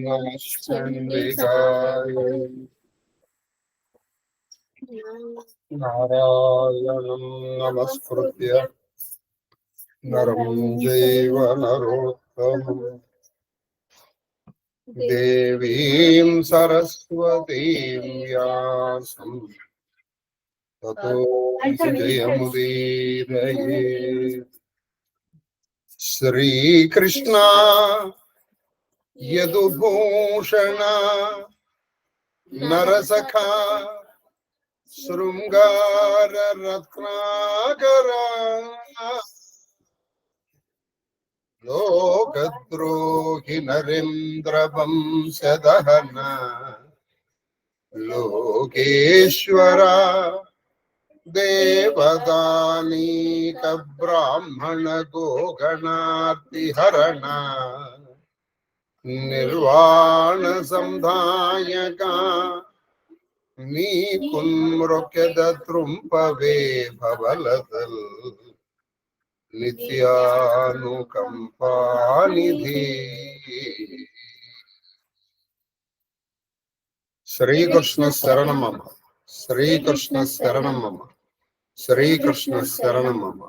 నమశ్చండికాయ నారాయణం నమస్కృత్య నరం చైవ నరోత్తమం దేవీం సరస్వతీం వ్యాసం తతో జయముదీరయేత్. శ్రీకృష్ణ యదుభూషణ నరసఖా శృంగార రత్నాకర లోకద్రోహి నరేంద్ర వంశదహన లోకేశ్వర దేవదానీక బ్రాహ్మణ గోగణార్తిహరణ నిర్వాణ సంధాయక నీకున్మృక్యద త్రుంపవే భవలదల్ నిత్యానుకంపానిధి. శ్రీకృష్ణ శరణమమ, శ్రీకృష్ణ శరణమమ, శ్రీకృష్ణ శరణమమ.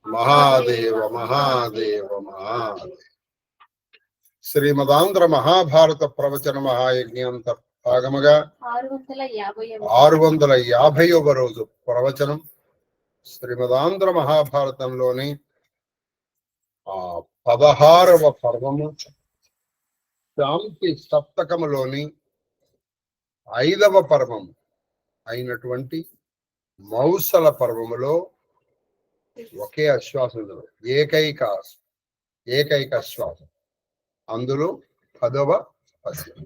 మహాదేవ మహాదేవ మహాదేవ. శ్రీమదాంధ్ర మహాభారత ప్రవచన మహాయజ్ఞంత భాగముగా 650వ రోజు ప్రవచనం. శ్రీమదాంధ్ర మహాభారతంలోని 16వ పర్వము, శాంతి సప్తకములోని 5వ పర్వము అయినటువంటి మౌసల పర్వములో ఒకే అశ్వాసం, ఏకైక శ్వాసం. అందులో 10వ పద్యం.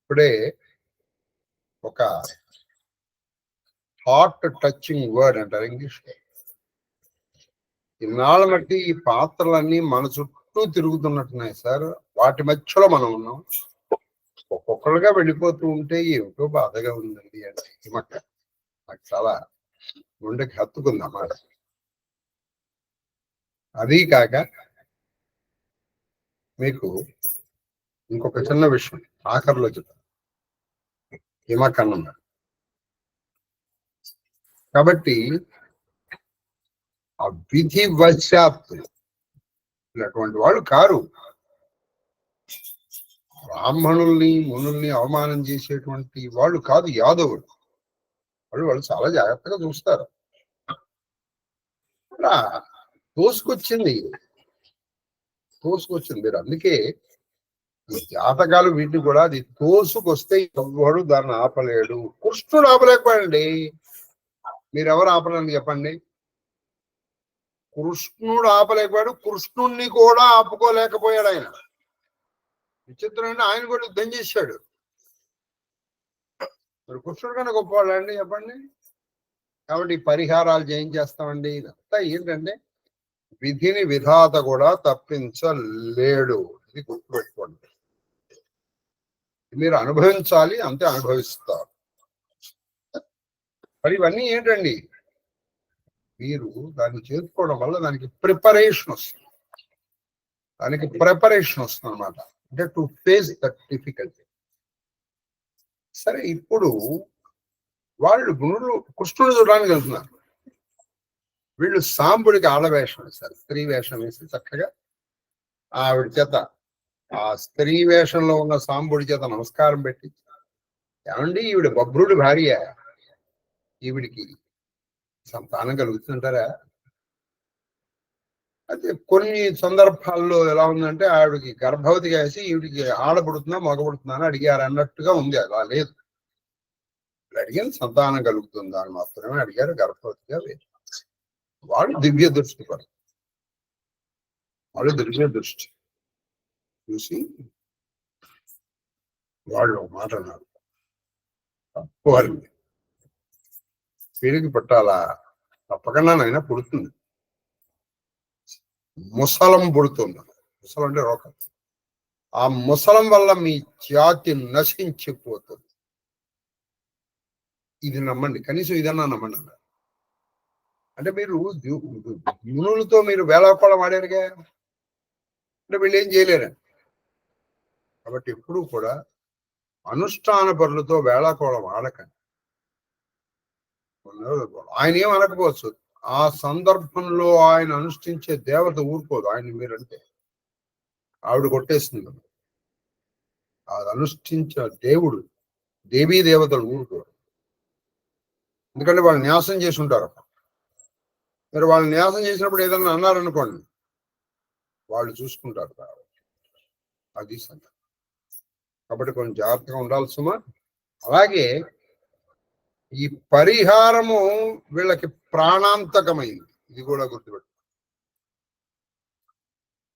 ఇప్పుడే ఒక హార్ట్ టచింగ్ వర్డ్ అంటారు ఇంగ్లీష్. ఇన్నాళ్ళ మట్టి ఈ పాత్రలన్నీ మన చుట్టూ తిరుగుతున్నట్టున్నాయి సార్. వాటి మధ్యలో మనం ఉన్నాం. ఒక్కొక్కరుగా వెళ్ళిపోతూ ఉంటే ఏమిటో బాధగా ఉందండి అంటే ఈ మక్క నాకు చాలా గుండెకి హత్తుకుందన్నమాట. అదీ కాక మీకు ఇంకొక చిన్న విషయం ఆఖరిలో చెప్తాను. హిమకన్నమ్మ కాబట్టి ఆ విధి వశాత్తు అటువంటి వాళ్ళు కారు. బ్రాహ్మణుల్ని మునుల్ని అవమానం చేసేటువంటి వాళ్ళు కాదు యాదవులు. వాళ్ళు చాలా జాగ్రత్తగా చూస్తారు. తోసుకొచ్చింది మీరు. అందుకే ఈ జాతకాలు వీటిని కూడా అది తోసుకొస్తే ఎవ్వడు దాన్ని ఆపలేడు. కృష్ణుడు ఆపలేకపోయాడండి. మీరెవరు ఆపలేని చెప్పండి. కృష్ణుడు ఆపలేకపోయాడు. కృష్ణుణ్ణి కూడా ఆపుకోలేకపోయాడు ఆయన. విచిత్రమైన ఆయన కూడా యుద్ధం చేశాడు. మరి కృష్ణుడు కన్నా గొప్పవాళ్ళండి చెప్పండి. కాబట్టి పరిహారాలు చేయించేస్తామండి. ఇదంతా ఏంటంటే విధిని విధాత కూడా తప్పించలేడు. ఇది గుర్తుపెట్టుకోండి. మీరు అనుభవించాలి, అంతే అనుభవిస్తారు. మరి ఇవన్నీ ఏంటండి, మీరు దాన్ని చేసుకోవడం వల్ల దానికి ప్రిపరేషన్ వస్తుంది. అన్నమాట. అంటే టు ఫేస్ దట్ డిఫికల్టీ. సరే, ఇప్పుడు వాళ్ళు గుణులు కృష్ణుడు చూడడానికి వెళ్తున్నారు. వీళ్ళు సాంబుడికి ఆడవేషం వేశారు, స్త్రీ వేషం వేసి చక్కగా ఆవిడ చేత, ఆ స్త్రీ వేషంలో ఉన్న సాంబుడి చేత నమస్కారం పెట్టి, ఏమండి ఈవిడ బభ్రుడి భార్య, ఈవిడికి సంతానం కలుగుతుంటారా? అయితే కొన్ని సందర్భాల్లో ఎలా ఉందంటే ఆవిడికి గర్భవతిగా వేసి ఈవిడికి ఆడబడుతుందా మగబడుతుందా అని అడిగారు అన్నట్టుగా ఉంది. అలా లేదు. అడిగిన సంతానం కలుగుతుందా అని మాత్రమే అడిగారు. గర్భవతిగా వేరు. వాళ్ళు దివ్య దృష్టి పడతారు. వాళ్ళు దివ్య దృష్టి చూసి వాళ్ళు మాట అన్నారు, తప్పు వారిని వీరికి పట్టాలా, తప్పకుండా నైనా పుడుతుంది. ముసలం పుడుతుంది. ముసలం అంటే రోగం. ఆ ముసలం వల్ల మీ జాతి నశించిపోతుంది. ఇది నమ్మండి, కనీసం ఇదన్నా నమ్మండి అన్నారు. అంటే మీరు మునులతో మీరు వేళాకోళం ఆడారుగా. అంటే వీళ్ళు ఏం చేయలేరండి. కాబట్టి ఎప్పుడూ కూడా అనుష్ఠాన పనులతో వేళాకోళం ఆడకండి. ఆయన ఏం అనకపోవచ్చు, ఆ సందర్భంలో ఆయన అనుష్ఠించే దేవత ఊరుకోదు. ఆయన మీరంటే ఆవిడ కొట్టేస్తుంది. అది అనుష్ఠించిన దేవుడు, దేవీ దేవతలు ఊరుకోరు. ఎందుకంటే వాళ్ళు న్యాసం చేసి ఉంటారు. మీరు వాళ్ళు న్యాసం చేసినప్పుడు ఏదన్నా అన్నారనుకోండి, వాళ్ళు చూసుకుంటారు. అది సంగతి. కాబట్టి కొంచెం జాగ్రత్తగా ఉండాలి సుమా. అలాగే ఈ పరిహారము వీళ్ళకి ప్రాణాంతకమైంది. ఇది కూడా గుర్తుపెట్టు.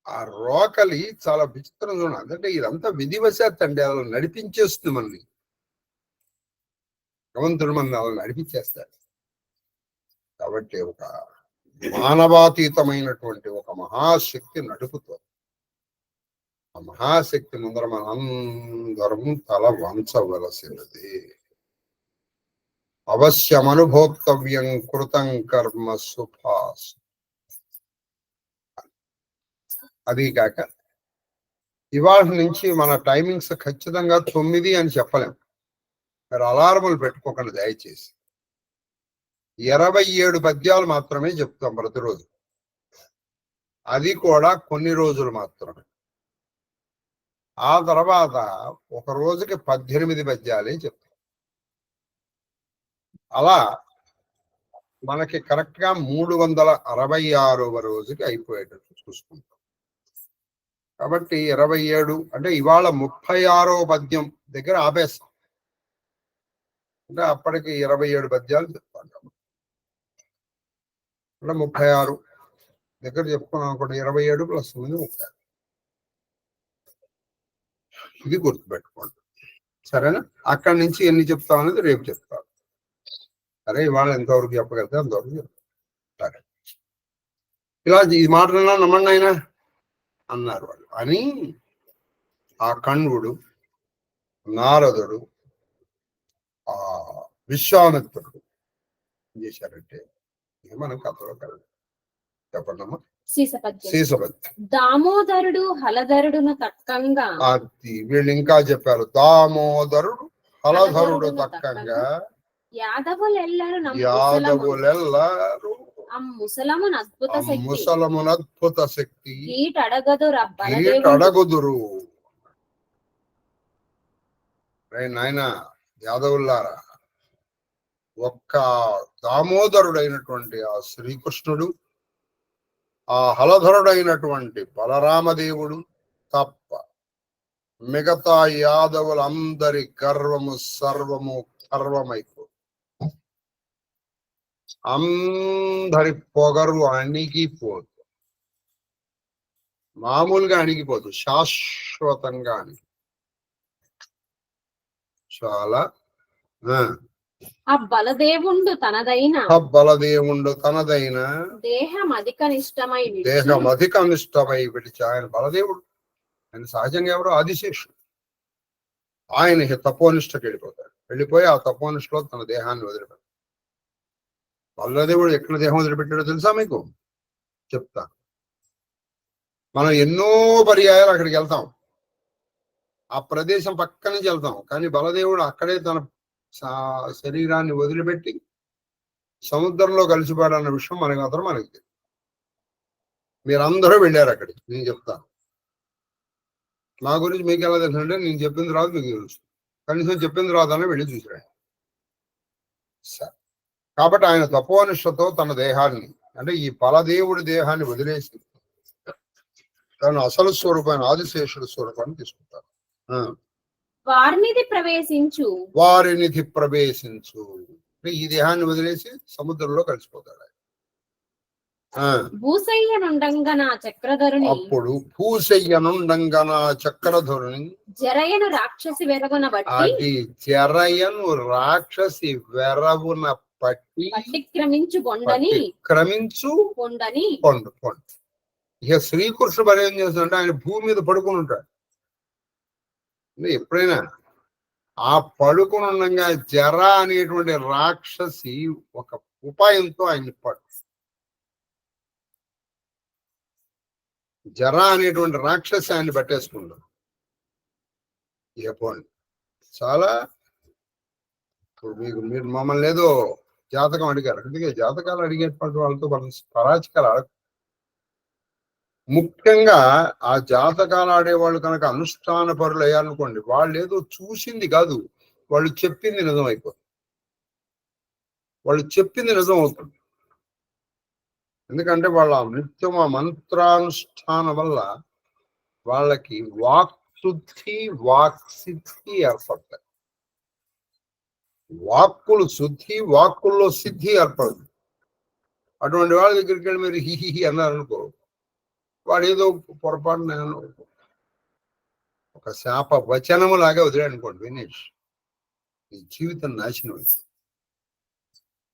ఆ రోకలి చాలా విచిత్రంగా ఉన్నది. అంటే ఇదంతా విధివశాత్ అండి, అలా నడిపించేస్తుంది మనల్ని. భగవంతుడు మన అలా నడిపించేస్తాడు. కాబట్టి ఒక మానవాతీతమైనటువంటి ఒక మహాశక్తి నడుపుతుంది. ఆ మహాశక్తి ముందర మనందరం తల వంచవలసినది. అవశ్యమనుభోక్తవ్యం కృతం కర్మ సుభాస్. అది కాక ఇవాళ నుంచి మన టైమింగ్స్ ఖచ్చితంగా 9 అని చెప్పలేం. మీరు అలారములు పెట్టుకోకండి దయచేసి. 27 పద్యాలు మాత్రమే చెప్తాం ప్రతిరోజు. అది కూడా కొన్ని రోజులు మాత్రమే. ఆ తర్వాత ఒక రోజుకి 18 పద్యాలే చెప్తాం. అలా మనకి కరెక్ట్ గా 366వ రోజుకి అయిపోయేటట్టు చూసుకుంటాం. కాబట్టి 27 అంటే ఇవాళ 36వ పద్యం దగ్గర ఆపేస్తాం. అంటే అప్పటికి 27 పద్యాలు చెప్తాం. అంటే 36 దగ్గర చెప్పుకున్నాం అనుకోండి. 27 + 9 36. ఇది గుర్తుపెట్టుకోండి. సరేనా? అక్కడి నుంచి ఎన్ని చెప్తాం అనేది రేపు చెప్తాను. సరే, ఇవాళ ఎంతవరకు చెప్పగలిగితే అంతవరకు చెప్తాను. సరే, ఇలా ఈ మాటలన్నా నమ్మండి ఆయన అన్నారు వాళ్ళు. అని ఆ కణ్వుడు, నారదుడు, ఆ విశ్వామిత్రుడు ఏం చేశారంటే, మనం కథలో కలదు. చెప్పండమ్మా. శీసపద్యం. దామోదరుడు హలధరుడును తక్కంగా. అది వీళ్ళు ఇంకా చెప్పారు. దామోదరుడు హలధరుడు తక్కంగా యాదవులెల్లరు ముసలమునద్భుత శక్తి అడగుదురు. నాయన యాదవులారా, ఒక్క దామోదరుడైనటువంటి ఆ శ్రీకృష్ణుడు, ఆ హలధరుడైనటువంటి బలరామదేవుడు తప్ప మిగతా యాదవులందరి గర్వము సర్వము గర్వమైపో, అందరి పొగరు అణిగిపోదు. మామూలుగా అణిగిపోదు, శాశ్వతంగా అణిగి. చాలా ఆ బలదేవుండు తనదైన దేహం అధిక నిష్టమై విడిచి. ఆయన బలదేవుడు. ఆయన సహజంగా ఎవరు? ఆదిశేషుడు. ఆయన తపోనిష్టకి వెళ్ళిపోతాడు. వెళ్ళిపోయి ఆ తపోనిష్టలో తన దేహాన్ని వదిలిపెట్టాడు. బలదేవుడు ఎక్కడ దేహం వదిలిపెట్టాడో తెలుసా మీకు? చెప్తా. మనం ఎన్నో పర్యాయాలు అక్కడికి వెళ్తాం, ఆ ప్రదేశం పక్క నుంచి వెళ్తాం. కానీ బలదేవుడు అక్కడే తన శరీరాన్ని వదిలిపెట్టి సముద్రంలో కలిసిపోయాడన్న విషయం మనకి మాత్రం మనకి తెలియదు. మీరందరూ వెళ్ళారు అక్కడికి, నేను చెప్తాను. నా గురించి మీకు ఎలా తెలుసు అంటే, నేను చెప్పిన తర్వాత మీకు తెలుసు. కనీసం చెప్పిన తర్వాతనే వెళ్ళి చూసాడు. సరే, కాబట్టి ఆయన తపోనిష్టతో తన దేహాన్ని, అంటే ఈ బలదేవుడి దేహాన్ని వదిలేసి తన అసలు స్వరూపాన్ని, ఆదిశేషుడు స్వరూపాన్ని తీసుకుంటారు. వారినిధి ప్రవేశించు. ఈ దేహాన్ని వదిలేసి సముద్రంలో కలిసిపోతాడు. అప్పుడు భూసయ్యనుండంగా నా చక్రధరుని జరయను రాక్షసి వెరవున అది జరయను రాక్షసి వెరవున పట్టి క్రమించు పొండు. ఇక శ్రీకృష్ణుడు మరి ఏం చేస్తాడంటే, ఆయన భూమి మీద పడుకుని ఉంటాడు. ఎప్పుడైనా ఆ పడుకుని ఉండగా జర అనేటువంటి రాక్షసి ఒక ఉపాయంతో ఆయన జర అనేటువంటి రాక్షసాన్ని పట్టేసుకుంటారు. ఇక పోండి. చాలా ఇప్పుడు మీరు మమ్మల్ని ఏదో జాతకం అడిగారు, అందుకే జాతకాలు అడిగేటువంటి వాళ్ళతో మనం పరాచికాలు ఆడ. ముఖ్యంగా ఆ జాతకాలు ఆడేవాళ్ళు కనుక అనుష్ఠాన పరులు అయ్యారనుకోండి, వాళ్ళు ఏదో చూసింది కాదు, వాళ్ళు చెప్పింది నిజం అయిపోతుంది. వాళ్ళు చెప్పింది నిజం అవుతుంది. ఎందుకంటే వాళ్ళ నిత్యం ఆ మంత్రానుష్ఠానం వల్ల వాళ్ళకి వాక్శుద్ధి వాక్సిద్ధి ఏర్పడతాయి. వాక్కులు శుద్ధి, వాక్కుల్లో సిద్ధి ఏర్పడదు. అటువంటి వాళ్ళ దగ్గరికి వెళ్ళి మీరు హిహి అన్నారనుకో, వాడు ఏదో పొరపాటున ఒక శాప వచనము లాగా వదిలేనుకోండి, వినేష్ ఈ జీవితం నాశనం అవుతుంది.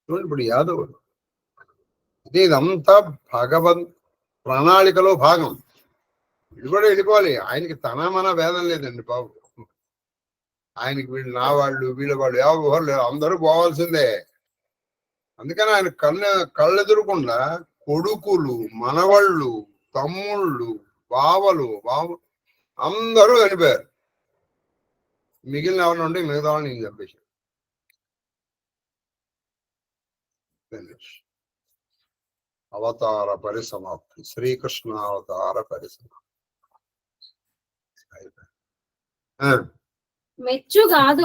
చూడండి ఇప్పుడు యాదవుడు, అంటే ఇదంతా భగవన్ ప్రణాళికలో భాగం. ఇది కూడా వెళ్ళిపోవాలి. ఆయనకి తన మన భేదం లేదండి బాబు. ఆయనకి వీళ్ళు నా వాళ్ళు వీళ్ళ వాళ్ళు ఎవరు లేరు, అందరూ పోవాల్సిందే. అందుకని ఆయన కళ్ళెదురకుండా కొడుకులు, మనవాళ్ళు, తమ్ముళ్ళు, బావలు అందరూ చనిపోయారు. మిగిలిన ఎవరిని ఉంటే మిగతా వాళ్ళని నేను చంపేశాను. అవతార పరిసమాప్తి, శ్రీకృష్ణ అవతార పరిసమాప్తి. మెచ్చుగాదు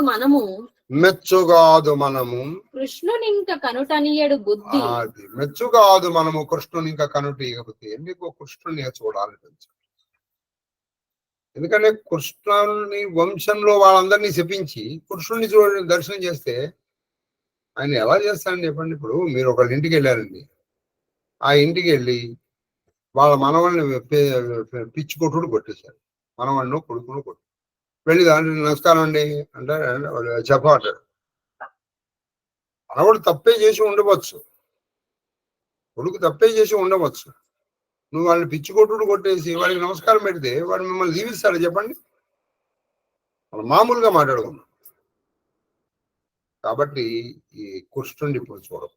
మనము కృష్ణుని ఇంక కనుటనియడు బుద్ధి. అది మెచ్చుగాదు మనము కృష్ణుని ఇంకా కనుటీయకపోతే మీకు కృష్ణుని చూడాలనిపించదు. ఎందుకంటే కృష్ణుని వంశంలో వాళ్ళందరినీ శపించి కృష్ణుని దర్శనం చేస్తే ఆయన ఎలా చేస్తారని చెప్పండి. ఇప్పుడు మీరు ఒకళ్ళ ఇంటికి వెళ్ళారండి, ఆ ఇంటికి వెళ్ళి వాళ్ళ మనవాళ్ళని పిచ్చి కొట్టుడు కొట్టేశారు. మనవాడిను కొడుకును కొట్టు వెళ్ళి దాంట్లో నమస్కారం అండి అంటే చెప్పమంటాడు. మనవాడు తప్పే చేసి ఉండవచ్చు, కొడుకు తప్పే చేసి ఉండవచ్చు. నువ్వు వాళ్ళని పిచ్చి కొట్టుడు కొట్టేసి వాడికి నమస్కారం పెడితే వాడు మిమ్మల్ని దీవిస్తాడు చెప్పండి? మనం మామూలుగా మాట్లాడుకున్నాం. కాబట్టి ఈ కృష్ణుడిని ఇప్పుడు చూడవు.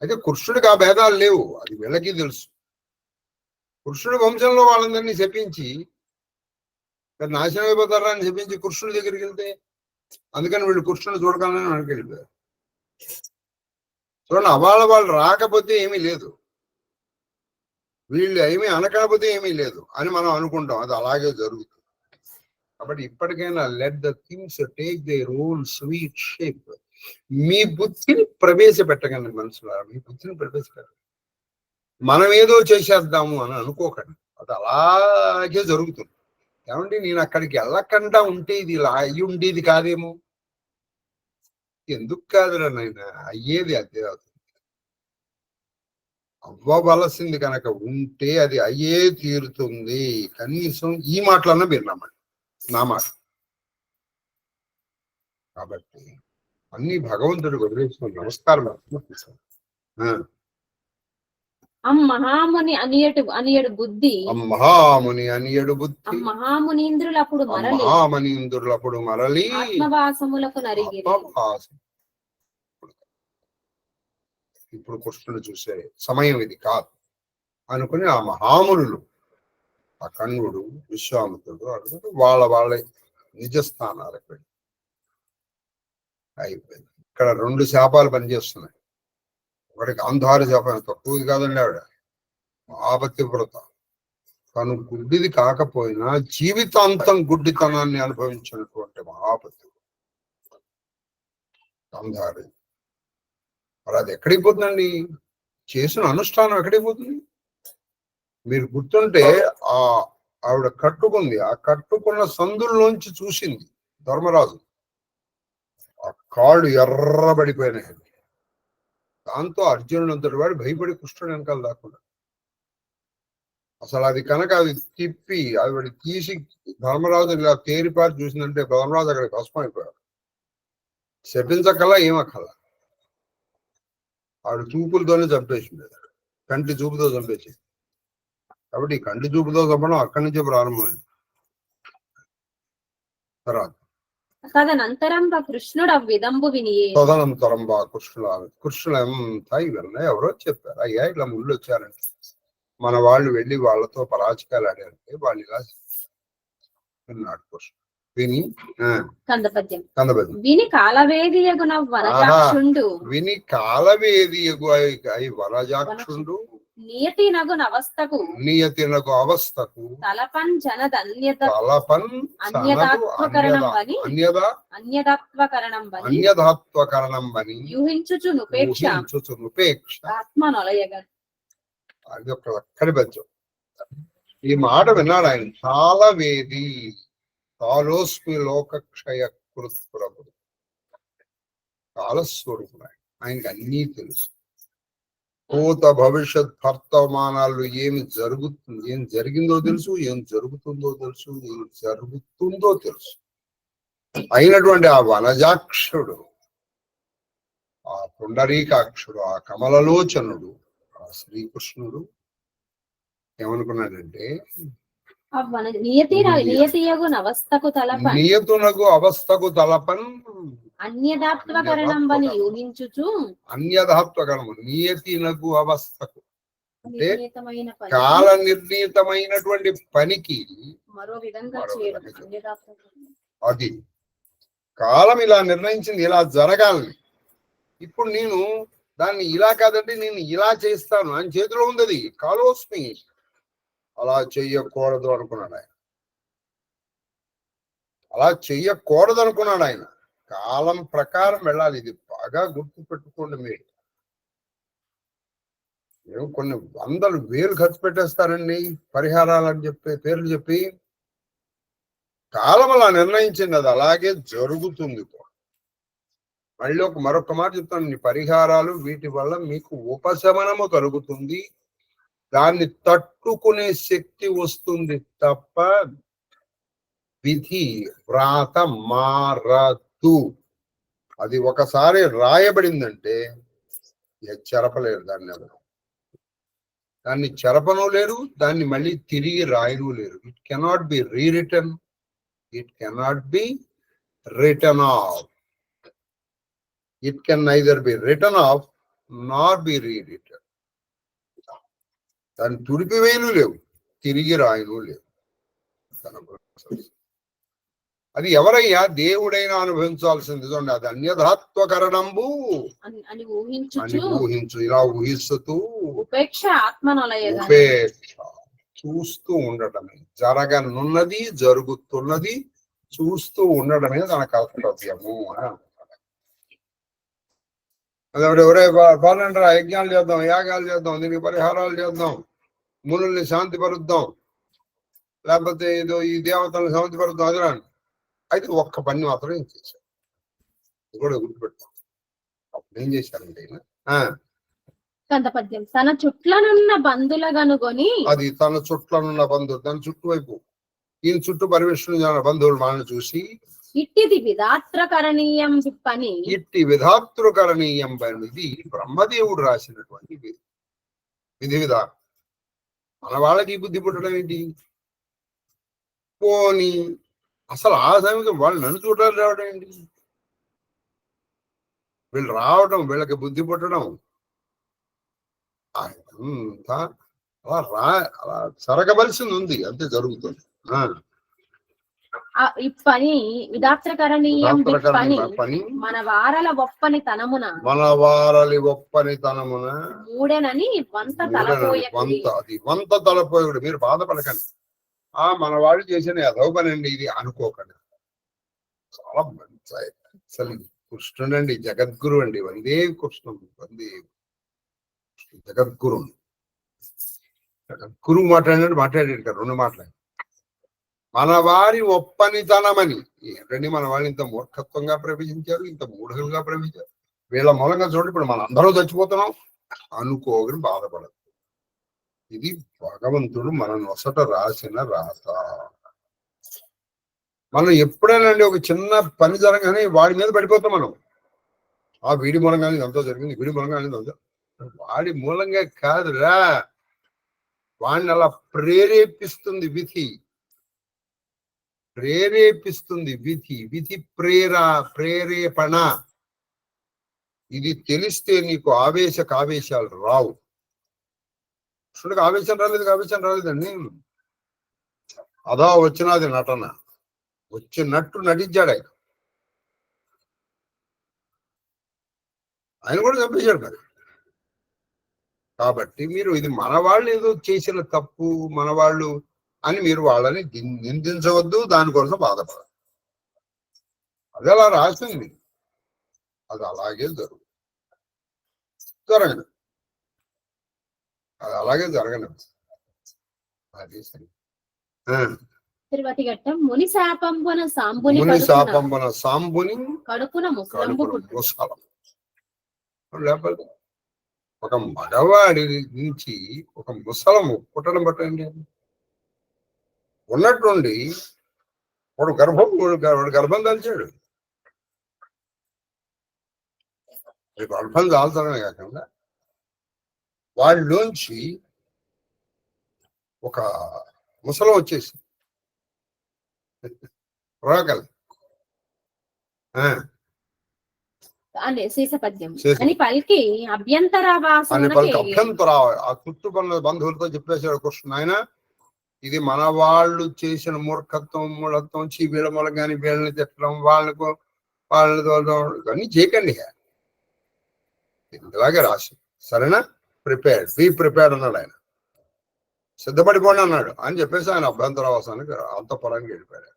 అయితే కృష్ణుడికి ఆ భేదాలు లేవు, అది వీళ్ళకి తెలుసు. కృష్ణుడి వంశంలో వాళ్ళందరినీ శపించి నాశనం అయిపోతారా అని చెప్పించి కృష్ణుడి దగ్గరికి వెళ్తే, అందుకని వీళ్ళు కృష్ణుని చూడగానే మనకి వెళ్ళిపోయారు. చూడండి, వాళ్ళు రాకపోతే ఏమీ లేదు, వీళ్ళు ఏమీ అనకపోతే ఏమీ లేదు అని మనం అనుకుంటాం. అది అలాగే జరుగుతుంది. కాబట్టి ఇప్పటికైనా let the things take their own sweet shape. మీ బుద్ధిని ప్రవేశపెట్టకండి మనసులో, మీ బుద్ధిని ప్రవేశపెట్టండి. మనం ఏదో చేసేద్దాము అని అనుకోకండి, అది అలాగే జరుగుతుంది. ఏమండి, నేను అక్కడికి వెళ్ళకుండా ఉంటే ఇది ఇలా అయ్యి ఉండేది కాదేమో. ఎందుకు కాదురా నాయన, అయ్యేది అదే అవుతుంది. అవ్వవలసింది కనుక ఉంటే అది అయ్యే తీరుతుంది. కనీసం ఈ మాటలన్నా మీరు నమ్మండి, నా మాట. కాబట్టి అన్ని భగవంతుడికి వదిలేసుకుని నమస్కారం. మహాముని అనియడు బుద్ధి, మహాముని అనియడు బుద్ధి, మహామునీంద్రులప్పుడు మరలి ఆత్మవాసములకు నరిగిరి. ఇప్పుడు కృష్ణుడు చూసే సమయం ఇది కాదు అనుకుని ఆ మహామునులు, ఆ కణ్వుడు, విశ్వామిత్రుడు అనుకుంటూ వాళ్ళ నిజస్థానాలకు వెళ్ళి అయిపోయింది. ఇక్కడ 2 శాపాలు పనిచేస్తున్నాయి. ఒకటి గాంధార శాపం, తక్కువది కాదండి. ఆవిడ మహాపతివ్రత, తను గుడ్డిది కాకపోయినా జీవితాంతం గుడ్డితనాన్ని అనుభవించినటువంటి మహాపతి గాంధారి. మరి అది ఎక్కడికి పోతుందండి? చేసిన అనుష్ఠానం ఎక్కడికి పోతుంది? మీరు గుర్తుంటే ఆవిడ కట్టుకుంది, ఆ కట్టుకున్న సందుల్లోంచి చూసింది ధర్మరాజు, ఆ కాళ్ళు ఎర్రబడిపోయినాయి. దాంతో అర్జునుడు అంతటి వాడు భయపడి కృష్ణుడు వెనకాల దాకుండా, అసలు అది కనుక అది తిప్పి ఆవిడ తీసి ధర్మరాజు ఇలా తేరిపారి చూసిందంటే ధర్మరాజు అక్కడ కష్టమైపోయాడు. శపించకల్లా ఏమక్కల్లా, ఆవిడ చూపులతోనే చంపేసింది, కంటి చూపుతో చంపేసింది. కాబట్టి కంటి చూపుతో చంపడం అక్కడి నుంచే ప్రారంభమైంది. తర్వాత తదనంతరంబ కృష్ణుడు విదంబు వినియే. కృష్ణులంతా ఇవన్నీ ఎవరో చెప్పారు, అయ్యా ఇట్లా ముళ్ళు వచ్చారంటే మన వాళ్ళు వెళ్ళి వాళ్ళతో పరాచికాలు ఆడారంటే వాళ్ళు ఇలా విన్నాడు కృష్ణుడు. విని కందపద్యం విని కాలవేదియగున వనజాక్షుండు విని కాలవేదియగు అయి వనజాక్షుండు నియతినగు అవస్థకు తలపన్ అన్యదాత్వకరణం బని యూహించుచునుపేక్ష ఆత్మనొలయగ. అది ఒక చక్కటి పద్యం. ఈ మాట విన్నాడు ఆయన. కాలవేది కాలోస్మి లోకక్షయ కృత్ప్రభుడు, కాలస్వరూపుడు ఆయనకి అన్నీ తెలుసు. భూత భవిష్యత్ వర్తమానాలు ఏం జరిగిందో తెలుసు, ఏం జరుగుతుందో తెలుసు, ఏం జరుగుతుందో తెలుసు. అయినటువంటి ఆ వనజాక్షుడు, ఆ పుండరీకాక్షుడు, ఆ కమలలోచనుడు, ఆ శ్రీకృష్ణుడు ఏమనుకున్నాడంటే నియతునగు అవస్థకు తలపన్ అన్యదాత్వకరణంబని యూహించుచు అన్యదాత్వకరణము నియతినగు అవస్థకు అంటే కాల నిర్ణీతమైనటువంటి పనికి మరో విధంగా అది కాలం ఇలా నిర్ణయించింది, ఇలా జరగాలని. ఇప్పుడు నేను దాన్ని ఇలా కాదంటే నేను ఇలా చేస్తాను అని చేతిలో ఉంది. అది కాలోస్మి, అలా చెయ్యకూడదు అనుకున్నాడు ఆయన. అలా చెయ్యకూడదు అనుకున్నాడు ఆయన. కాలం ప్రకారం వెళ్ళాలి. ఇది బాగా గుర్తు పెట్టుకోండి. మీరు కొన్ని వందలు వేలు ఖర్చు పెట్టేస్తారండి పరిహారాలని చెప్పి పేర్లు చెప్పి. కాలం అలా నిర్ణయించింది, అది అలాగే జరుగుతుంది. మళ్ళీ మరొక మాట చెప్తాను, నీ పరిహారాలు వీటి వల్ల మీకు ఉపశమనము కలుగుతుంది, దాన్ని తట్టుకునే శక్తి వస్తుంది తప్ప విధి వ్రాత మారదు. అది ఒకసారి రాయబడిందంటే చెరపలేరు దాన్ని. ఎవరు దాన్ని చెరపను లేరు, దాన్ని మళ్ళీ తిరిగి రాయను లేరు. It cannot be rewritten, it cannot be written off. It can neither be written off nor be rewritten. దాన్ని తుడిపివేయను లేవు, తిరిగి రాయను లేవు. అది ఎవరయ్యా? దేవుడైనా అనుభవించాల్సింది. చూడండి, అది అన్యదాత్వకరణంబు అని ఊహించు. ఇలా ఊహిస్తూ ఉపేక్ష చూస్తూ ఉండటమే, జరగనున్నది జరుగుతున్నది చూస్తూ ఉండడమే తన కర్తవ్యము అని అంటున్నాడు. అదే ఎవరే బాలంటారా, యజ్ఞాలు చేద్దాం, యాగాలు చేద్దాం, దీనికి పరిహారాలు చేద్దాం, మునుల్ని శాంతి పరుద్దాం, లేకపోతే ఏదో ఈ దేవతలను శాంతి పరుద్దాం, అది రాండి. అయితే ఒక్క పని మాత్రం ఏం చేశారు, ఇది కూడా గుర్తుపెట్టాం. అప్పుడు ఏం చేశారంటే తన చుట్లనున్న బంధుల గనుగొని, అది తన చుట్లనున్న బంధువులు, తన చుట్టూ వైపు ఈయన చుట్టూ పరివేషణ బంధువులు వాళ్ళని చూసి ఇట్టిది విధాత్రకరణీయం పని, ఇట్టి విధాతృకరణీయం పని. ఇది బ్రహ్మదేవుడు రాసినటువంటి విధి విధానం. మన వాళ్ళకి బుద్ధి పుట్టడం ఏంటి? పోని అసలు ఆ సమయంలో వాళ్ళు నన్ను చూడాలి రావడం ఏంటి? వీళ్ళు రావడం, వీళ్ళకి బుద్ధి పుట్టడం అంతా అలా జరగవలసింది ఉంది, అంతే జరుగుతుంది. ఈ పని విధాత్రకరణీయం పని మన వారల ఒప్పని తనమున మూడెనని వంత తలపోయకుడు. మీరు బాధపడకండి, మన వాళ్ళు చేసిన ఏదో పని అండి ఇది అనుకోకండి. చాలా మంచి అసలు కృష్ణుడు అండి, జగద్గురు అండి. వందే కృష్ణుడు, వందే జగద్గురు. జగద్గురు మాట్లాడాడు కదా, రెండు మాట్లాడి మన వారి ఒప్పనితనమని. ఏంటండి మన వాళ్ళు ఇంత మూర్ఖత్వంగా ప్రవేశించారు, ఇంత మూఢులుగా ప్రవేశించారు, వీళ్ళ మూలంగా చూడండి ఇప్పుడు మన అందరూ చచ్చిపోతున్నాం అనుకోగని బాధపడదు. ఇది భగవంతుడు మన నొసట రాసిన రాత. మనం ఎప్పుడైనా అండి ఒక చిన్న పని జరగానే వాడి మీద పడిపోతాం మనం. వీడి మూలంగానే ఎంతో జరిగింది, వీడి మూలంగానే ఎంతో. వాడి మూలంగా కాదురా, వాడిని అలా ప్రేరేపిస్తుంది విధి. విధి ప్రేరేపణ. ఇది తెలిస్తే నీకు ఆవేశాలు రావు. కృష్ణుడికి ఆవేశం రాలేదండి. అదో వచ్చినది నటన, వచ్చినట్టు నటించాడు ఆయన కూడా చంపేశాడు మరి. కాబట్టి మీరు ఇది మన వాళ్ళు ఏదో చేసిన తప్పు, మన వాళ్ళు అని మీరు వాళ్ళని నిందించవద్దు, దానికోసం బాధపడదు. అది అలా రాసింది, అది అలాగే జరగదు, అది అలాగే జరగను. అది సరే. తిరుపతి ఘట్టం ముని శాపంబున సాంబుని కడుపున ముసలం. లేకపోతే ఒక మగవాడి నుంచి ఒక ముసలము పుట్టడం పట్టండి. ఉన్నట్టుండి వాడు గర్భం దాల్చాడు. గర్భం దాల్చడమే కాకుండా వాళ్ళలోంచి ఒక ముసలం వచ్చేసి రోగలు పలికి అభ్యంతర ఆ చుట్టుపక్కల బంధువులతో చెప్పేశాడు కృష్ణుడు, ఆయన ఇది మన వాళ్ళు చేసిన మూర్ఖత్వం, మూఢత్వం, వీళ్ళ మూలం కానీ వీళ్ళని తిట్టడం, వాళ్ళతో ఇవన్నీ చేయకండి. ఇలాగే రాసి సరేనా, బీ ప్రిపేర్డ్ అన్నాడు ఆయన. సిద్ధపడిపోండి అన్నాడు అని చెప్పేసి ఆయన అభ్యంతరవాసానికి అంతఃపురానికి వెళ్ళిపోయాడు.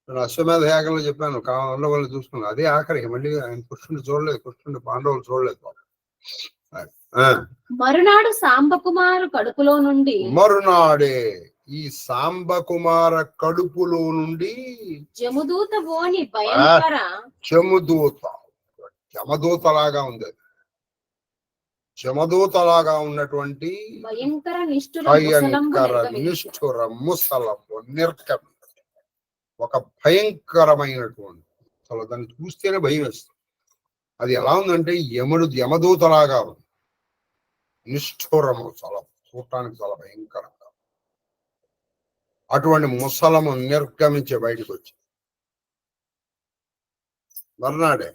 నేను అశ్వమేధ యాగంలో చెప్పాను, ఉండవల్ని చూసుకున్నాను. అదే ఆఖరికి మళ్ళీ ఆయన కృష్ణుడు చూడలేదు, కృష్ణుడు పాండవులు చూడలేదు. మరునాడు సాంబకుమారు కడుపులో నుండి మరునాడే ఈ సాంబకుమార కడుపులో నుండి జమదూత ఓని భయంకర జమదూతలాగా ఉంది, జమదూతలాగా ఉన్నటువంటి భయంకర నిష్ఠుర ముసలము నిర్గమి, ఒక భయంకరమైనటువంటి, అసలు దాన్ని చూస్తేనే భయం వేస్తుంది. అది ఎలా ఉందంటే యమదూతలాగా ఉంది, నిష్ఠురము, చాలా చూడటానికి చాలా భయంకరంగా. అటువంటి ముసలము నిర్గమించే బయటకు వచ్చి మర్నాడే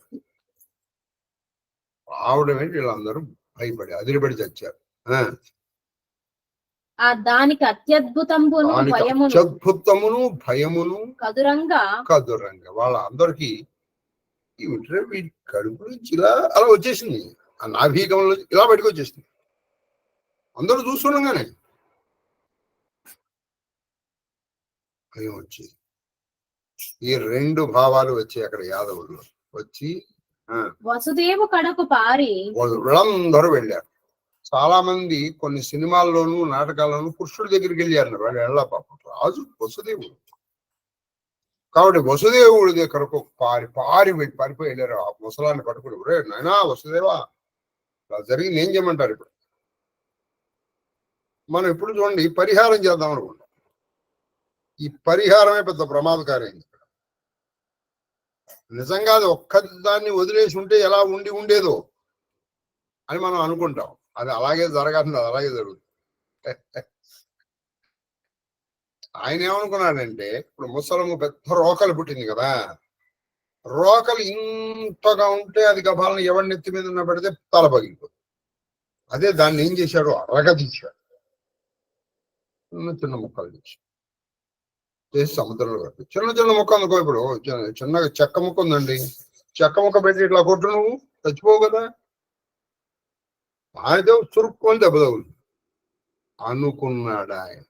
రావడం ఏంటి, వీళ్ళందరూ భయపడి అదిరిపడి చచ్చారు. దానికి అత్యద్భుతమును భయమును కదురంగా వాళ్ళందరికీ వీటి కడుపు నుంచి ఇలా అలా వచ్చేసింది, ఆ నాభీకంలో ఇలా బయటకు వచ్చేసింది. అందరూ చూస్తుండగానే భయం వచ్చేది. ఈ రెండు భావాలు వచ్చి అక్కడ యాదవులు వచ్చి వసుదేవు కడకు పారి వీళ్ళందరూ వెళ్ళారు. చాలా మంది కొన్ని సినిమాల్లోనూ నాటకాల్లోనూ కృష్ణుడి దగ్గరికి వెళ్ళారు. వాళ్ళు వెళ్ళా పాపం, రాజు వసుదేవుడు కాబట్టి వసుదేవుడి దగ్గరకు పారిపోయి వెళ్ళారు. ఆ ముసలాన్ని పట్టుకుని, రే నాయనా వసుదేవా, అలా జరిగింది ఏం చేయమంటారు? ఇప్పుడు మనం ఇప్పుడు చూడండి, పరిహారం చేద్దాం అనుకుంటాం. ఈ పరిహారమే పెద్ద ప్రమాదకారైంది. నిజంగా అది ఒక్కదాన్ని వదిలేసి ఉంటే ఎలా ఉండేదో అని మనం అనుకుంటాం. అది అలాగే జరగాల్సింది, అది అలాగే జరుగుతుంది. ఆయన ఏమనుకున్నాడంటే, ఇప్పుడు ముసలము పెద్ద రోకలు పుట్టింది కదా, రోకలు ఇంతగా ఉంటే అది గభాలను ఎవరి నెత్తి మీద ఉన్న పెడితే తల పగిలిపోతుంది. అదే దాన్ని ఏం చేశాడు, అరగదీశాడు, చిన్న ముక్కలు చేసి సముద్రంలో కట్టు. చిన్న ముక్క అందుకో, ఇప్పుడు చిన్నగా చెక్క ముక్క ఉందండి, చెక్క ముక్క పెట్టి ఇట్లా కొట్టు, నువ్వు చచ్చిపోవు కదా. ఆయనతో చురుక్కొని దెబ్బతగులు అనుకున్నాడు ఆయన.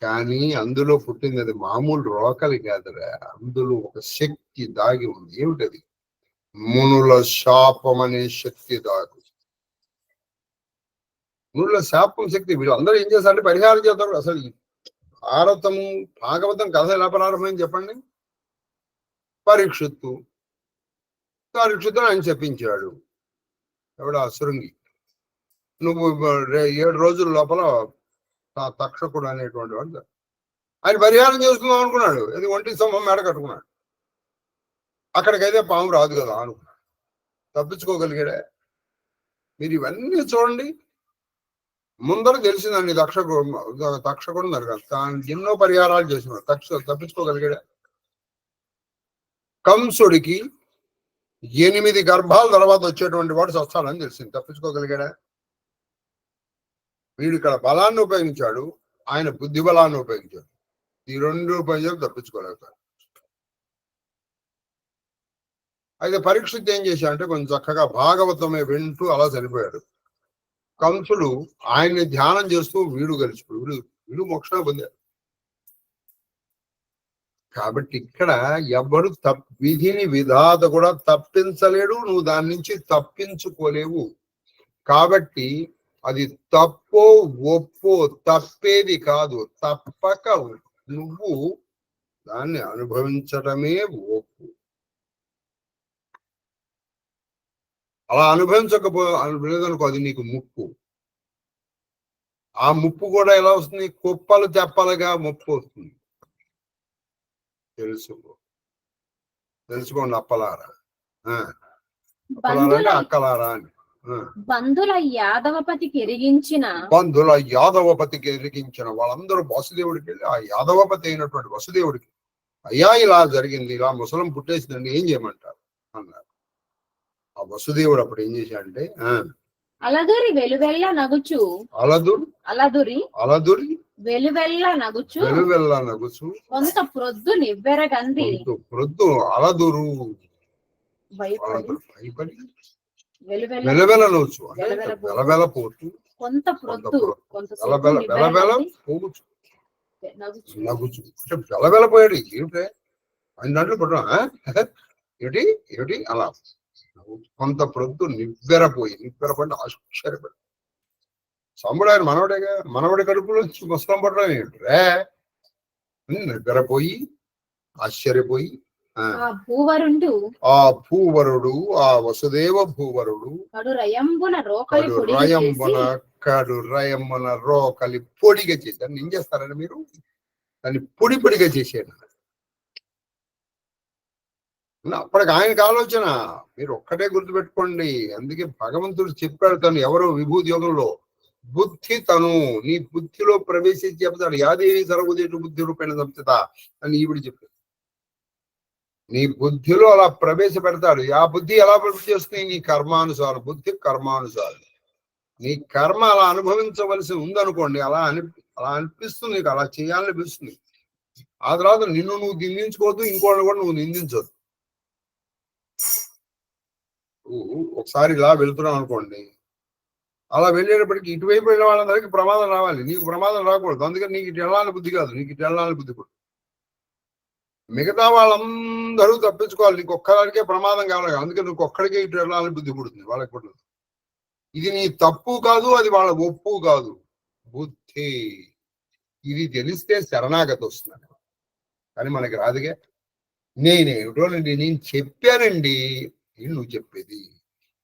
కానీ అందులో పుట్టింది అది మామూలు రోకలి కాదురా, అందులో ఒక శక్తి దాగి ఉంది. ఏమిటది? మునుల శాపం అనే శక్తి దాగు. మునుల శాపం శక్తి. వీళ్ళందరూ ఏం చేస్తారంటే పరిహారం చేస్తారు. అసలు భారతము భాగవతం కథ ఎలా ప్రారంభమైంది చెప్పండి? పరీక్షిత్తు ఆయన చెప్పించాడు. ఎవడ శృంగి, నువ్వు 7 రోజుల లోపల తక్షకుడు అనేటువంటి వాడు ఆయన పరిహారం చేసుకుందాం అనుకున్నాడు. ఇది ఒంటి స్తంభం మేడ కట్టుకున్నాడు. అక్కడికైతే పాము రాదు కదా అనుకున్నాడు. తప్పించుకోగలిగాడే? మీరు ఇవన్నీ చూడండి. ముందర తెలిసిందండి తక్షకుడు నరకాలి. తాను ఎన్నో పరిహారాలు చేసినాడు, తప్పించుకోగలిగాడా? కంసుడికి 8 గర్భాల తర్వాత వచ్చేటువంటి వాడు చస్తాడని తెలిసింది, తప్పించుకోగలిగాడా? వీడు ఇక్కడ బలాన్ని ఉపయోగించాడు, ఆయన బుద్ధి బలాన్ని ఉపయోగించాడు. ఈ రెండు ఉపయోగించాడు, తప్పించుకోలేకపోయాడు. అయితే పరీక్షిత్ ఏం చేశాడంటే కొంచెం చక్కగా భాగవతమే వింటూ అలా చనిపోయాడు. కంసుడు ఆయన్ని ధ్యానం చేస్తూ వీడు గెలిచిపోయి వీడు మోక్షం పొందాడు. కాబట్టి ఇక్కడ ఎవరు విధిని విధాత కూడా తప్పించలేడు, నువ్వు దాని నుంచి తప్పించుకోలేవు. కాబట్టి అది తప్పో ఒప్పో తప్పేది కాదు, తప్పక నువ్వు దాన్ని అనుభవించడమే ఒప్పు. అలా అనుభవించకపోలేదనుకో అది నీకు ముప్పు. ఆ ముప్పు కూడా ఎలా వస్తుంది? కుప్పలు తెప్పలుగా ముప్పు వస్తుంది. తెలుసుకోండి అప్పలారా, అప్పలారా అంటే అక్కలారా అని. బంధుల యాదవపతికి ఎరిగించిన వాళ్ళందరూ వసుదేవుడికి వెళ్ళి ఆ యాదవపతి అయినటువంటి వసుదేవుడికి, అయ్యా ఇలా జరిగింది, ఇలా ముసలం పుట్టేసిందండి, ఏం చేయమంటారు అన్నారు. ఆ వసుదేవుడు అప్పుడు ఏం చేశాడంటే అలదురి వెలువెల్ల నగుచు కొంత ప్రొద్దు నివ్వెరగంది అలదురు వెలవెలనొచ్చు అంటే వెలవెలపోతూ కొంత ప్రొద్దు పోవచ్చు నగుచు అంటే వెలవెలపోయాడు. ఏమిటే ఆయన దాంట్లో పడ్డా ఏమిటి ఏమిటి అలా కొంత ప్రొద్దు నివ్వెరపోయి ఆశ్చర్యపడి, సాంబుడు ఆయన మనవడేగా, మనవడి కడుపులో ముసలం పడడం ఏమిట్రే, నివ్వెరపోయి ఆశ్చర్యపోయి ఆ భూవరుడు ఆ వసుదేవ భూవరుడు రయమున రోకలి పొడిగా చేశారు. ఏం చేస్తారని మీరు దాన్ని పొడి పొడిగా చేసేయండి. అప్పటికి ఆయనకు ఆలోచన, మీరు ఒక్కటే గుర్తుపెట్టుకోండి. అందుకే భగవంతుడు చెప్పాడు, తను ఎవరో విభూతి యోగంలో బుద్ధి తను నీ బుద్ధిలో ప్రవేశించి చెప్తాడు. యాదేవి సర్వదేశు బుద్ధి రూపేణ సంస్థిత అని ఈవిడి చెప్పాడు. నీ బుద్ధిలో అలా ప్రవేశపెడతాడు. ఆ బుద్ధి ఎలా చేస్తుంది? నీ కర్మానుసారం. బుద్ధి కర్మానుసారం. నీ కర్మ అలా అనుభవించవలసి ఉందనుకోండి, అలా అనిపిస్తుంది, నీకు అలా చేయాలనిపిస్తుంది. ఆ తర్వాత నిన్ను నువ్వు నిందించుకోవద్దు, ఇంకోటి కూడా నువ్వు నిందించవద్దు. ఒకసారి ఇలా వెళ్తున్నావు అనుకోండి, అలా వెళ్ళేటప్పటికి ఇటువైపు వెళ్ళే వాళ్ళందరికీ ప్రమాదం రావాలి, నీకు ప్రమాదం రాకూడదు. అందుకని నీకు ఇటు వెళ్ళాలని బుద్ధి కాదు, నీకు ఇటు వెళ్ళాలని బుద్ధి కూడా. మిగతా వాళ్ళందరూ తప్పించుకోవాలి, నీకు ఒక్కడికే ప్రమాదం కావాలి, అందుకని నువ్వు ఒక్కడికే ఇటు వెళ్ళాలని బుద్ధి పుడుతుంది, వాళ్ళకి పుట్టదు. ఇది నీ తప్పు కాదు, అది వాళ్ళ ఒప్పు కాదు, బుద్ధి. ఇది తెలిస్తే శరణాగతి వస్తున్నాను. కానీ మనకి రాదుగా. నేనేమిటో నేను చెప్పానండి, నువ్వు చెప్పేది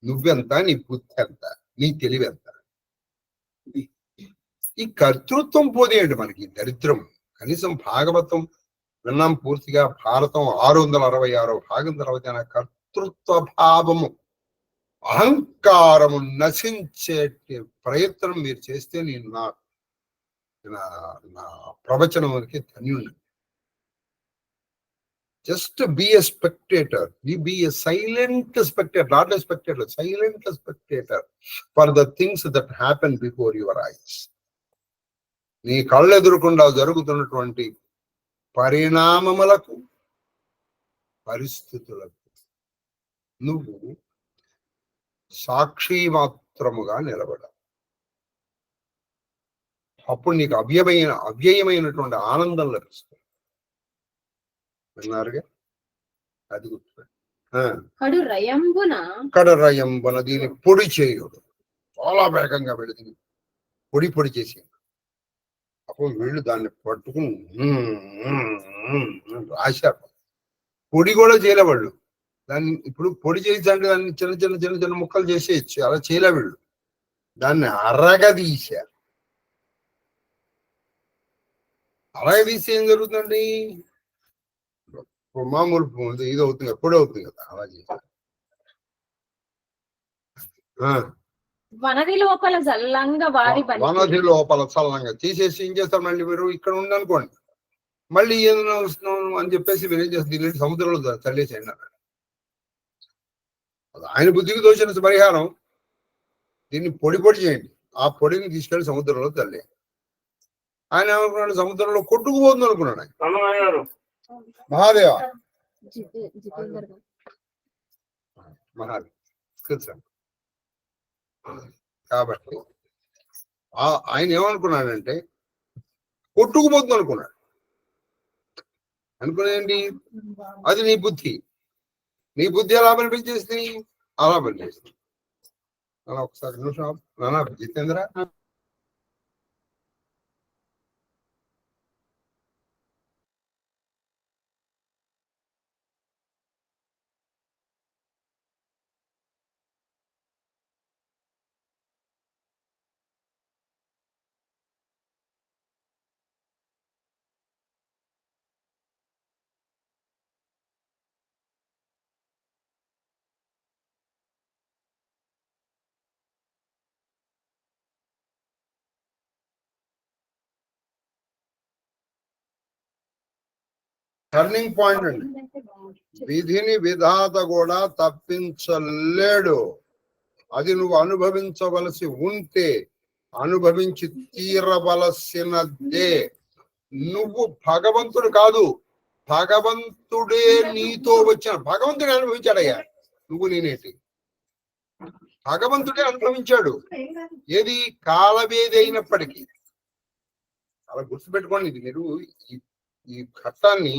నువ్వెంత, నీ బుద్ధి ఎంత, నీ తెలివి ఎంత. ఈ కర్తృత్వం పోదేయండి మనకి దరిద్రం. కనీసం భాగవతం విన్నాం పూర్తిగా, భారతం 666వ భాగం తర్వాత కర్తృత్వ భావము అహంకారము నశించే ప్రయత్నం మీరు చేస్తే నేను నా ప్రవచనానికి ధన్యుడు. Just be a spectator. Be a silent spectator, not a spectator, silent spectator for the things that happen before your eyes. నీ కళ్ళెదురకుండా జరుగుతున్నటువంటి పరిణామములకు, పరిస్థితులకు నువ్వు సాక్షి మాత్రముగా నిలబడ. అప్పుడు నీకు అవ్యయమైనటువంటి ఆనందం లభిస్తుంది. విన్నారుగా? అది కడరయంబున దీన్ని పొడి చేయుడు. చాలా వేగంగా వెళ్ళి పొడి చేసి అప్పుడు వీళ్ళు దాన్ని పట్టుకుని రాశారు. పొడి కూడా చేయలేవాళ్ళు దాన్ని. ఇప్పుడు పొడి చేసి అంటే దాన్ని చిన్న చిన్న చిన్న చిన్న ముక్కలు చేసేయచ్చు, అలా చేయలే వీళ్ళు. దాన్ని అరగదీశారు. అరగదీసి ఏం జరుగుతుందండి? మామూలు ఇది అవుతుంది, పొడి అవుతుంది కదా, అలా చేశారు. వనది లోపల చల్లంగా తీసేసి ఏం చేస్తారు? మళ్ళీ మీరు ఇక్కడ ఉండనుకోండి, మళ్ళీ ఏదైనా వస్తున్నాను అని చెప్పేసి మీరు ఏం చేస్తారు? దీని సముద్రంలో చల్లేసేయండి అన్నాడు. ఆయన బుద్ధికి తోచిన పరిహారం, దీన్ని పొడి చేయండి. ఆ పొడిని తీసుకెళ్లి సముద్రంలో తల్లి. ఆయన ఏమనుకున్నాడు, సముద్రంలో కొట్టుకుపోతుంది అనుకున్నాడు ఆయన. మహాదేవ కాబట్టి ఆయన ఏమనుకున్నాడంటే కొట్టుకుపోతుంది అనుకున్నాడు. అనుకునేంటి, అది నీ బుద్ధి ఎలా పనిపించేసి అలా పనిచేస్తుంది. అలా ఒకసారి నిమిషం నానా జితేంద్ర. టర్నింగ్ పాయింట్ అండి. విధిని విధాత కూడా తప్పించలేడు. అది నువ్వు అనుభవించవలసి ఉంటే అనుభవించి తీరవలసినదే. నువ్వు భగవంతుడు కాదు, భగవంతుడే నీతో వచ్చిన. భగవంతుడే అనుభవించాడయ్యా, నువ్వు నేనేటి. భగవంతుడే అనుభవించాడు. ఏది కాలవేది అయినప్పటికీ. అలా గుర్తుపెట్టుకోండి. ఇది మీరు ఈ ఘట్టాన్ని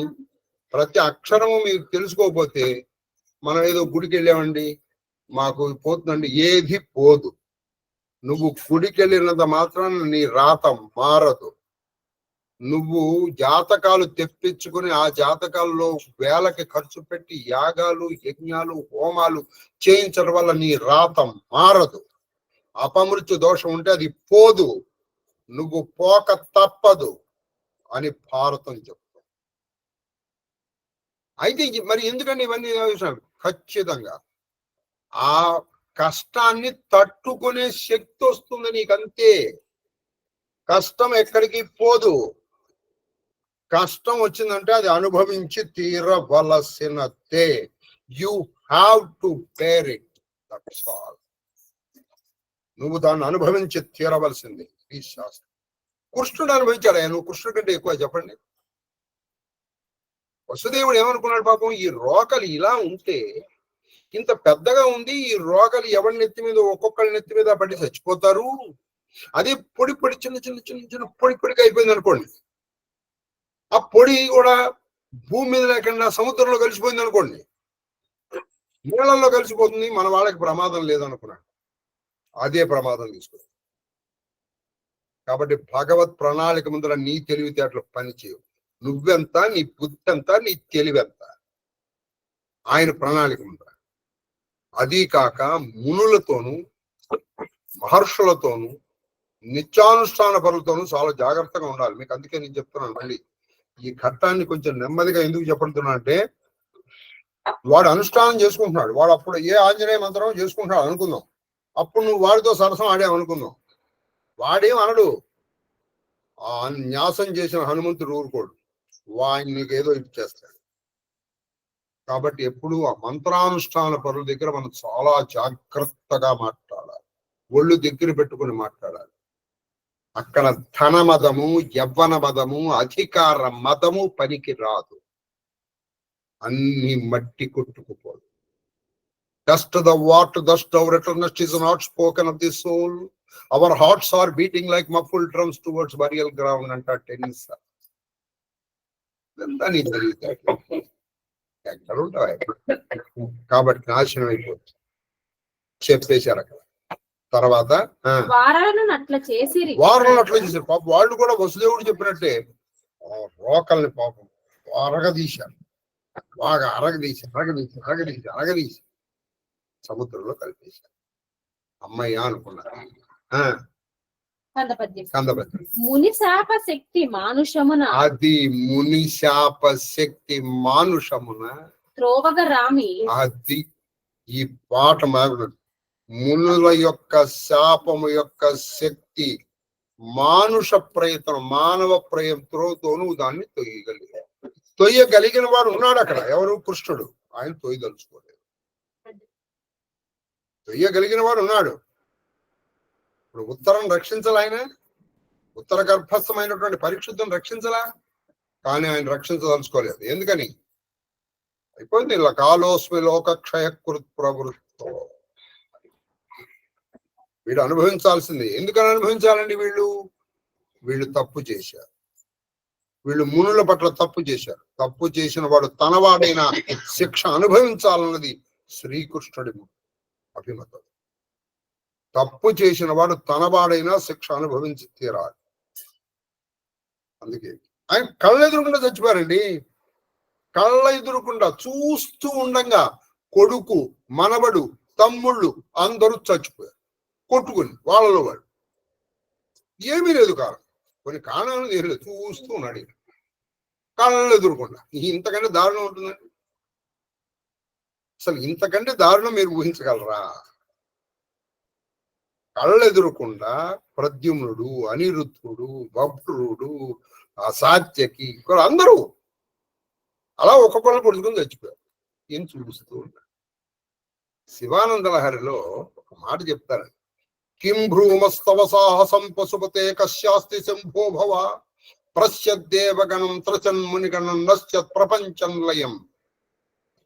ప్రతి అక్షరము మీకు తెలుసుకోకపోతే, మనం ఏదో గుడికి వెళ్ళామండి మాకు పోతుందండి, ఏది పోదు. నువ్వు గుడికి వెళ్ళినంత మాత్రాన నీ రాత మారదు. నువ్వు జాతకాలు తెప్పించుకుని ఆ జాతకాల్లో వేలకి ఖర్చు పెట్టి యాగాలు యజ్ఞాలు హోమాలు చేయించడం వల్ల నీ రాత మారదు. అపమృత్యు దోషం ఉంటే అది పోదు, నువ్వు పోక తప్పదు అని భారతం చెప్తాం. అయితే మరి ఎందుకంటే ఇవన్నీ ఖచ్చితంగా ఆ కష్టాన్ని తట్టుకునే శక్తి వస్తుంది నీకంతే. కష్టం ఎక్కడికి పోదు. కష్టం వచ్చిందంటే అది అనుభవించి తీరవలసినదే. You have to bear it, that's all. నువ్వు దాన్ని అనుభవించి తీరవలసింది. ఈ శాస్త్రం కృష్ణుడు అనుభవించాడు. నువ్వు కృష్ణుడి కంటే ఎక్కువ చెప్పండి. వసుదేవుడు ఏమనుకున్నాడు, పాపం ఈ రోకలు ఇలా ఉంటే, ఇంత పెద్దగా ఉంది, ఈ రోకలు ఎవరి నెత్తి మీద ఒక్కొక్కరి నెత్తి మీద పడి చచ్చిపోతారు. అదే పొడి పొడి చిన్న చిన్న చిన్న చిన్న పొడి పొడిగా అయిపోయింది అనుకోండి. ఆ పొడి కూడా భూమి మీద లేకుండా సముద్రంలో కలిసిపోయింది అనుకోండి, నీళ్ళల్లో కలిసిపోతుంది, మన వాళ్ళకి ప్రమాదం లేదనుకున్నాడు. అదే ప్రమాదం తీసుకుంది. కాబట్టి భగవత్ ప్రణాళిక ముందర నీ తెలివితేటలు పనిచేయవు. నువ్వెంత, నీ బుద్ధి ఎంత, నీ తెలివెంత ఆయన ప్రణాళిక ముందర. అదీ కాక మునులతోనూ మహర్షులతోనూ నిత్యానుష్ఠాన పరులతోనూ చాలా జాగ్రత్తగా ఉండాలి. మీకు అందుకే నేను చెప్తున్నాను. మళ్ళీ ఈ ఘట్టాన్ని కొంచెం నెమ్మదిగా ఎందుకు చెప్పడుతున్నా అంటే, వాడు అనుష్ఠానం చేసుకుంటున్నాడు. వాడు అప్పుడు ఏ ఆంజనేయ మంత్రం చేసుకుంటున్నాడు అనుకుందాం. అప్పుడు నువ్వు వాడితో సరసం ఆడేమనుకుందాం. వాడేం అనడు. ఆ న్యాసం చేసిన హనుమంతుడు ఊరుకోడు, వాడిని నీకు ఏదో ఇచ్చేస్తాడు. కాబట్టి ఎప్పుడు ఆ మంత్రానుష్ఠాన పరుల దగ్గర మనం చాలా జాగ్రత్తగా మాట్లాడాలి. ఒళ్ళు దగ్గర పెట్టుకుని మాట్లాడాలి. అక్కడ ధన మదము, యవ్వన మదము, అధికార మదము పనికి రాదు. అన్ని మట్టి కొట్టుకుపోదు. Dust the water, dust thou returnest is not spoken of the soul. Our hearts are beating like muffled drums towards burial ground అంట టెన్నిస్. ఎక్కడ ఉంటాయి కాబట్టి నాశనం అయిపోతుంది. చెప్పేశారు అక్కడ. తర్వాత వారాలను అట్లా చేసిరి. పాపం వాళ్ళు కూడా వసుదేవుడు చెప్పినట్టే రోకల్ని పాపం అరగదీశారు. బాగా అరగదీసి సముద్రంలో కలిపేశారు. అమ్మయ్య అనుకున్నారు. ముని శాప శక్తి మానుషమున, అది ముని శాప శక్తి మానుషమున త్రోవగ రామి. అది ఈ పాట మాగుడు. మునుల యొక్క శాపము యొక్క శక్తి మానుష ప్రయత్నం, మానవ ప్రయత్నంతోనూ దాన్ని తొయ్యగలిగిన వాడు ఉన్నాడు అక్కడ. ఎవరు? కృష్ణుడు. ఆయన తొయ్యదలుచుకోలేదు. తొయ్యగలిగిన వాడు ఉన్నాడు. ఇప్పుడు ఉత్తరం రక్షించాల ఆయన, ఉత్తర గర్భస్థమైనటువంటి పరీక్షితులను రక్షించలా, కానీ ఆయన రక్షించదలుచుకోలేదు. ఎందుకని? అయిపోయింది. ఇలా కాలోస్మి లోక క్షయకృత్ ప్రవృత్తో, వీడు అనుభవించాల్సింది. ఎందుకని అనుభవించాలండి? వీళ్ళు తప్పు చేశారు, వీళ్ళు మునుల పట్ల తప్పు చేశారు. తప్పు చేసిన వాడు తనవాడైన శిక్ష అనుభవించాలన్నది శ్రీకృష్ణుడి అభిమతం. తప్పు చేసిన వాడు తనవాడైనా శిక్ష అనుభవించి తీరాలి. అందుకే ఆయన కళ్ళ ఎదురుకుండా చచ్చిపోయారండి. కళ్ళ ఎదురుకుండా చూస్తూ ఉండంగా కొడుకు, మనవడు, తమ్ముళ్ళు అందరూ చచ్చిపోయారు కొట్టుకుని, వాళ్ళలో వాళ్ళు. ఏమీ లేదు కారణం, కొన్ని కారణాలు లేదు, చూస్తూ ఉన్నాడు కళ్ళ ఎదురుకుండా. ఇంతకంటే దారుణం ఉంటుందండి? అసలు ఇంతకంటే దారుణం మీరు ఊహించగలరా? కళ్ళెదురుకుండా ప్రద్యుమ్నుడు, అనిరుద్ధుడు, బభ్రుడు, సాత్యకి అందరూ అలా ఒక్కొక్కరు పొడుచుకొని చచ్చిపోయారు. ఏం చూపిస్తూ ఉంటారు. శివానంద లహరిలో ఒక మాట చెప్తారు, కిం భ్రూమస్తవ సాహసం పశుపతే కశ్యాస్తి శంభో భవ ప్రశ్యద్దేవగణం త్రచన్ మునిగణం నశ్యత్ ప్రపంచం లయం.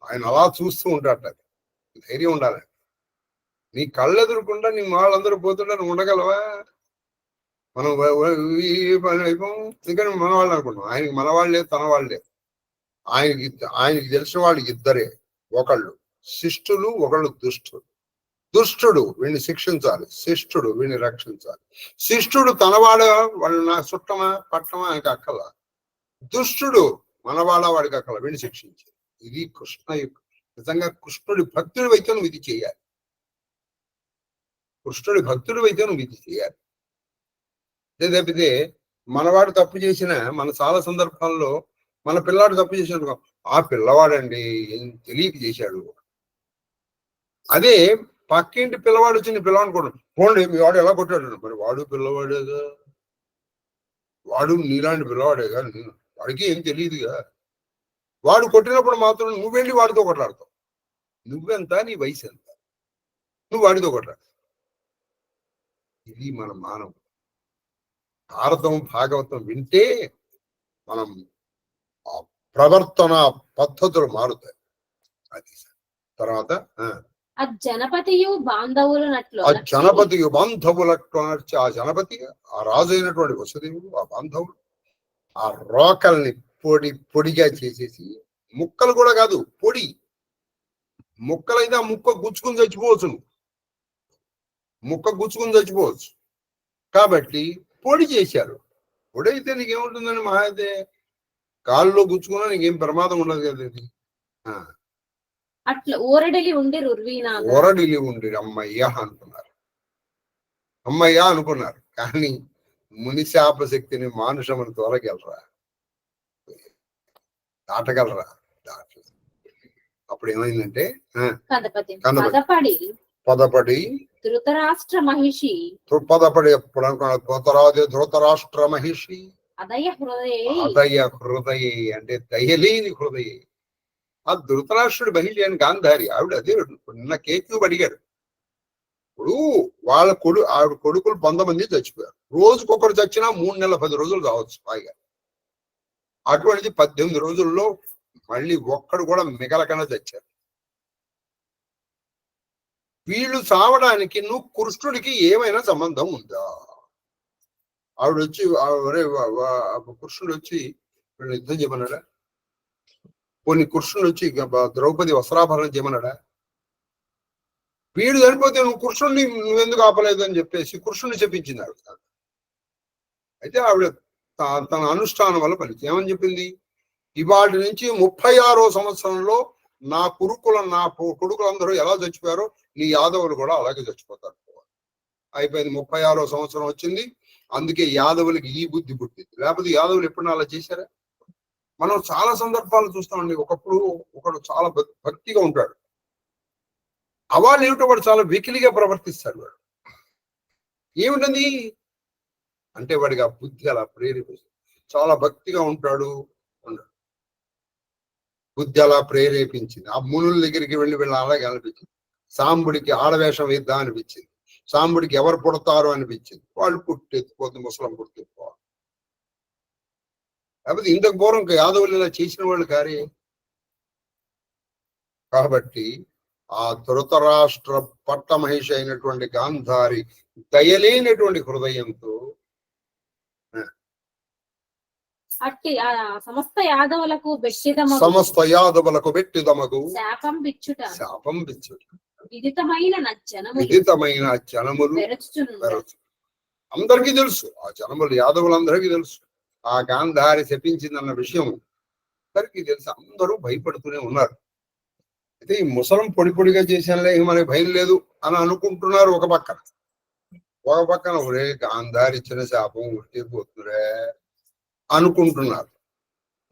ఆయన అలా చూస్తూ ఉంటాడట. ధైర్యం ఉండాలి. నీ కళ్ళెదురుకుండా నీ వాళ్ళందరూ పోతుంటే నువ్వు ఉండగలవా? మనం ఎందుకని మన వాళ్ళు అనుకుంటాం. ఆయనకి మన వాళ్ళే, తన వాళ్ళే. ఆయనకి తెలిసిన వాళ్ళు ఇద్దరే, ఒకళ్ళు శిష్టులు, ఒకళ్ళు దుష్టుడు. దుష్టుడు వీడిని శిక్షించాలి, శిష్టుడు వీడిని రక్షించాలి. శిష్టుడు తనవాడ, వాళ్ళు నా చుట్టమా పట్టమా ఆయనకి అక్కల. దుష్టుడు మనవాడ, వాడికి అక్కల, వీడిని శిక్షించాలి. ఇది కృష్ణ నిజంగా కృష్ణుడి భక్తుడి అయితే నువ్వు ఇది చేయాలి. కృష్ణుడి భక్తుడు అయితే నువ్వు ఇది చేయాలి. తప్పితే మనవాడు తప్పు చేసిన, మన చాలా సందర్భాల్లో మన పిల్లాడు తప్పు చేసిన, ఆ పిల్లవాడండి ఏం తెలియక చేశాడు. అదే పక్కింటి పిల్లవాడు వచ్చి నీ పిల్లవాడు కొడు, పోండి మీ వాడు ఎలా కొట్టాడు, మరి వాడు పిల్లవాడేగా, వాడు నీలాంటి పిల్లవాడేగా, వాడికి ఏం తెలియదుగా. వాడు కొట్టినప్పుడు మాత్రం నువ్వు వెళ్ళి వాడితో కొట్లాడతావు. నువ్వెంత, నీ వయసు ఎంత, నువ్వు వాడితో కొట్లాడు. ఇది మన మానవుడు. భారతం భాగవతం వింటే మనం ప్రవర్తన పద్ధతులు మారుతాయి. అది తర్వాత జనపతియు బాంధవులనట్లు, జనపతియు బాంధవులట్లు అనర్చి, ఆ జనపతి, ఆ రాజు అయినటువంటి వసుదేవుడు, ఆ బాంధవుడు ఆ రోకల్ని పొడిగా చేసేసి, ముక్కలు కూడా కాదు పొడి, ముక్కలైతే ఆ ముక్క గుచ్చుకుని చచ్చిపోవచ్చు, ముక్క గుచ్చుకుని చచ్చిపోవచ్చు. కాబట్టి పొడి చేశారు. పొడి అయితే నీకేముంటుందని, మహా అయితే కాళ్ళలో గుచ్చుకున్నా నీకేం ప్రమాదం ఉండదు కదా. ఇది అట్లా ఊరడిలి ఉండి అమ్మయ్యా అనుకున్నారు, అమ్మయ్యా అనుకున్నారు. కానీ మునిశాప శక్తిని మానుషమును తోలగలరా, దాటగలరా? అప్పుడు ఏమైందంటే పదపడి ధృతరాష్ట్ర మహిషి, పదపడి ఎప్పుడు అనుకున్నారు, ధృతరాష్ట్ర మహిషి అదయ హృదయ అంటే దయలేని హృదయ. ఆ ధృతరాష్ట్రుడి మహిళ అని గాంధారి ఆవిడ అదే నిన్న కేక్యూబ్ అడిగాడు. ఇప్పుడు వాళ్ళ ఆవిడ కొడుకులు 100 మంది చచ్చిపోయారు. రోజుకొకరు చచ్చినా 3 నెలల 10 రోజులు కావచ్చు పైగా. అటువంటిది 18 రోజుల్లో మళ్ళీ ఒక్కడు కూడా మిగలకన్నా చచ్చారు. వీళ్ళు చావడానికి నువ్వు కృష్ణుడికి ఏమైనా సంబంధం ఉందా? ఆవిడ వచ్చి కృష్ణుడు వచ్చి వీళ్ళు యుద్ధం చేయమన్నాడా? కొన్ని కృష్ణుడు వచ్చి ద్రౌపది వస్త్రాభరణం చేయమన్నాడా? వీడు చనిపోతే నువ్వు కృష్ణుడిని నువ్వెందుకు ఆపలేదు అని చెప్పేసి కృష్ణుడిని చెప్పించింది ఆవిడ. అయితే ఆవిడ తన అనుష్ఠానం వల్ల ఫలితం ఏమని చెప్పింది, ఇవాటి నుంచి 36వ సంవత్సరంలో నా కొడుకులందరూ ఎలా చచ్చిపోయారో నీ యాదవులు కూడా అలాగే చచ్చిపోతారు. అయిపోయింది. 36వ సంవత్సరం వచ్చింది. అందుకే యాదవులకి ఈ బుద్ధి పుట్టింది. లేకపోతే యాదవులు ఎప్పుడన్నా అలా చేశారా? మనం చాలా సందర్భాలు చూస్తామండి. ఒకడు చాలా భక్తిగా ఉంటాడు, అవాళ్ళు ఏమిటో వాడు చాలా వెకిలిగా ప్రవర్తిస్తాడు. వాడు ఏమిటది అంటే వాడికి ఆ బుద్ధి అలా ప్రేరేపిస్తుంది. చాలా భక్తిగా ఉంటాడు, బుద్ధి అలా ప్రేరేపించింది. ఆ మునుల దగ్గరికి వెళ్ళి అలాగే అనిపించింది. సాంబుడికి ఆడవేషం వేద్దా అనిపించింది. సాంబుడికి ఎవరు పుడతారు అనిపించింది. వాళ్ళు పుట్టెత్తిపోతే ముసలం పుట్టెత్తిపోవాలి. లేకపోతే ఇంతకు పూర్వం యాదవులు ఇలా చేసిన వాళ్ళు కారే. కాబట్టి ఆ ధృతరాష్ట్ర పట్టమహిషి అయినటువంటి గాంధారి దయలేనటువంటి హృదయంతో అట్టి సమస్త యాదవులకు బెట్టిదమగు శాపం బిచ్చుట విదితమైన జనములు అందరికీ తెలుసు. ఆ జనములు యాదవులందరికీ తెలుసు ఆ గాంధారి శపించిందన్న విషయం అందరికీ తెలుసు. అందరూ భయపడుతూనే ఉన్నారు. అయితే ఈ ముసలం పొడి పొడిగా చేశానులే, మనకి భయం లేదు అని అనుకుంటున్నారు. ఒక పక్కన ఒరే గాంధారి ఇచ్చిన శాపం ఉట్టిపోతుందిరే అనుకుంటున్నారు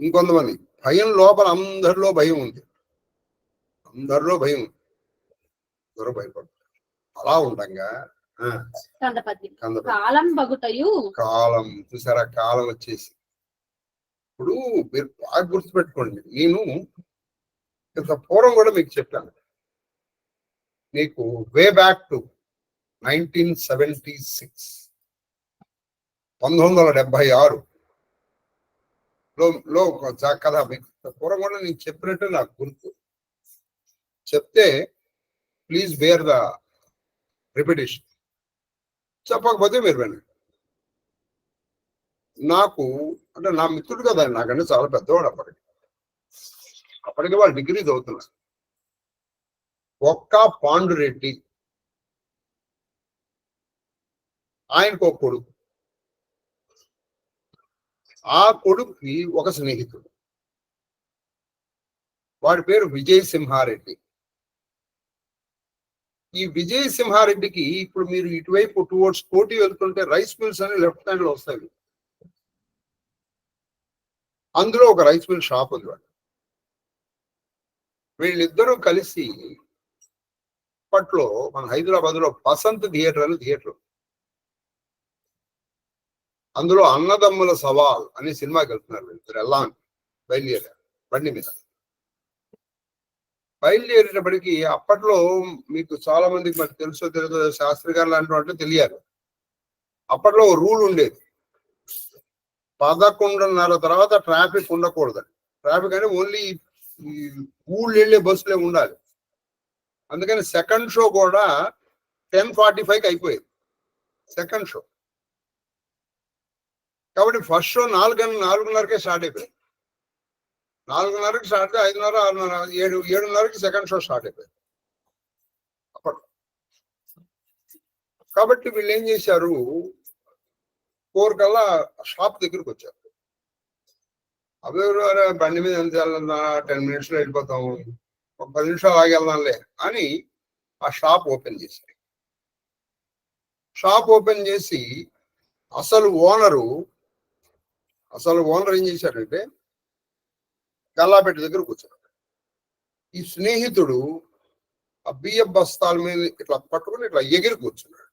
ఇంకొంతమంది. భయం లోపల అందరిలో భయం ఉంది. అందరిలో భయం ఉంది. అందరూ భయపడుతున్నారు. అలా ఉండగా కాలం చూసారా, కాలం వచ్చేసి ఇప్పుడు మీరు బాగా గుర్తుపెట్టుకోండి. నేను ఇంత పూర్వం కూడా మీకు చెప్పాను. నీకు వే బ్యాక్ టు 1976 1976 లో కథ మీకు పూర్వం కూడా నేను చెప్పినట్టు నాకు గుర్తు. చెప్తే ప్లీజ్ బేర్ ద రిపిటేషన్. చెప్పకపోతే మీరు వినండి. నాకు అంటే నా మిత్రుడు కదా, నాకంటే చాలా పెద్దవాడు. అప్పటికి వాళ్ళు డిగ్రీ చదువుతున్నారు. ఒక్క పాండురెడ్డి, ఆయనకు ఒక కొడుకు. ఆ కొడుకుకి ఒక స్నేహితుడు, వాడి పేరు విజయ్ సింహారెడ్డి. ఈ విజయ్ సింహారెడ్డికి ఇప్పుడు మీరు ఇటువైపు టువర్డ్స్ కోటి వెళ్తుంటే రైస్ మిల్స్ అని లెఫ్ట్ హ్యాండ్ లో వస్తాయి. అందులో ఒక రైస్ మిల్ షాప్ ఉంది. వీళ్ళిద్దరూ కలిసి అప్పట్లో మన హైదరాబాద్ లో బసంత్ థియేటర్ అని థియేటర్, అందులో అన్నదమ్ముల సవాల్ అనే సినిమాకి వెళ్తున్నారు. వీళ్ళిద్దరు వెళ్ళాలని బయలుదేరారు బండి మీద. బయలుదేరేటప్పటికి అప్పట్లో మీకు చాలా మందికి మరి తెలుసో తెలియదో, శాస్త్రి గారు లాంటి వాళ్ళు తెలియాలి. అప్పట్లో రూల్ ఉండేది, 11:30 తర్వాత ట్రాఫిక్ ఉండకూడదని. ట్రాఫిక్ అంటే ఓన్లీ ఊళ్ళు వెళ్ళే బస్సులే ఉండాలి. అందుకని సెకండ్ షో కూడా 10:45కి అయిపోయేది సెకండ్ షో. కాబట్టి ఫస్ట్ షో 4:30కే స్టార్ట్ అయిపోయింది. 4:30కి స్టార్ట్ అయితే 5:30, 6:30, 7:30కి సెకండ్ షో స్టార్ట్ అయిపోయింది అప్పట్లో. కాబట్టి వీళ్ళు ఏం చేశారు, 4 కల్లా షాప్ దగ్గరికి వచ్చారు. అవి బండి మీద ఎంత వెళ్ళాలన్నా 10 minutes లో వెళ్ళిపోతాము, ఒక 10 నిమిషాలు ఆగి వెళ్దాంలే అని ఆ షాప్ ఓపెన్ చేశారు. షాప్ ఓపెన్ చేసి అసలు ఓనర్ ఏం చేశాడంటే గల్లాపెట్టి దగ్గర కూర్చున్నాడు. ఈ స్నేహితుడు ఆ బియ్యం బస్తాల మీద ఇట్లా పట్టుకుని ఇట్లా ఎగిరి కూర్చున్నాడు.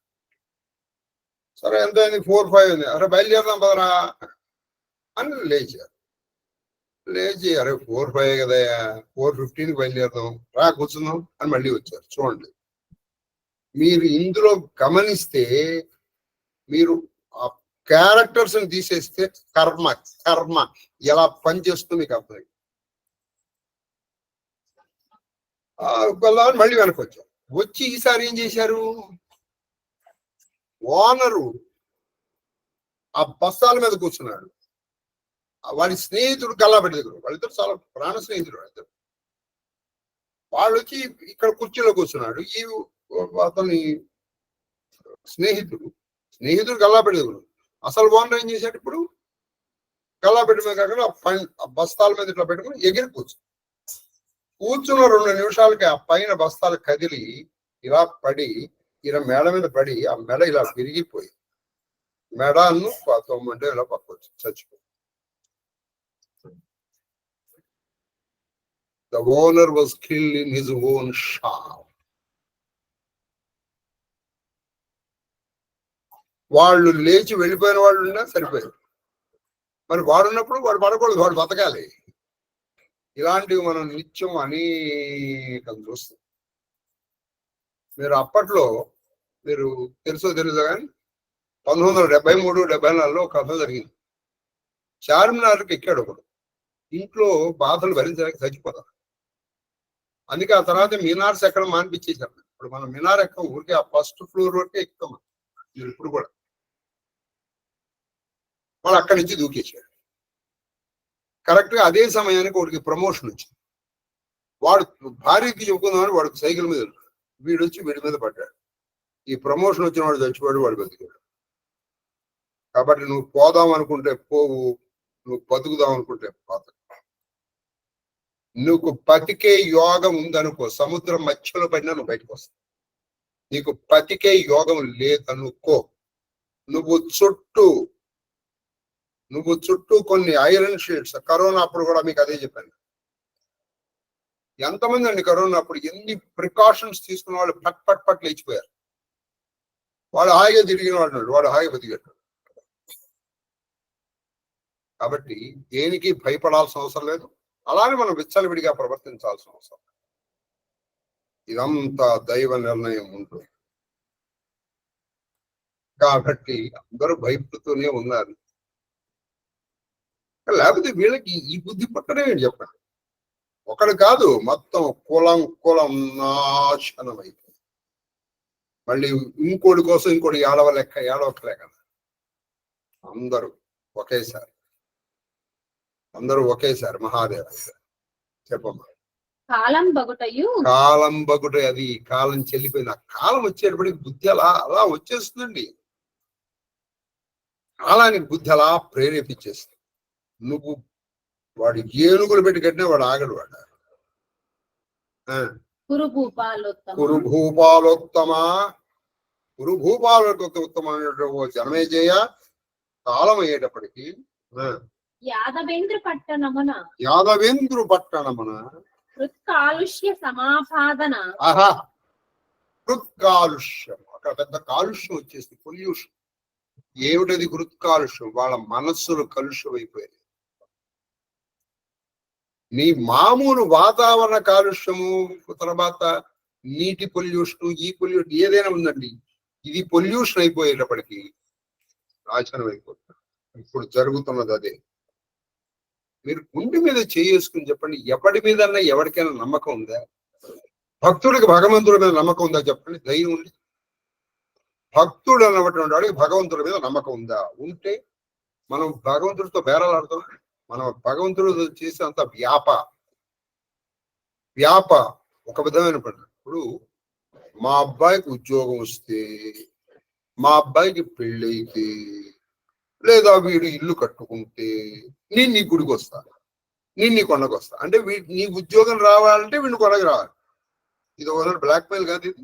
సరే ఎంత అయింది, 4-5 అయింది. అరే బయలుదేరదాం పదరా అని లేచారు. లేచి అరే 4-5 కదయా, 4:15కి బయలుదేరదాం రా కూర్చుందాం అని మళ్ళీ వచ్చారు. చూడండి, మీరు ఇందులో గమనిస్తే మీరు ఆ క్యారెక్టర్స్ ని తీసేస్తే కర్మ ఎలా పనిచేస్తుందో మీకు అర్థం. మళ్ళీ వెనక్కి వచ్చారు. వచ్చి ఈసారి ఏం చేశారు, ఓనరు ఆ బస్తాల మీద కూర్చున్నాడు. వాడి స్నేహితుడు గల్లాపెట్టి దగ్గర, వాళ్ళిద్దరు చాలా ప్రాణ స్నేహితుడు. వాళ్ళు వచ్చి ఇక్కడ కుర్చీలో కూర్చున్నాడు. ఈ అతని స్నేహితుడు గల్లాపెట్టి దగ్గర. అసలు ఓనర్ ఏం చేశాడు, ఇప్పుడు గల్లాపెట్టి మీద కాకుండా ఆ బస్తాల మీద ఇట్లా పెట్టుకుని ఎగిరి కూర్చున్న 2 నిమిషాలకి ఆ పైన బస్తాలు కదిలి ఇలా పడి, ఇలా మెడ మీద పడి, ఆ మెడ ఇలా విరిగిపోయి మెడను 9 ఇలా పక్కొచ్చి చచ్చిపోయి. The owner was killed in his own shop. వాళ్ళు లేచి వెళ్ళిపోయిన వాళ్ళు ఉన్నా సరిపోయారు. మరి వాడున్నప్పుడు వాడు పడకూడదు, వాడు బతకాలి. ఇలాంటివి మనం నిత్యం అనేకం చూస్తాం. మీరు అప్పట్లో మీరు తెలుసో తెలుసా కానీ 1973-74లో ఒక కథ జరిగింది. చార్మినార్కి ఎక్కాడు ఒకడు, ఇంట్లో బాధలు భరించడానికి చచ్చిపోతారు. అందుకే ఆ తర్వాత మినార్స్ ఎక్కడ మానిపించేశారు. ఇప్పుడు మనం మినార్ ఎక్క ఊరికే ఆ ఫస్ట్ ఫ్లోర్ వరకే ఎక్కుతాం ఇప్పుడు కూడా. వాళ్ళు అక్కడి నుంచి దూకేశాడు. కరెక్ట్ గా అదే సమయానికి వాడికి ప్రమోషన్ వచ్చింది. వాడు భార్యకి చెప్పుకుందామని వాడికి సైకిల్ మీద ఉన్నాడు, వీడు వచ్చి వీడి మీద పడ్డాడు. ఈ ప్రమోషన్ వచ్చిన వాడు చచ్చిపోయాడు, వాడు బతికాడు. కాబట్టి నువ్వు పోదాం అనుకుంటే పోవు, నువ్వు బతుకుదాం అనుకుంటే బతుకు. నువ్వు బతికే యోగం ఉందనుకో, సముద్రం మధ్యలో పడినా నువ్వు బయటకు వస్తావు. నీకు బతికే యోగం లేదనుకో, నువ్వు చుట్టూ కొన్ని ఐరన్ షీట్స్. కరోనా అప్పుడు కూడా మీకు అదే చెప్పాను. ఎంతమంది అండి కరోనా అప్పుడు ఎన్ని ప్రికాషన్స్ తీసుకున్న వాళ్ళు పట్ లేచిపోయారు. వాడు హాయిగా తిరిగిన వాడు హాయిగా బతికాడు. కాబట్టి దేనికి భయపడాల్సిన అవసరం లేదు. అలానే మనం విచ్చలవిడిగా ప్రవర్తించాల్సిన అవసరం. ఇదంతా దైవ నిర్ణయం ఉంటుంది. కాబట్టి అందరూ భయపడుతూనే ఉన్నారు. లేకపోతే వీళ్ళకి ఈ బుద్ధి పట్టనే చెప్పండి. ఒకడు కాదు, మొత్తం కులం నాశనం అయిపోయింది. మళ్ళీ ఇంకోటి కోసం ఇంకోటి ఏడవక్కలే కదా. అందరూ ఒకేసారి మహాదేవ చెప్పమ్మా. కాలం బగుట, అది కాలం చెల్లిపోయింది. ఆ కాలం వచ్చేటప్పటికి బుద్ధి అలా వచ్చేస్తుందండి. కాలానికి బుద్ధి అలా ప్రేరేపించేస్తుంది. నువ్వు వాడు ఏనుగులు పెట్టి కట్టినా వాడు ఆగడు. కురుభూపాలోత్తమ జనమేజయ కాలం అయ్యేటప్పటికి యాదవేంద్రు పట్టణమున కాలుష్య సమాపాదన. కాలుష్యం, అక్కడ పెద్ద కాలుష్యం వచ్చేసి పొల్యూషన్. ఏమిటది కాలుష్యం? వాళ్ళ మనస్సులు కలుష్యం అయిపోయాయి. నీ మామూలు వాతావరణ కాలుష్యము, తర్వాత నీటి పొల్యూషన్, ఈ పొల్యూషన్ ఏదైనా ఉందండి, ఇది పొల్యూషన్ అయిపోయేటప్పటికి నాశనం అయిపోతుంది. ఇప్పుడు జరుగుతున్నది అదే. మీరు గుండె మీద చేసుకుని చెప్పండి, ఎవడి మీద ఎవరికైనా నమ్మకం ఉందా? భక్తుడికి భగవంతుడి మీద నమ్మకం ఉందా చెప్పండి? ధైర్యం ఉంది. భక్తుడు అన్నటువంటి వాడికి భగవంతుడి మీద నమ్మకం ఉందా? ఉంటే మనం భగవంతుడితో బేరాలాడతాం. మనం భగవంతుడు చేసేంత వ్యాప ఒక విధమైన పని. ఇప్పుడు మా అబ్బాయికి ఉద్యోగం వస్తే, మా అబ్బాయికి పెళ్ళైతే, లేదా వీడు ఇల్లు కట్టుకుంటే నేను నీ గుడికి వస్తా, నేను నీ కొండకు వస్తా. అంటే నీ ఉద్యోగం రావాలంటే వీడిని కొండకు రావాలి. ఇది ఒకసారి బ్లాక్ మెయిల్ కాదు. ఇది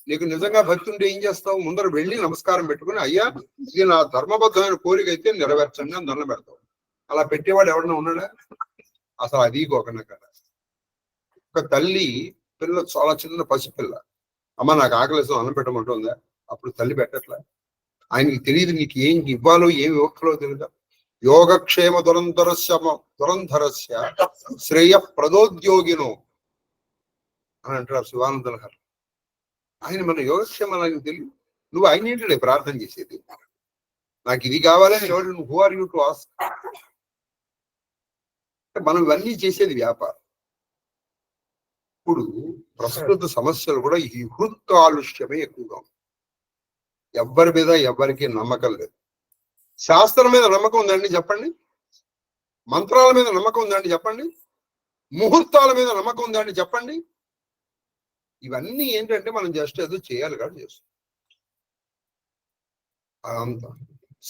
నీకు నిజంగా భక్తి ఉంటే ఏం చేస్తావు? ముందర వెళ్ళి నమస్కారం పెట్టుకుని, అయ్యా ఇది నా ధర్మబద్ధమైన కోరిక అయితే నెరవేర్చండి అని దండం పెడతావు. అలా పెట్టేవాడు ఎవడన్నా ఉన్నాడా? అసలు అది ఒక కదా. ఒక తల్లి పిల్ల, చాలా చిన్న పసిపిల్ల, అమ్మ నాకు ఆకలిస్తాం అన్నం పెట్టమంటుందా? అప్పుడు తల్లి పెట్టట్లా. ఆయనకి తెలియదు నీకు ఏం ఇవ్వాలో ఏమి ఇవ్వక్కలో తెలియదు. యోగక్షేమ దురంధరస్య శ్రేయ ప్రదోద్యోగినో అని అంటారు శివానందుల గారు. ఆయన మన యోగక్షేమాలు ఆయనకు తెలియదు. నువ్వు ఆయన ఏంటంటే ప్రార్థన చేసేది? నాకు ఇది కావాలని ఎవరు? నువ్వు who are you to ask? మనం ఇవన్నీ చేసేది వ్యాపారం. ఇప్పుడు ప్రస్తుత సమస్యలు కూడా ఈ కాలుష్యమే ఎక్కువగా ఉంది. ఎవ్వరి మీద ఎవ్వరికి నమ్మకం లేదు. శాస్త్రం మీద నమ్మకం ఉందండి చెప్పండి? మంత్రాల మీద నమ్మకం ఉందండి చెప్పండి? ముహూర్తాల మీద నమ్మకం ఉందండి చెప్పండి? ఇవన్నీ ఏంటంటే మనం జస్ట్ ఏదో చేయాలి కాదు చేస్తాం. అదంతా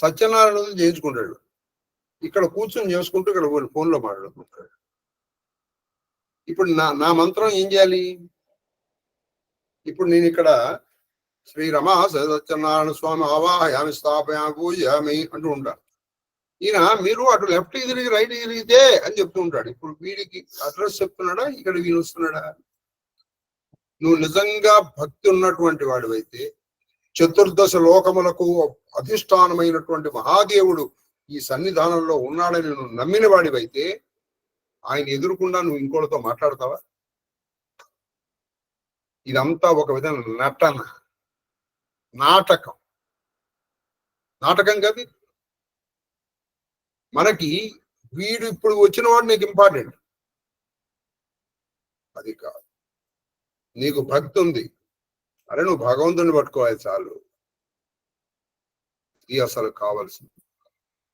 సత్యనారాయణ చేయించుకుంటాడు, ఇక్కడ కూర్చొని చేసుకుంటూ ఇక్కడ ఫోన్లో మాట్లాడుకుంటాడు. ఇప్పుడు నా మంత్రం ఏం చేయాలి? ఇప్పుడు నేను ఇక్కడ శ్రీరమ సత్యనారాయణ స్వామి ఆవాహయామి స్థాపయామి పూజయామి అంటూ ఉంటాను. ఈయన మీరు అటు లెఫ్ట్ తిరిగి రైట్ తిరిగితే అని చెప్తూ ఉంటాడు. ఇప్పుడు వీడికి అడ్రస్ చెప్తున్నాడా? ఇక్కడ వీడు వస్తున్నాడా? నువ్వు నిజంగా భక్తి ఉన్నటువంటి వాడివైతే, చతుర్దశ లోకములకు అధిష్టానమైనటువంటి మహాదేవుడు ఈ సన్నిధానంలో ఉన్నాడని నువ్వు నమ్మిన వాడివైతే, ఆయన ఎదురుకుండా నువ్వు ఇంకోటితో మాట్లాడతావా? ఇదంతా ఒక విధంగా నటన. నాటకం కాదు. మనకి వీడు ఇప్పుడు వచ్చిన వాడు నీకు ఇంపార్టెంట్, అది కాదు. నీకు భక్తి ఉంది, అరే నువ్వు భగవంతుని పట్టుకోవాలి చాలు, ఇది అసలు కావాల్సింది.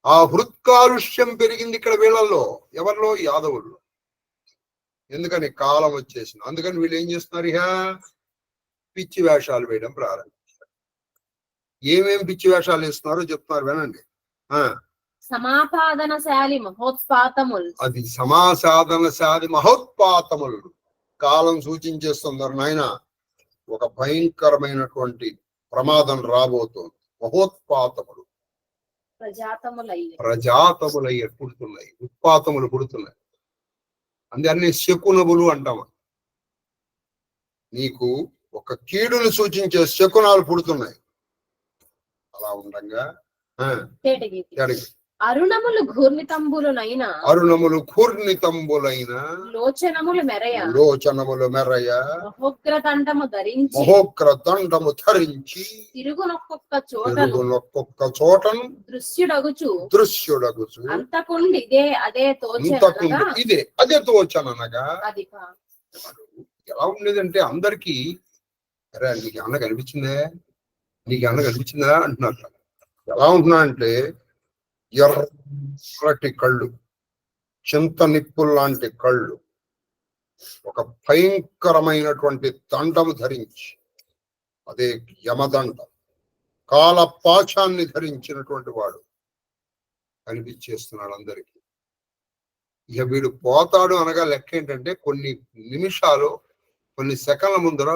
ఆ హృత్కాలుష్యం పెరిగింది ఇక్కడ వీళ్ళల్లో. ఎవరిలో? యాదవుల్లో. ఎందుకని? కాలం వచ్చేసింది. అందుకని వీళ్ళు ఏం చేస్తున్నారు? పిచ్చి వేషాలు వేయడం ప్రారంభించారు. ఏమేం పిచ్చి వేషాలు వేస్తున్నారో చెప్తున్నారు, వినండి. సమాపాదనశాలి మహోత్పాతములు. అది సమాసాధనశాలి మహోత్పాతములు. కాలం సూచించేస్తున్నారు నాయన, ఒక భయంకరమైనటువంటి ప్రమాదం రాబోతోంది. మహోత్పాతములు, ప్రజాతములయ్య పుడుతున్నాయి, ఉత్పాతములు పుడుతున్నాయి. అన్ని శకునములు అంటాము. నీకు ఒక కీడును సూచించే శకునాలు పుడుతున్నాయి. అలా ఉండగా అరుణములు ఘూర్ణితంబులైన లోచనములు మెరయ మహోగ్రదండము ధరించి తిరుగునొక్కొక్క చోటను దృశ్యుడగుచు అంతకుండి అదే తోచనగా. ఎలా ఉండేదంటే అందరికీ, అరే నీకు అన్న కనిపించిందా అంటున్నారు. ఎలా ఉంటున్నా అంటే ఎర్రటి కళ్ళు, చింత నిప్పులు లాంటి కళ్ళు, ఒక భయంకరమైనటువంటి దండము ధరించి, అదే యమదండం, కాలపాశాన్ని ధరించినటువంటి వాడు కనిపించేస్తున్నాడు అందరికీ. ఇక వీడు పోతాడు అనగా లెక్క ఏంటంటే కొన్ని నిమిషాలు, కొన్ని సెకండ్ల ముందర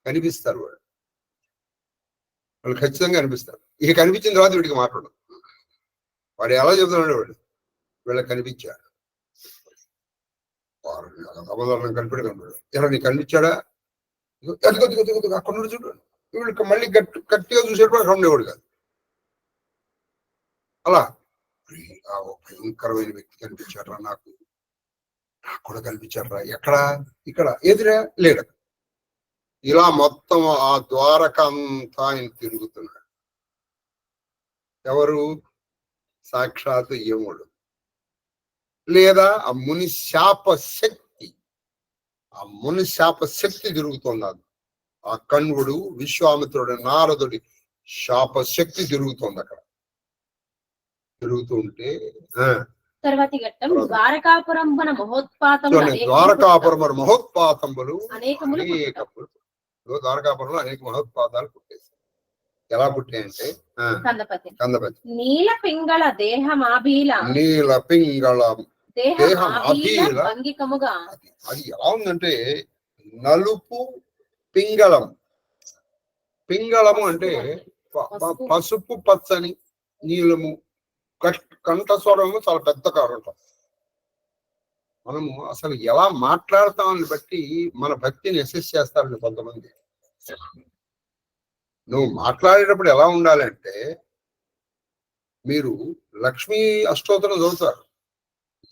కనిపిస్తారు వాళ్ళు ఖచ్చితంగా కనిపిస్తారు. ఇక కనిపించిన తర్వాత వీడికి మాట్లాడు. వాడు ఎలా చెబుతున్నాడు? వీళ్ళకి కనిపించాడు, అబద్ధాలను కనిపెడతాడు. ఇలా నీకు కనిపించాడా? అక్కడ చూడు. వీళ్ళకి మళ్ళీ గట్టిగా చూసేటప్పుడు అక్కడ ఉండేవాడు కాదు. అలా భయంకరమైన వ్యక్తి కనిపించారా, నాకు కూడా కనిపించారా, ఎక్కడ? ఇక్కడ, ఎదురా, లేడు. ఇలా మొత్తం ఆ ద్వారకంతా ఆయన తిరుగుతున్నాడు. ఎవరు? సాక్షాత్ యముడు, లేదా ఆ ముని శాప శక్తి తిరుగుతుంది. ఆ కణ్వుడు, విశ్వామిత్రుడు, నారదుడి శాప శక్తి తిరుగుతుంది. అక్కడ తిరుగుతూ ఉంటే ద్వారకాపురం మహోత్పాతములు ద్వారకాపురంలో అనేక మహోత్పాతాలు పుట్టేసి. ఎలా పుట్టాయంటే కందపతి నీల పింగళ దేహం అది ఎలా ఉందంటే నలుపు పింగళము అంటే పసుపు పచ్చని నీలము, కంఠస్వరము చాలా పెద్ద కారణం. మనము అసలు ఎలా మాట్లాడతామని బట్టి మన భక్తిని అసెస్ చేస్తారని కొంతమంది. నువ్వు మాట్లాడేటప్పుడు ఎలా ఉండాలంటే, మీరు లక్ష్మీ అష్టోత్తరం చదువుతారు.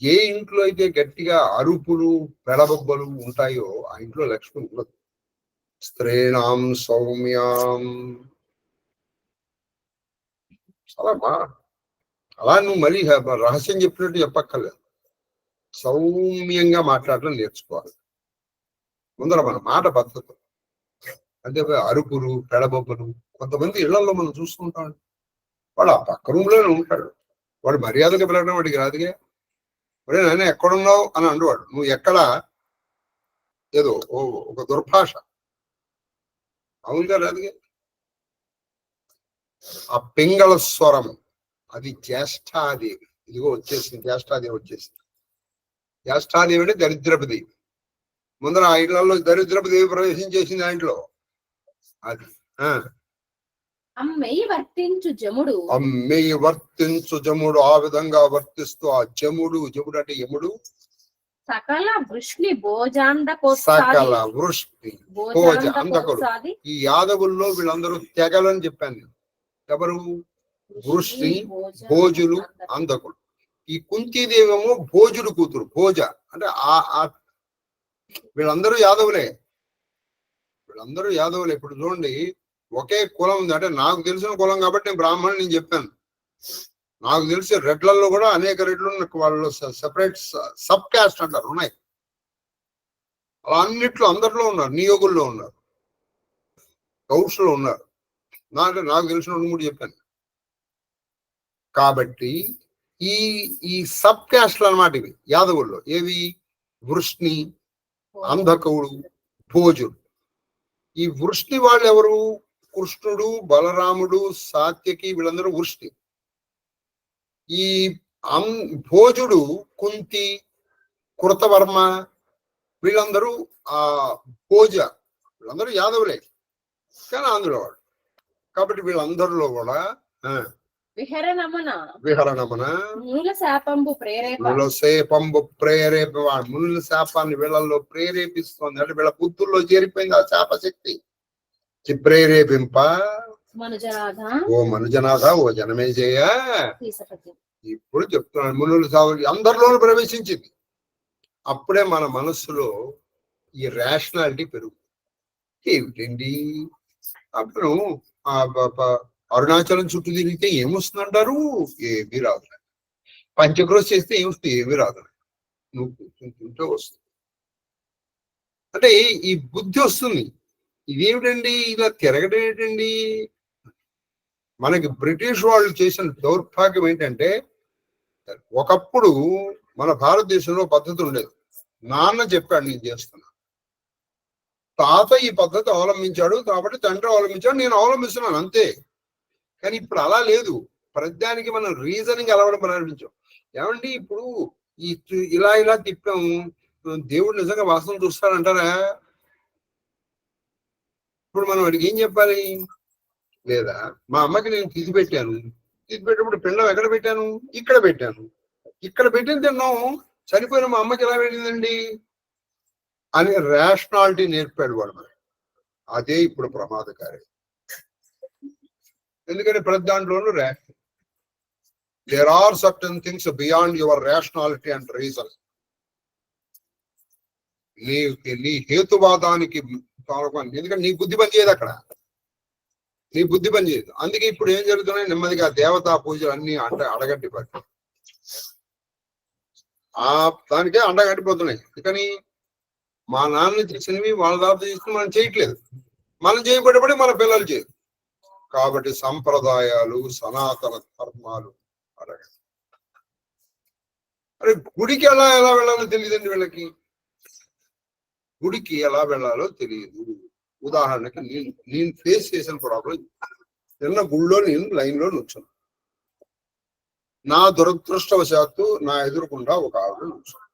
ఏ ఇంట్లో అయితే గట్టిగా అరుపులు పెడబొబ్బలు ఉంటాయో ఆ ఇంట్లో లక్ష్మి ఉండదు. స్త్రీణాం సౌమ్యాం, అలా నువ్వు మళ్ళీ రహస్యం చెప్పినట్టు చెప్పక్కర్లేదు. సౌమ్యంగా మాట్లాడటం నేర్చుకోవాలి. ముందర మన మాట పద్ధతి. అంటే అరుపులు పెడబొబ్బలు. కొంతమంది ఇళ్లలో మనం చూసుకుంటాం, వాడు ఆ పక్క రూమ్లోనే ఉంటాడు, వాడు మర్యాదగా పిలవడం వాడికి రాదుగా. ఒరే నాయన ఎక్కడున్నావు అని అంటువాడు. నువ్వు ఎక్కడ, ఏదో ఒక దుర్భాష, అవునుగా రాదుగా. ఆ పింగళ స్వరం అది జ్యేష్ఠాదేవి. ఇదిగో వచ్చేసింది, జ్యేష్ఠాదేవి వచ్చేసింది. జ్యేష్ఠాదేవి అంటే దరిద్రపు దేవి. ముందర ఆ ఇళ్లలో దరిద్రపు దేవి ప్రవేశించేసింది ఆ ఇంట్లో. అది అమ్మయ్య వర్తించు జముడు ఆ విధంగా వర్తిస్తూ ఆ జముడు అంటే యముడు సకల వృష్ణి భోజ అందకుడు. ఈ యాదవుల్లో వీళ్ళందరూ తెగలని చెప్పాను నేను. ఎవరు? వృష్ణి, భోజులు, అందకుడు. ఈ కుంతీదేవేమో భోజుడు కూతురు. భోజ అంటే వీళ్ళందరూ యాదవులే. ఇప్పుడు చూడండి, ఒకే కులం ఉంది. అంటే నాకు తెలిసిన కులం కాబట్టి నేను బ్రాహ్మణుని నేను చెప్పాను. నాకు తెలిసి రెడ్లలో కూడా అనేక రెడ్లు వాళ్ళు సెపరేట్ సబ్ క్యాస్ట్ అంటారు ఉన్నాయి. అలా అన్నిట్లో అందరిలో ఉన్నారు. నియోగుల్లో ఉన్నారు, గౌడ్స్లో ఉన్నారు. నాకు తెలిసిన 2-3 చెప్పాను. కాబట్టి ఈ ఈ సబ్ క్యాస్ట్లు అన్నమాట ఇవి యాదవుల్లో. ఏవి? వృష్ణి, అంధకవుడు, భోజుడు. ఈ వృష్ణి వాళ్ళు ఎవరు? కృష్ణుడు, బలరాముడు, సాత్యకి, వీళ్ళందరూ వృష్ణి. ఈ భోజుడు, కుంతి, కృతవర్మ, వీళ్ళందరూ ఆ భోజ, వీళ్ళందరూ యాదవులే కానీ ఆంధ్రుల వాడు. కాబట్టి వీళ్ళందరిలో కూడా విహరణమన మునుల శాపంబు ప్రేరేప మునుల శాపాన్ని వీళ్ళల్లో ప్రేరేపిస్తుంది. అంటే వీళ్ళ బుద్ధుల్లో చేరిపోయింది ఆ శాప శక్తి. ప్రేరేపింప ఓ మనుజనాథ, ఓ జనమేజయ, ఇప్పుడు చెప్తున్నాను మునులు అందరిలోనూ ప్రవేశించింది. అప్పుడే మన మనస్సులో ఈ రేషనాలిటీ పెరుగుతుంది. ఏమిటండి అప్పుడు అరుణాచలం చుట్టూ తిరిగితే ఏమొస్తుందంటారు? ఏమీ రాదు. పంచక్రోశ్ చేస్తే ఏమొస్తుంది? ఏమీ రాదు. నువ్వు కూర్చుంటుంటే వస్తుంది. అంటే ఈ బుద్ధి వస్తుంది. ఇదేమిటండి ఇలా తిరగడం ఏంటండి? మనకి బ్రిటిష్ వాళ్ళు చేసిన దౌర్భాగ్యం ఏంటంటే, ఒకప్పుడు మన భారతదేశంలో పద్ధతి ఉండేది. నాన్న చెప్పాడు నేను చేస్తున్నా, తాత ఈ పద్ధతి అవలంబించాడు కాబట్టి తండ్రి అవలంబించాడు, నేను అవలంబిస్తున్నాను అంతే. కానీ ఇప్పుడు అలా లేదు. ప్రతిదానికి మనం రీజనింగ్ అలవడం ప్రారంభించాం. ఏమండి ఇప్పుడు ఇలా తిప్పాము, దేవుడు నిజంగా వాస్తవం చూస్తాడంటారా? ఇప్పుడు మనం వాడికి ఏం చెప్పాలి? లేదా మా అమ్మకి నేను తీసి పెట్టేటప్పుడు పిండం ఎక్కడ పెట్టాను? ఇక్కడ పెట్టాను. ఇక్కడ పెట్టిన తిన్నాం, చనిపోయిన మా అమ్మకి ఎలా పెట్టిందండి అని రేషనాలిటీ నేర్పాడు వాడు మరి. అదే ఇప్పుడు ప్రమాదకారి. ఎందుకంటే ప్రతి దాంట్లోనూ there are certain things beyond your rationality and reason. నీ హేతువాదానికి, ఎందుకంటే నీ బుద్ధి పని చేయదు అక్కడ, నీ బుద్ధి పని చేయదు. అందుకే ఇప్పుడు ఏం జరుగుతున్నాయి? నెమ్మదిగా దేవతా పూజలు అన్ని అడగట్టి పడి దానికే అండగట్టిపోతున్నాయి. కానీ మా నాన్న చేసినవి వాళ్ళ దాంతో తీసుకుని మనం చేయట్లేదు. మనం చేయబడి మన పిల్లలు చేయరు. కాబట్టి సంప్రదాయాలు, సనాతన ధర్మాలు అడగండి. అరే గుడికి ఎలా వెళ్ళాలో తెలియదండి వీళ్ళకి. గుడికి ఎలా వెళ్ళాలో తెలియదు. ఉదాహరణకి నేను ఫేస్ చేసిన ప్రాబ్లం, నిన్న గుళ్ళో నేను లైన్లో నుంచున్నాను. నా దురదృష్టవశాత్తు నా ఎదురుకుండా ఒక ఆవిడ నుంచున్నాను.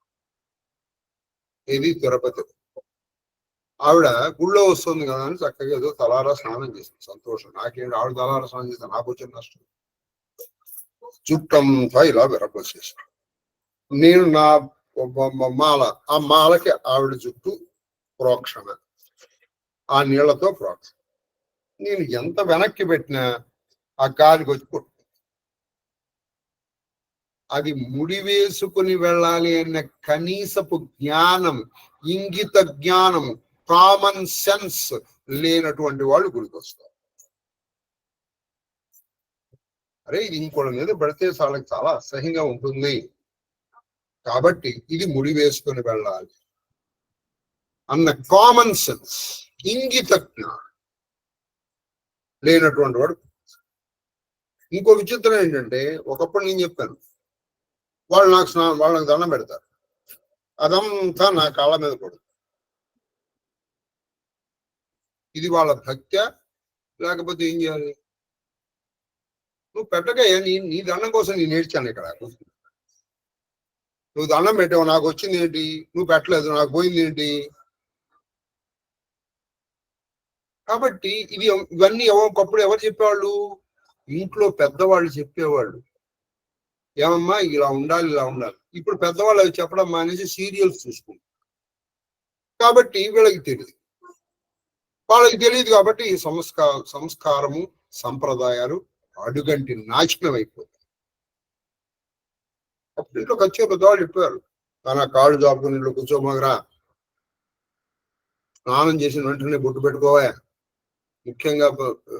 ఇది తిరుపతి. ఆవిడ గుళ్ళో వస్తుంది కదా అని చక్కగా ఏదో తలారా స్నానం చేసింది. సంతోషం. నాకేంటి ఆవిడ తలారా స్నానం చేస్తే నాకు వచ్చిన నష్టం? చుట్టంతా ఇలా విరపోసేసాను. నేను నా మాల, ఆ మాలకి ఆవిడ చుట్టూ ప్రోక్షణ, ఆ నీళ్లతో ప్రోక్షణ. నేను ఎంత వెనక్కి పెట్టినా ఆ గాలికి వచ్చి కొట్టు. అది ముడి వేసుకుని వెళ్ళాలి అన్న కనీసపు జ్ఞానం, ఇంగిత జ్ఞానం, కామన్ సెన్స్ లేనటువంటి వాళ్ళు గుడికి వస్తారు. అరే ఇది ఇంకోళ్ళ మీద పడితే వాళ్ళకి చాలా అసహ్యంగా ఉంటుంది కాబట్టి ఇది ముడి వేసుకుని వెళ్ళాలి అన్న కామన్ సెన్స్, ఇంగిత జ్ఞానం లేనటువంటి వాడు. ఇంకో విచిత్రం ఏంటంటే, ఒకప్పుడు నేను చెప్పాను, వాళ్ళకి దండం పెడతారు, అదంతా నా కాళ్ళ మీద పడుతుంది. ఇది వాళ్ళ భక్త్యా లేకపోతే ఏం చేయాలి? నువ్వు పెట్టగా నీ దండం కోసం నేను ఏడ్చాను ఇక్కడ. నువ్వు దండం పెట్టావు, నాకు వచ్చింది ఏంటి? నువ్వు పెట్టలేదు, నాకు పోయింది ఏంటి? కాబట్టి ఇవన్నీ ఒకప్పుడు ఎవరు చెప్పేవాళ్ళు? ఇంట్లో పెద్దవాళ్ళు చెప్పేవాళ్ళు, ఏమమ్మా ఇలా ఉండాలి, ఇలా ఉండాలి. ఇప్పుడు పెద్దవాళ్ళు అవి చెప్పడం మానేసి సీరియల్స్ చూసుకుంటారు. కాబట్టి వీళ్ళకి తెలియదు, వాళ్ళకి తెలియదు. కాబట్టి ఈ సంస్కారము, సంప్రదాయాలు అడుగంటి నాశనం అయిపోతాయి. అప్పుడు ఇంట్లో ఖచ్చితంగా పెద్దవాళ్ళు చెప్పారు, తన కాళ్ళు జాపుకుని ఇంట్లో కూర్చోమగరా, స్నానం చేసిన వెంటనే బొట్టు పెట్టుకోవా, ముఖ్యంగా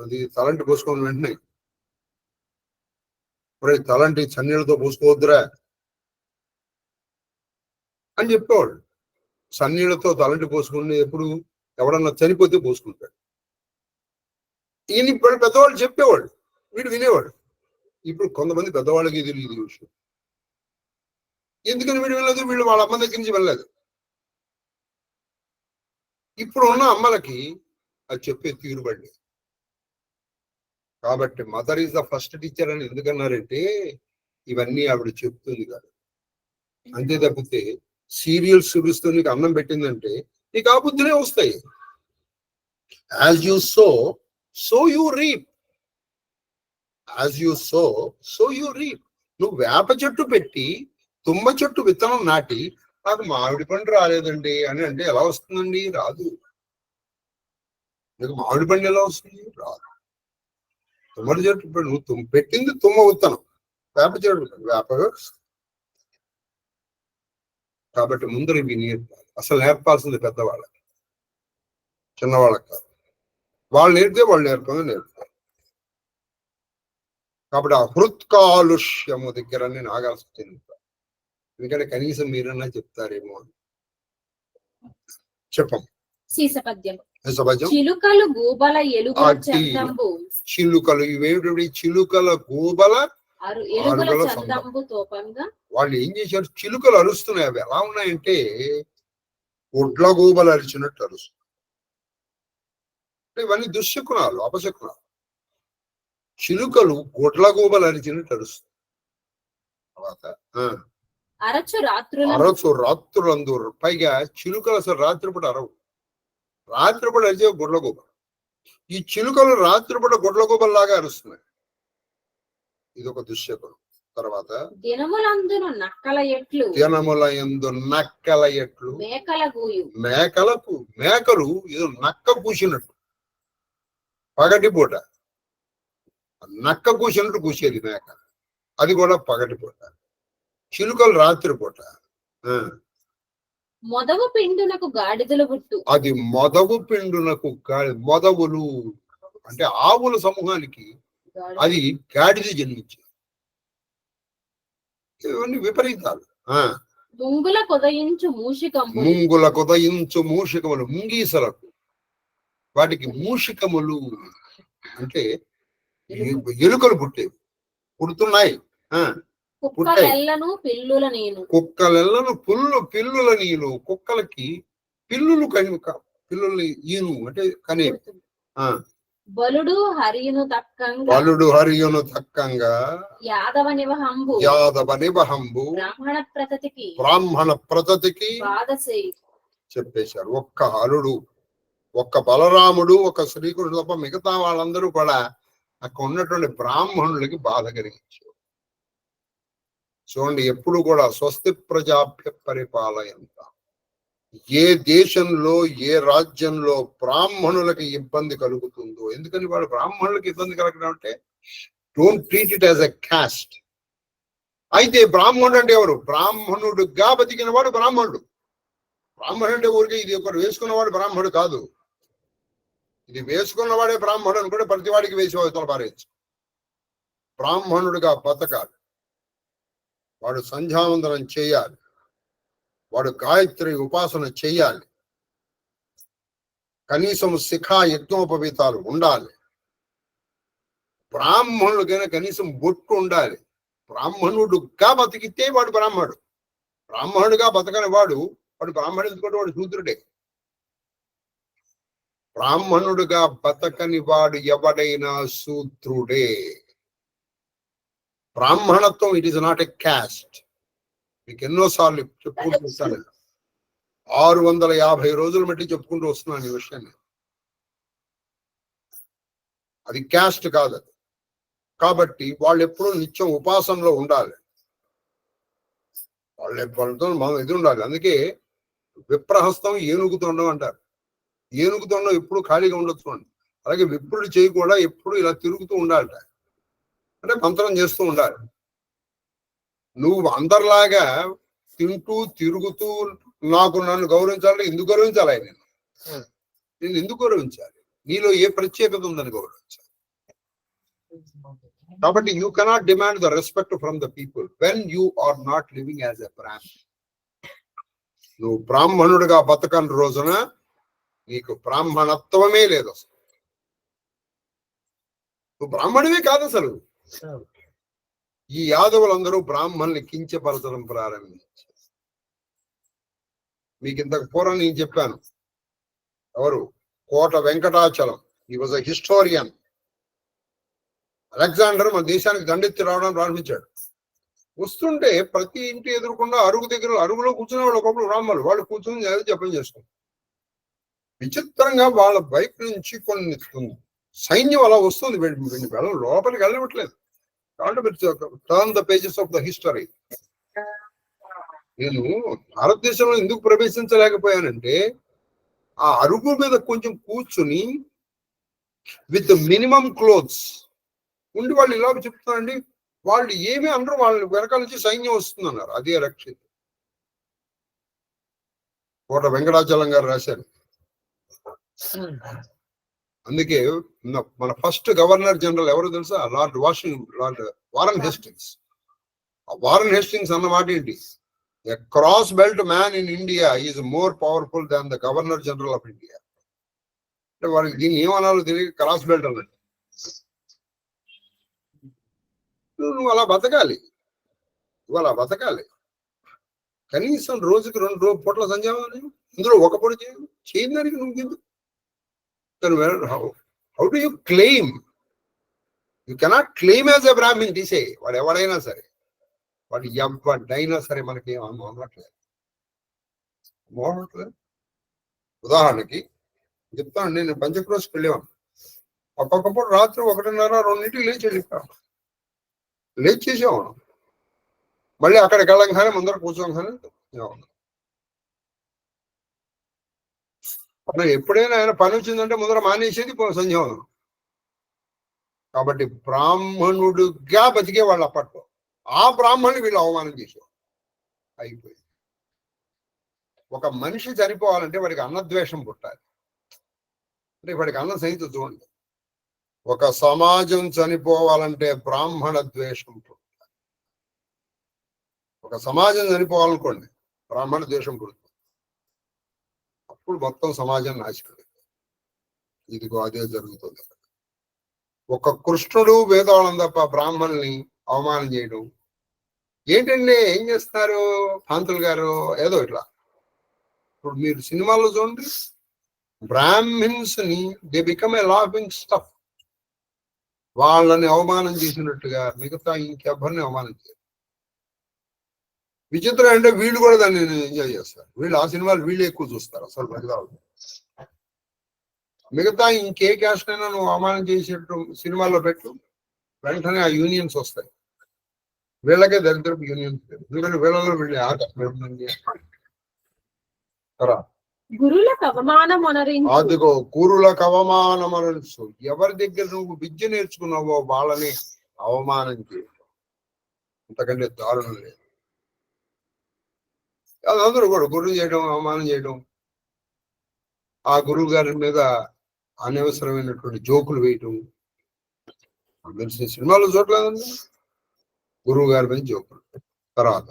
అది తలంటి పోసుకోని వెంటనే తలంటి చన్నీళ్ళతో పోసుకోవద్దురా అని చెప్పేవాడు. చన్నీళ్ళతో తలంటి పోసుకుని ఎప్పుడు ఎవడన్నా చనిపోతే పోసుకుంటాడు. ఈయన ఇప్పుడు పెద్దవాళ్ళు చెప్పేవాడు, వీడు వినేవాడు. ఇప్పుడు కొంతమంది పెద్దవాళ్ళకి తెలియదు ఈ విషయం. ఎందుకని వీడు వెళ్ళలేదు? వీళ్ళు వాళ్ళ అమ్మ దగ్గర నుంచి వెళ్ళలేదు. ఇప్పుడు ఉన్న అమ్మలకి అది చెప్పే తీరుబడి. కాబట్టి mother is the first teacher అని ఎందుకన్నారంటే ఇవన్నీ ఆవిడ చెప్తుంది కాదు. అంతే తప్పితే సీరియల్స్ చూపిస్తూ నీకు అన్నం పెట్టిందంటే నీకు ఆ బుద్ధినే వస్తాయి. As you so you reap. As you so you reap. నువ్వు వేప చెట్టు పెట్టి తుమ్మ చెట్టు విత్తనం నాటి నాకు మామిడి పండు రాలేదండి అని అంటే ఎలా వస్తుందండి? రాదు. నీకు మామిడి పండు ఎలా వస్తుంది? రాదు. తుమ్మడి చెట్టు నువ్వు పెట్టింది తుమ్మ విత్తనం, వేప చెట్టు వేపగా. కాబట్టి ముందర ఇవి నేర్పాలి. అసలు నేర్పాల్సింది పెద్దవాళ్ళకి, చిన్నవాళ్ళకి కాదు. వాళ్ళు నేర్పితే వాళ్ళు నేర్పాలి. కాబట్టి ఆ హృత్కాలుష్యము దగ్గర నేను ఆగాల్సి వచ్చింది. ఎందుకంటే కనీసం మీరన్నా చెప్తారేమో అని. చెప్పం. చిలుకలు గూబల ఎలుగుల చందంబు. చిలుకలు ఇవేమిటి? చిలుకల గూబల ఎలుగుల చందంబు తోపంగా. వాళ్ళు ఏం చేశారు? చిలుకలు అరుస్తున్నాయి. అవి ఎలా ఉన్నాయంటే ఒడ్ల గూబలు అరిచినట్టు అరుస్తున్నాయి. ఇవన్నీ దుశ్శకునాలు, అపశకునాలు. చిలుకలు గొడ్ల గూబలు అరిచినట్టు అరుస్తుంది. తర్వాత అరచు రాత్రులందు. పైగా చిలుకలు అసలు రాత్రిపూట అరవు. రాత్రిపూట అరిచే గొడ్ల గూబ. ఈ చిలుకలు రాత్రిపూట గొడ్ల గూబల్లాగా అరుస్తున్నాయి. ఇది ఒక దుశ్శకునం. తర్వాత దినములందు నక్కల ఎట్లు. మేకలు ఏదో నక్క కూసినట్టు పగటిపూట నక్క కూసినట్టు కూసేది మేక. అది కూడా పగటిపూట. చిలుకలు రాత్రిపూట. మొదవు పిండునకు గాడిదలు పుట్టు. అది మొదవు పిండునకు మొదవులు అంటే ఆవుల సమూహానికి అది గాడిద జన్మించింది. ఇవన్నీ విపరీతాలు. ముంగుల కొదయించు మూషికములు ముంగీసలకు. వాటికి మూషికములు అంటే ఎలుకలు పుడుతున్నాయి. కుక్కలెల్లను పిల్లుల నీళ్ళు. కుక్కలకి పిల్లులు ఈను అంటే కనే. బలుడు హరియును తక్కంగా యాదవ నివహంబు బ్రాహ్మణ ప్రతతికి చెప్పేశారు. ఒక్క హరుడు, ఒక్క బలరాముడు, ఒక శ్రీకృష్ణుడు తప్ప మిగతా వాళ్ళందరూ కూడా అక్కడ ఉన్నటువంటి బ్రాహ్మణులకి బాధ కలిగించారు. చూడండి, ఎప్పుడు కూడా స్వస్తి ప్రజాభ్య పరిపాలయంత. ఏ దేశంలో ఏ రాజ్యంలో బ్రాహ్మణులకి ఇబ్బంది కలుగుతుందో, ఎందుకని వాడు బ్రాహ్మణులకి ఇబ్బంది కలగడం అంటే don't treat it as a cost. అయితే బ్రాహ్మణుడు అంటే ఎవరు? బ్రాహ్మణుడుగా బతికిన వాడు బ్రాహ్మణుడు. బ్రాహ్మణుడు అంటే ఊరికి ఇది ఒకరు వేసుకున్నవాడు బ్రాహ్మణుడు కాదు. ఇది వేసుకున్నవాడే బ్రాహ్మణుడు అనుకుంటే ప్రతి వాడికి వేసి అవతల పారేయచ్చు. బ్రాహ్మణుడిగా బతకాలి. వాడు సంధ్యావందనం చేయాలి. వాడు గాయత్రి ఉపాసన చెయ్యాలి. కనీసం శిఖా యజ్ఞోపవీతాలు ఉండాలి. బ్రాహ్మణుడికైనా కనీసం బొట్టు ఉండాలి. బ్రాహ్మణుడుగా బతికితే వాడు బ్రాహ్మణుడు. బ్రాహ్మణుడిగా బతకని వాడు బ్రాహ్మణుడు ఎందుకంటే వాడు శూద్రుడే. బ్రాహ్మణుడుగా బతకని వాడు ఎవడైనా శూద్రుడే. బ్రాహ్మణత్వం it is not a caste. మీకు ఎన్నోసార్లు చెప్పుకుంటూ వస్తాను. 650 రోజులు బట్టి చెప్పుకుంటూ వస్తున్నాను ఈ విషయాన్ని. అది క్యాస్ట్ కాదు. అది కాబట్టి వాళ్ళు ఎప్పుడూ నిత్యం ఉపాసనలో ఉండాలి. వాళ్ళతో మనం ఇది ఉండాలి. అందుకే విప్రహస్తం ఏనుగుతోండం అంటారు. ఏనుగుతోండం ఎప్పుడు ఖాళీగా ఉండొచ్చు అండి. అలాగే విప్రుడి చేయి కూడా ఎప్పుడు ఇలా తిరుగుతూ ఉండాలట. అంటే మంత్రం చేస్తూ ఉండాలి. నువ్వు అందరిలాగా తింటూ తిరుగుతూ నన్ను గౌరవించాలంటే ఎందుకు గౌరవించాలి? నేను ఎందుకు గౌరవించాలి? నీలో ఏ ప్రత్యేకత ఉందని గౌరవించాలి. కాబట్టి you cannot demand the respect from the people when you are not living as a Brahmin. నువ్వు బ్రాహ్మణుడిగా బతకని రోజున నీకు బ్రాహ్మణత్వమే లేదు. అసలు నువ్వు బ్రాహ్మణువే కాదు. అసలు ఈ యాదవులందరూ బ్రాహ్మణుల్ని కించపరచడం ప్రారంభించారు. మీకు ఇంతకు పూర్వం నేను చెప్పాను, ఎవరు కోట వెంకటాచలం, ఈ వాజ్ అ హిస్టోరియన్. అలెగ్జాండర్ మన దేశానికి దండెత్తి రావడం ప్రారంభించాడు. వస్తుంటే ప్రతి ఇంటి ఎదురుకుండా అరుగు దగ్గర అరుగులో కూర్చునే వాళ్ళు ఒకప్పుడు బ్రాహ్మణులు, వాళ్ళు కూర్చుని జపం చేసుకుంటారు. విచిత్రంగా వాళ్ళ బయట నుంచి కొన్ని సైన్యం అలా వస్తుంది, లోపలికి వెళ్ళవట్లేదు. Turn the pages of the history. నేను భారతదేశంలో ఎందుకు ప్రవేశించలేకపోయానంటే ఆ అరుగు మీద కొంచెం కూర్చుని విత్ మినిమం క్లోత్స్ ఉండి వాళ్ళు ఇలా చెప్తున్నారండి. వాళ్ళు ఏమీ అనరు, వాళ్ళ వెనకాల నుంచి సైన్యం వస్తుంది అన్నారు. అదే రక్షిత. కోట వెంకటాచలం గారు రాశారు. అందుకే మన ఫస్ట్ గవర్నర్ జనరల్ ఎవరు తెలుసా? Lord Warren Hastings. ఆ వారన్ హేస్టింగ్స్ అన్న మాట ఏంటి? A cross belt man in India is more powerful than the Governor General of India. అంటే వారికి దీన్ని ఏమనాలో తెలియక క్రాస్ బెల్ట్ అన్నట్టు. నువ్వు అలా బతకాలి, కనీసం రోజుకి 2 పూట్ల సంధ్యావందనం, ఇందులో ఒక పూట చేయని దానికి నువ్వు ఎందుకు? How do you claim? You cannot claim as a Brahmin. తీసే వాడు ఎవడైనా సరే, వాడు ఎవడైనా సరే మనకి అనట్లేదు. ఉదాహరణకి చెప్తాను, నేను పంచక్రోస్కి వెళ్ళేవాను. ఒక్కొక్కప్పుడు రాత్రి 1:30-2 లేచి చేసేవాడు. మళ్ళీ అక్కడికి వెళ్ళంగానే ముందర కూర్చోగానే ఎప్పుడైనా ఆయన పని వచ్చిందంటే ముందర మానేసేది సంధ్యావనం. కాబట్టి బ్రాహ్మణుడుగా బతికే వాళ్ళు అప్పట్లో. ఆ బ్రాహ్మణుని వీళ్ళు అవమానం చేసేవారు. అయిపోయింది. ఒక మనిషి చనిపోవాలంటే వాడికి అన్నద్వేషం పుట్టాలి. అంటే వాడికి అన్న సహితం చూడండి. ఒక సమాజం చనిపోవాలంటే బ్రాహ్మణ ద్వేషం పుట్టాలి. ఒక సమాజం చనిపోవాలనుకోండి, బ్రాహ్మణ ద్వేషం పుడుతుంది. అప్పుడు మొత్తం సమాజం నాశనం. ఇదిగో అదే జరుగుతుంది. ఒక కృష్ణుడు వేదవాళ్ళం తప్ప బ్రాహ్మణుల్ని అవమానం చేయడం ఏంటండి? ఏం చేస్తున్నారు పంతులు గారు? ఏదో ఇట్లా. ఇప్పుడు మీరు సినిమాల్లో చూడండి, బ్రాహ్మిన్స్ ని they become a laughing stuff. వాళ్ళని అవమానం చేసినట్టుగా మిగతా ఇంకెవ్వరిని అవమానం చేయరు. విచిత్రం అంటే వీళ్ళు కూడా దాన్ని ఎంజాయ్ చేస్తారు. వీళ్ళు ఆ సినిమాలు వీళ్ళు ఎక్కువ చూస్తారు. అసలు మిగతా ఇంకే క్యాస్ట్ అయినా నువ్వు అవమానం చేసేట్టు సినిమాల్లో పెట్టు, వెంటనే ఆ యూనియన్స్ వస్తాయి. వీళ్ళకే దరిద్రపు యూనియన్స్. ఎందుకంటే వీళ్ళలో వీళ్ళు అదిగో గురులకు అవమానం అనొచ్చు. ఎవరి దగ్గర నువ్వు విద్య నేర్చుకున్నావో వాళ్ళని అవమానం చేయడం అంతకంటే దారుణం లేదు. అందరూ కూడా గురువు చేయడం, అవమానం చేయడం, ఆ గురువు గారి మీద అనవసరమైనటువంటి జోకులు వేయటం. సినిమాలో చూడలేదండి గురువు గారి మీద జోకులు. తర్వాత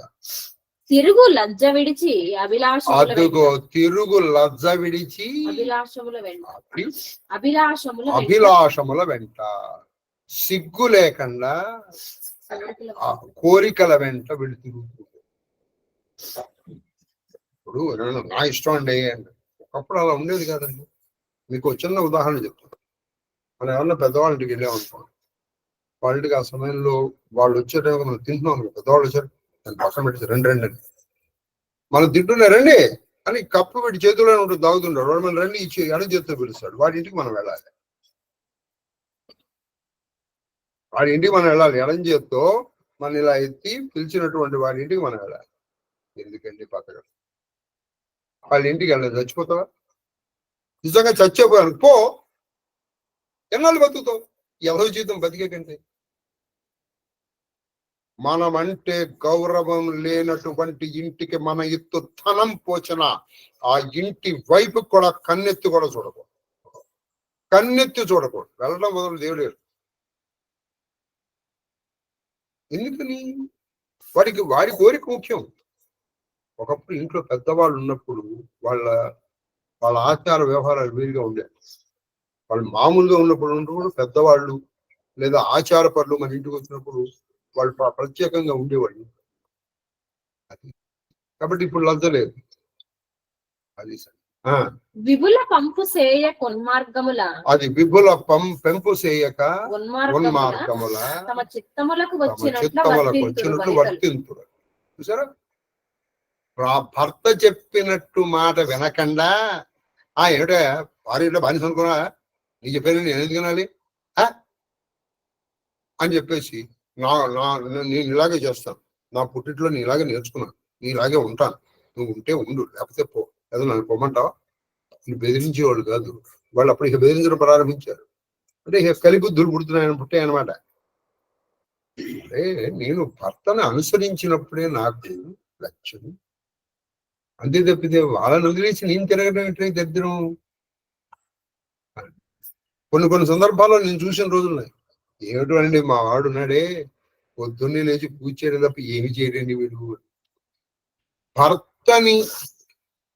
తిరుగు లజ్జ విడిచి అదిగో తిరుగు లజ్జ విడిచి అభిలాషముల వెంట సిగ్గు లేకుండా కోరికల వెంట వీళ్ళు తిరుగుతుంది. ఇప్పుడు నా ఇష్టం అండి ఒకప్పుడు అలా ఉండేది కాదండి. మీకు చిన్న ఉదాహరణ చెప్తాను. మనం ఏమన్నా పెద్దవాళ్ళకి వెళ్ళామనుకోండి, వాళ్ళకి ఆ సమయంలో వాళ్ళు వచ్చే టైంలో మనం తింటున్నాం. పెద్దవాళ్ళు వచ్చారు, దాన్ని పక్కన పెట్టి రండి అని మనం తింటున్నారండి అని కప్పు పెట్టి చేతిలోనే ఉంటుంది, తాగుతుంటాడు. వాడు మనం రండి ఇచ్చి ఎడ చేతితో పిలుస్తాడు. వాడి ఇంటికి మనం వెళ్ళాలి. ఎడం చేత్తో మనం ఇలా ఎత్తి పిలిచినటువంటి వాడి ఇంటికి మనం వెళ్ళాలి. ఎందుకండి పక్కన వాళ్ళ ఇంటికి వెళ్ళాలి. చచ్చిపోతావా? నిజంగా చచ్చిపోయాను పో, ఎన్నాళ్ళు బతుకుతావు? ఎవరి జీవితం బతికే కంటే. మనమంటే గౌరవం లేనటువంటి ఇంటికి మన ఎత్తు ధనం పోచిన ఆ ఇంటి వైపు కూడా కన్నెత్తి కూడా చూడకూడదు. కన్నెత్తి చూడకూడదు. వెళ్ళడం మొదలు దేవుడు. ఎందుకని? వారి కోరిక ముఖ్యం. ఒకప్పుడు ఇంట్లో పెద్దవాళ్ళు ఉన్నప్పుడు వాళ్ళ వాళ్ళ ఆచార వ్యవహారాలు వేరుగా ఉండేవి. వాళ్ళు మామూలుగా ఉన్నప్పుడు పెద్దవాళ్ళు లేదా ఆచార పనులు మన ఇంటికి వచ్చినప్పుడు వాళ్ళు ప్రత్యేకంగా ఉండేవాళ్ళు. అది కాబట్టి ఇప్పుడు లజ్జ లేదు. అది విపుల పంపు సేయ కొన్మార్గముల, అది విపుల పెంపు చేయక ఉన్మార్గముల తమ చిత్తములకు వచ్చినట్లు వర్తింతురు. చూసారా? భర్త చెప్పినట్టు మాట వినకుండా ఏమిటా భార్యలో బానిస అనుకున్నా, నీ చెప్పాను నేను ఎందుకు వినాలి అని చెప్పేసి నేను ఇలాగే చేస్తాను, నా పుట్టిట్లో నేను ఇలాగే నేర్చుకున్నాను, నీ ఇలాగే ఉంటాను, నువ్వు ఉంటే ఉండు లేకపోతే పో, ఏదో నన్ను పొమ్మంటావా? ఇక బెదిరించేవాళ్ళు కాదు వాళ్ళు. అప్పుడు ఇక బెదిరించడం ప్రారంభించారు. అంటే ఇక కలిబుద్ధులు పుడుతున్నాయని పుట్టాయి అనమాట. నేను భర్తను అనుసరించినప్పుడే నాకు లక్ష్యం. అంతే తప్పితే వాళ్ళని వదిలేసి నేను తిరగడం ఎట్లే దరిద్రం. కొన్ని సందర్భాల్లో నేను చూసిన రోజులున్నాయి. ఏమిటో అండి, మా వాడు ఉన్నాడే పొద్దున్నే లేచి పూజ చేయడం తప్ప ఏమి చేయడండి వీడు. భర్తని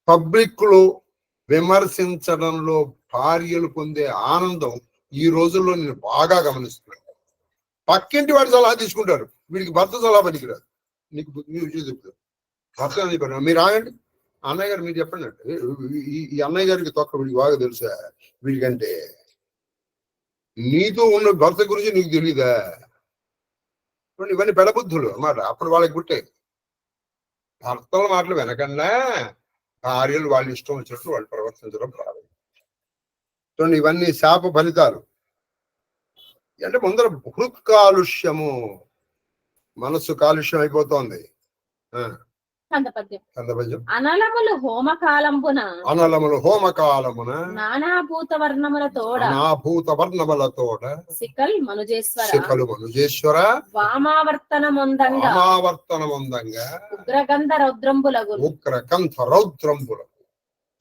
పబ్లిక్ లో విమర్శించడంలో భార్యలు పొందే ఆనందం ఈ రోజుల్లో నేను బాగా గమనిస్తున్నాను. పక్కింటి వాడి సలహా తీసుకుంటారు, వీడికి భర్త సలహా పనికిరాదు. నీకు చెప్తారు భర్త అని చెప్పారు, మీరు ఆగండి అన్నయ్య గారు మీరు చెప్పండి అంటే, ఈ అన్నయ్య గారికి తొక్క వీడికి బాగా తెలుసా, వీడికంటే నీతో ఉన్న భర్త గురించి నీకు తెలీదా? ఇవన్నీ పెడబుద్ధులు అన్నమాట. అప్పుడు వాళ్ళకి పుట్టే భర్తల మాటలు వెనకన్నా భార్యలు వాళ్ళు ఇష్టం వచ్చినట్టు వాళ్ళు ప్రవర్తించడం ప్రారంభించారు. ఇవన్నీ శాప ఫలితాలు. అంటే ముందర హృత్ కాలుష్యము, మనస్సు కాలుష్యం అయిపోతోంది. అనలములు హోమకాలంబున నానాభూత వర్ణములతోడ సికల్ మనుజేశ్వర వామావర్తనముందంగా ఉగ్రగంధ రౌద్రంబులగు.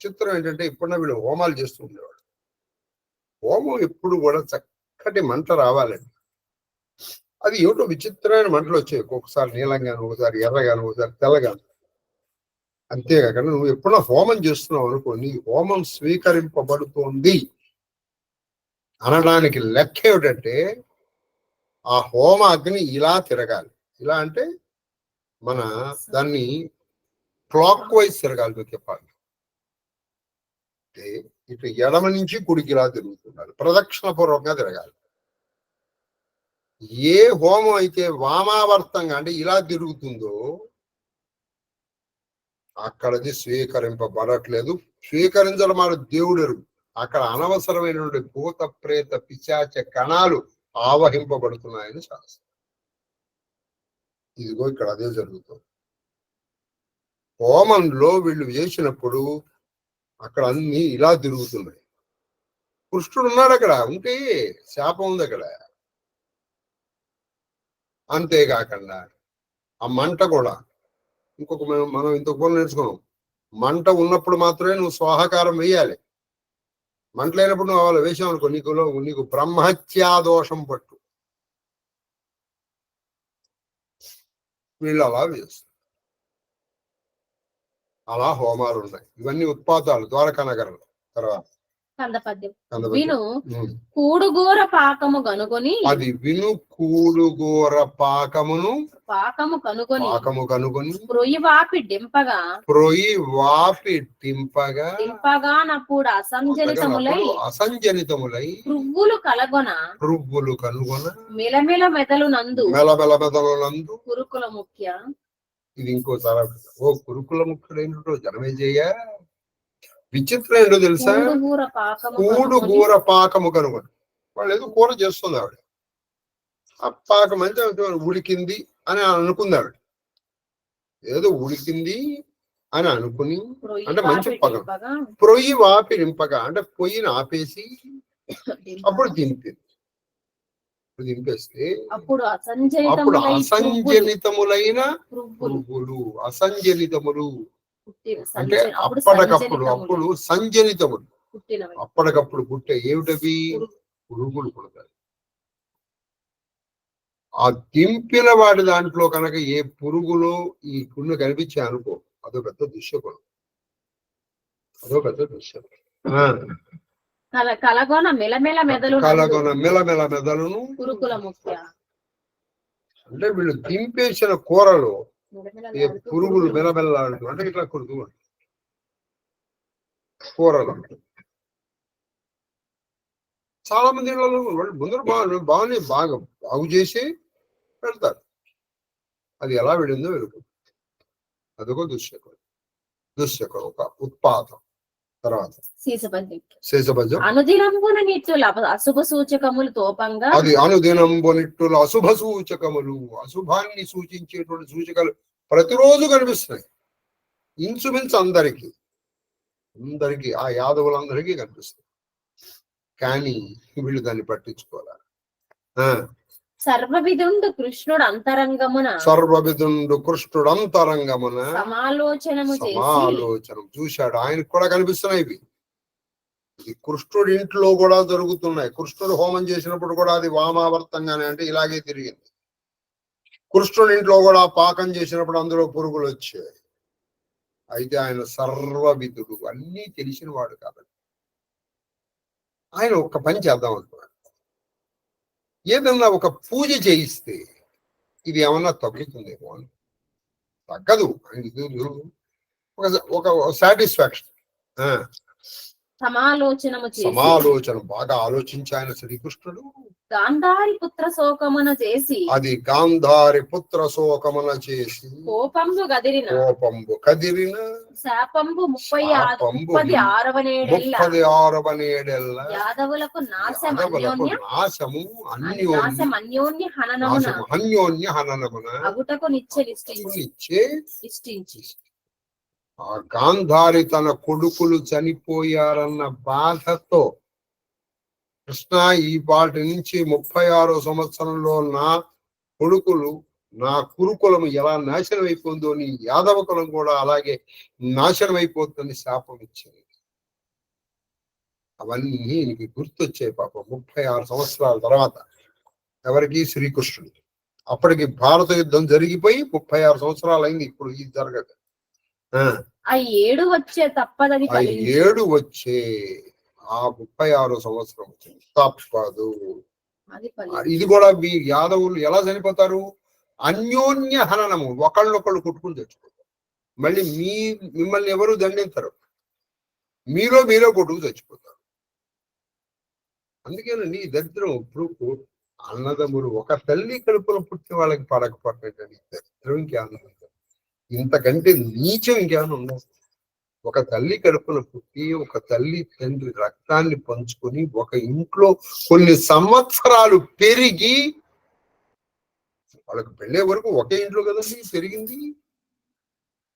చిత్రం ఏంటంటే ఇప్పుడు వీళ్ళు హోమాలు చేస్తూ ఉండేవాడు. హోమం ఎప్పుడు కూడా చక్కటి మంట రావాలండి. అది ఏమిటో విచిత్రమైన మంటలు వచ్చాయి. ఒక్కొక్కసారి నీలంగాను, ఒకసారి ఎర్రగాను, ఒకసారి తెల్లగాను. అంతేకాకుండా నువ్వు ఎప్పుడో హోమం చేస్తున్నావు అనుకో, నీ హోమం స్వీకరింపబడుతోంది అనడానికి లెక్క ఏమిటంటే ఆ హోమ అగ్ని ఇలా తిరగాలి. ఇలా అంటే మన దాన్ని క్లాక్ వైజ్ తిరగాలి. మీకు చెప్పాలి అంటే ఇటు ఎడమ నుంచి కుడికి ఇలా తిరుగుతున్నారు, ప్రదక్షిణ పూర్వకంగా తిరగాలి. ఏ హోమం అయితే వామావర్తంగా అంటే ఇలా తిరుగుతుందో అక్కడది స్వీకరింపబడట్లేదు. స్వీకరించడం మన దేవుడు ఎరుగు. అక్కడ అనవసరమైనటువంటి భూత ప్రేత పిశాచ కణాలు ఆవహింపబడుతున్నాయని శాస్త్రం. ఇదిగో ఇక్కడ అదే జరుగుతుంది. హోమంలో వీళ్ళు చేసినప్పుడు అక్కడ అన్ని ఇలా తిరుగుతున్నాయి. కృష్ణుడు ఉన్నాడు అక్కడ, ఉంటే శాపం ఉంది అక్కడ. అంతేకాకుండా ఆ మంట కూడా మనం ఇంతకు పూర్వం నేర్చుకున్నాం, మంట ఉన్నప్పుడు మాత్రమే నువ్వు స్వాహకారం వేయాలి. మంట లేనప్పుడు నువ్వు అలా వేసావు అనుకో, నీకు బ్రహ్మహత్యా దోషం పట్టు. వీళ్ళు అలా వేస్తారు. అలా హోమాలు ఉన్నాయి. ఇవన్నీ ఉత్పాతాలు ద్వారకా నగరంలో. తర్వాత విను కూడుగూర పాకము కనుగొని, అది విను కూడుగూర పాకము కనుగొని ప్రొయ్యి వాపి డింపగా నప్పుడు అసంజనితములై పువ్వులు కనుగొన మెలమెల మెదలు నందు కురుకుల ముఖ్య. ఇది ఇంకోసారి కురుకుల ముఖ్యుడైనట్టు జనమే చేయ. విచిత్రం ఏంటో తెలుసా? కూడుగూర పాకము కనుగొని, వాళ్ళు ఏదో కూర చేస్తుంది ఆవిడ. ఆ పాకం అంటే ఉడికింది అని అనుకుంది ఆవిడ. ఏదో ఉడికింది అని అనుకుని, అంటే మంచి పగం ప్రొయ్యి వాపి నింపగా అంటే పొయ్యిని ఆపేసి అప్పుడు దింపేస్తే అప్పుడు అసంజనితములైన పురుగులు. అసంజనితములు అంటే అప్పటికప్పుడు సంజనితములు పుట్టినవి. అప్పటికప్పుడు పుట్టే ఏమిటవి? పురుగులు పుడతాయి. ఆ దింపిన వాడి దాంట్లో కనుక ఏ పురుగులు ఈ పుణ్య కనిపించాయి అనుకో, అదో పెద్ద దుశ్శకుడు. కలగొన మెలమెల మెదలు కలగొన మెలమెల మెదలును పురుగుల ముఖ్య. అంటే వీళ్ళు దింపేసిన కూరలు ఏ పురుగులు మెలమెల్లాడు అంటే ఇట్లా కొడుతూ కూరలు. చాలా మంది ఇళ్లలో వాళ్ళు ముందర బాగు చేసి పెడతారు. అది ఎలా వెళ్ళిందో వెలుగు. అదొక దుశ్శకుడు ఒక ఉత్పాదం. తర్వాత శేషబద్ధం అనుదినంబున నిట్టుల అశుభ సూచకములు తోపంగా. అది అనుదినంబు నిట్టుల అశుభ సూచకములు, అశుభాన్ని సూచించేటువంటి సూచకలు ప్రతిరోజు కనిపిస్తున్నాయి. ఇన్సుమిన్స్ అందరికీ ఆ యాదవులందరికీ కనిపిస్తుంది. కానీ వీళ్ళు దాన్ని పట్టించుకోవాలి. సర్వవిధుండు కృష్ణుడు అంతరంగమున సమాలోచనం చూశాడు. ఆయనకు కూడా కనిపిస్తున్నాయి ఇవి. ఇది కృష్ణుడి ఇంట్లో కూడా జరుగుతున్నాయి. కృష్ణుడు హోమం చేసినప్పుడు కూడా అది వామావర్తంగానే, అంటే ఇలాగే తిరిగింది. కృష్ణుడి ఇంట్లో కూడా పాకం చేసినప్పుడు అందులో పురుగులు వచ్చాయి. అయితే ఆయన సర్వవిధుడు, అన్నీ తెలిసిన వాడు కాబట్టి ఆయన ఒక్క పని చేద్దాం అనుకున్నాడు. ఏదన్నా ఒక పూజ చేయిస్తే ఇది ఏమన్నా తగ్గుతుందేమో అని. తగ్గదు. ఒక సాటిస్ఫాక్షన్, సమాలోచన బాగా ఆలోచించి ఆయన శ్రీకృష్ణుడు గాంధారి పుత్ర శోకమున చేసి, అది గాంధారి పుత్ర శోకమున చేసి కోపంబు కదిరిన శాపంబు 36వ నేడెల్ల యాదవులకు నాశము అన్యోన్య హననమున అగుటకు నిశ్చయించి. ఆ గాంధారి తన కొడుకులు చనిపోయారన్న బాధతో, కృష్ణ ఈ పాటి నుంచి 36వ సంవత్సరంలో నా కొడుకులు, నా కురుకులము ఎలా నాశనం అయిపోతుందో నీ యాదవ కులం కూడా అలాగే నాశనం అయిపోతుందని శాపం ఇచ్చింది. అవన్నీ నీకు గుర్తొచ్చాయి పాపం 36 సంవత్సరాల తర్వాత. ఎవరికి? శ్రీకృష్ణుడు. అప్పటికి భారత యుద్ధం జరిగిపోయి 36 సంవత్సరాలు అయింది. ఇప్పుడు ఇది జరగదు. ఆ 7 వచ్చే తప్పదని, ఆ 7 వచ్చే ఆ 36వ సంవత్సరం తప్పదు. ఇది కూడా మీ యాదవులు ఎలా చనిపోతారు? అన్యోన్య హననము, ఒకళ్ళొకళ్ళు కొట్టుకుని చచ్చిపోతారు. మళ్ళీ మిమ్మల్ని ఎవరు దండించరు, మీలో కొట్టుకు చచ్చిపోతారు. అందుకేనండి ఈ దరిద్రం. ఇప్పుడు అన్నదమ్ములు ఒక తల్లి కడుపులో పుట్టిన వాళ్ళకి పడకపోవటండి దరిద్రం. ఇంకేమన్నా ఇంతకంటే నీచం ఇంకేమైనా ఉండదు? ఒక తల్లి కడుపున పుట్టి ఒక తల్లి తండ్రి రక్తాన్ని పంచుకొని ఒక ఇంట్లో కొన్ని సంవత్సరాలు పెరిగి, వాళ్ళకి పెళ్ళే వరకు ఒకే ఇంట్లో కదండి పెరిగింది.